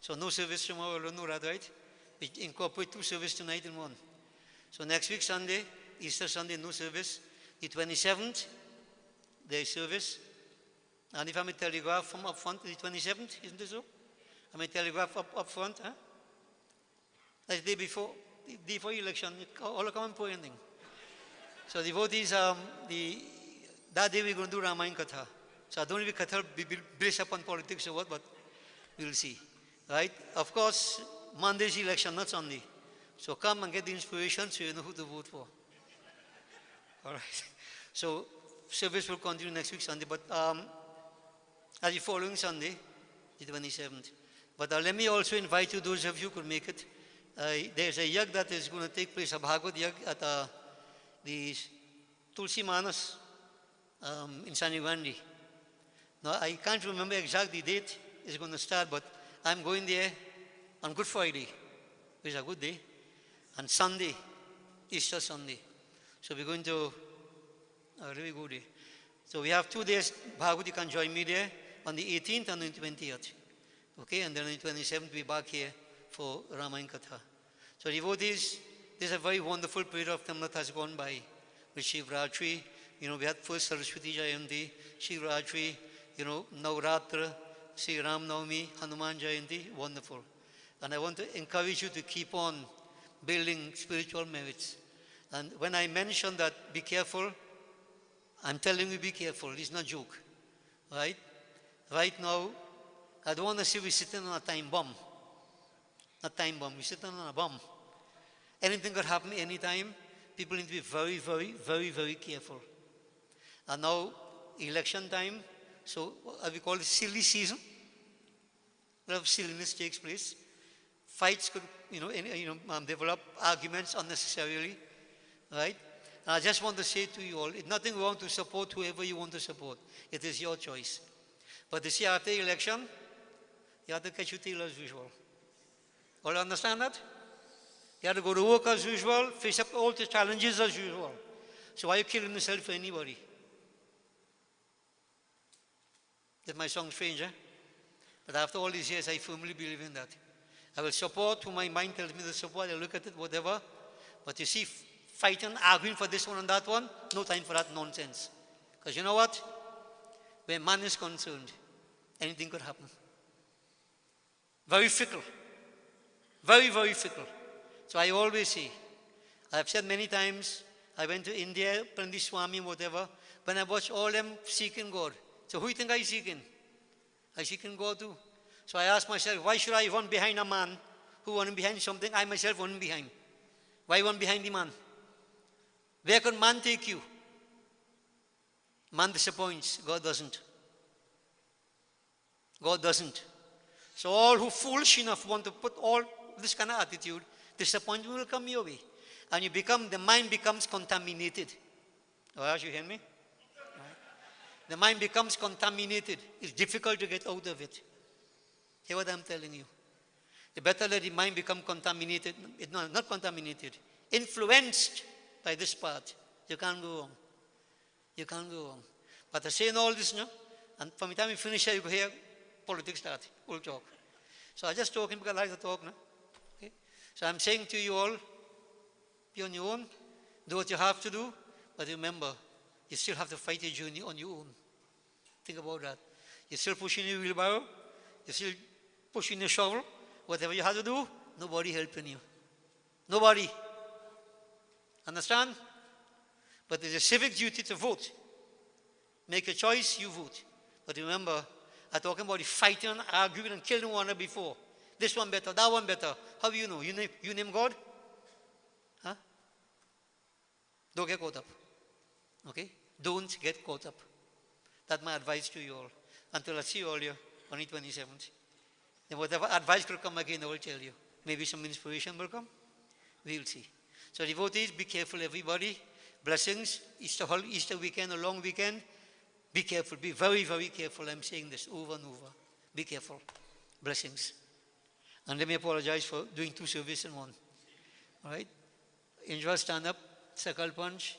So no service tomorrow, I don't know that, right? We incorporate 2 services tonight in one. So next week, Sunday, Easter Sunday, no service. The 27th, there is service. And if I may telegraph from up front, the 27th, isn't it so? I may telegraph up front, huh? That's the day before election, all come and pour anything. So devotees, that day we're going to do Ramayana Katha. So I don't know if Katha will be based upon politics or what, but we'll see. Right? Of course, Monday's election, not Sunday. So come and get the inspiration so you know who to vote for. All right. So service will continue next week, Sunday, but as the following Sunday, the 27th. But let me also invite you, those of you who could make it. There's a yag that is going to take place, a Bhagavad yag at the Tulsi Manas in Sanivandi. Now, I can't remember exactly the date it's going to start, but I'm going there on Good Friday, which is a good day, and Sunday, Easter Sunday. So we're going to a really good day. So we have 2 days, Bhagavad, you can join me there on the 18th and the 20th. Okay, and then on the 27th, we're back here for Ramayana Katha. So devotees, this is a very wonderful period of time that has gone by with Shivratri. We had first Saraswati Jayanti, Shivratri, Navratra, Sri Ram Navami, Hanuman Jayanti, wonderful. And I want to encourage you to keep on building spiritual merits. And when I mention that, be careful, I'm telling you be careful, it's not a joke. Right? Right now, I don't want to say we're sitting on a time bomb. Not time bomb, we're sitting on a bomb. Anything could happen anytime. People need to be very, very, very, very careful. And now, election time, so we call it silly season. A lot of silliness takes place. Fights could, develop arguments unnecessarily, right? And I just want to say to you all, it's nothing wrong to support whoever you want to support. It is your choice. But this year after election, you have to catch your tail as usual. All understand that? You have to go to work as usual, face up all the challenges as usual. So why are you killing yourself for anybody? That might sound strange, but after all these years, I firmly believe in that. I will support who my mind tells me to support. I look at it, whatever. But you see, fighting, arguing for this one and that one, no time for that nonsense. Because you know what? Where man is concerned, anything could happen. Very fickle. Very, very fickle. So I always say, I've said many times, I went to India, Pandit Swami, whatever, when I watched all them seeking God. So who do you think I seeking? I seeking God too. So I asked myself, why should I run behind a man who running behind something I myself running behind? Why run behind the man? Where could man take you? Man disappoints, God doesn't. God doesn't. So all who foolish enough want to put all this kind of attitude, disappointment will come your way. And the mind becomes contaminated. Oh, you hear me? Right. The mind becomes contaminated. It's difficult to get out of it. Hear what I'm telling you. You better let the mind become contaminated. No, not contaminated. Influenced by this part. You can't go wrong. You can't go wrong. But I say all this, no? And from the time we finish here, you go here, politics start. We'll talk. So I just talking because I like to talk, no? Okay? So I'm saying to you all, be on your own, do what you have to do, but remember, you still have to fight your journey on your own. Think about that. You're still pushing your wheelbarrow, you're still pushing your shovel, whatever you have to do, nobody helping you. Nobody. Understand? But there's a civic duty to vote. Make a choice, you vote. But remember, I'm talking about the fighting, arguing, and killing one another before. This one better, that one better. How do you know? You name God? Huh? Don't get caught up. Okay? Don't get caught up. That's my advice to you all. Until I see you all here on the 27th. Then whatever advice will come again, I will tell you. Maybe some inspiration will come. We'll see. So devotees, be careful everybody. Blessings. Easter weekend, a long weekend. Be careful. Be very, very careful. I'm saying this over and over. Be careful. Blessings. And let me apologize for doing 2 services in one. All right? Angel, stand up. Circle punch.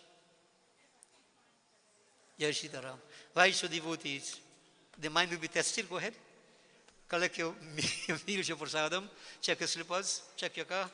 Jai Sitaram. Right, so devotees. The mind will be tested. Go ahead. Collect your meals, your prasadam. Check your slippers. Check your car.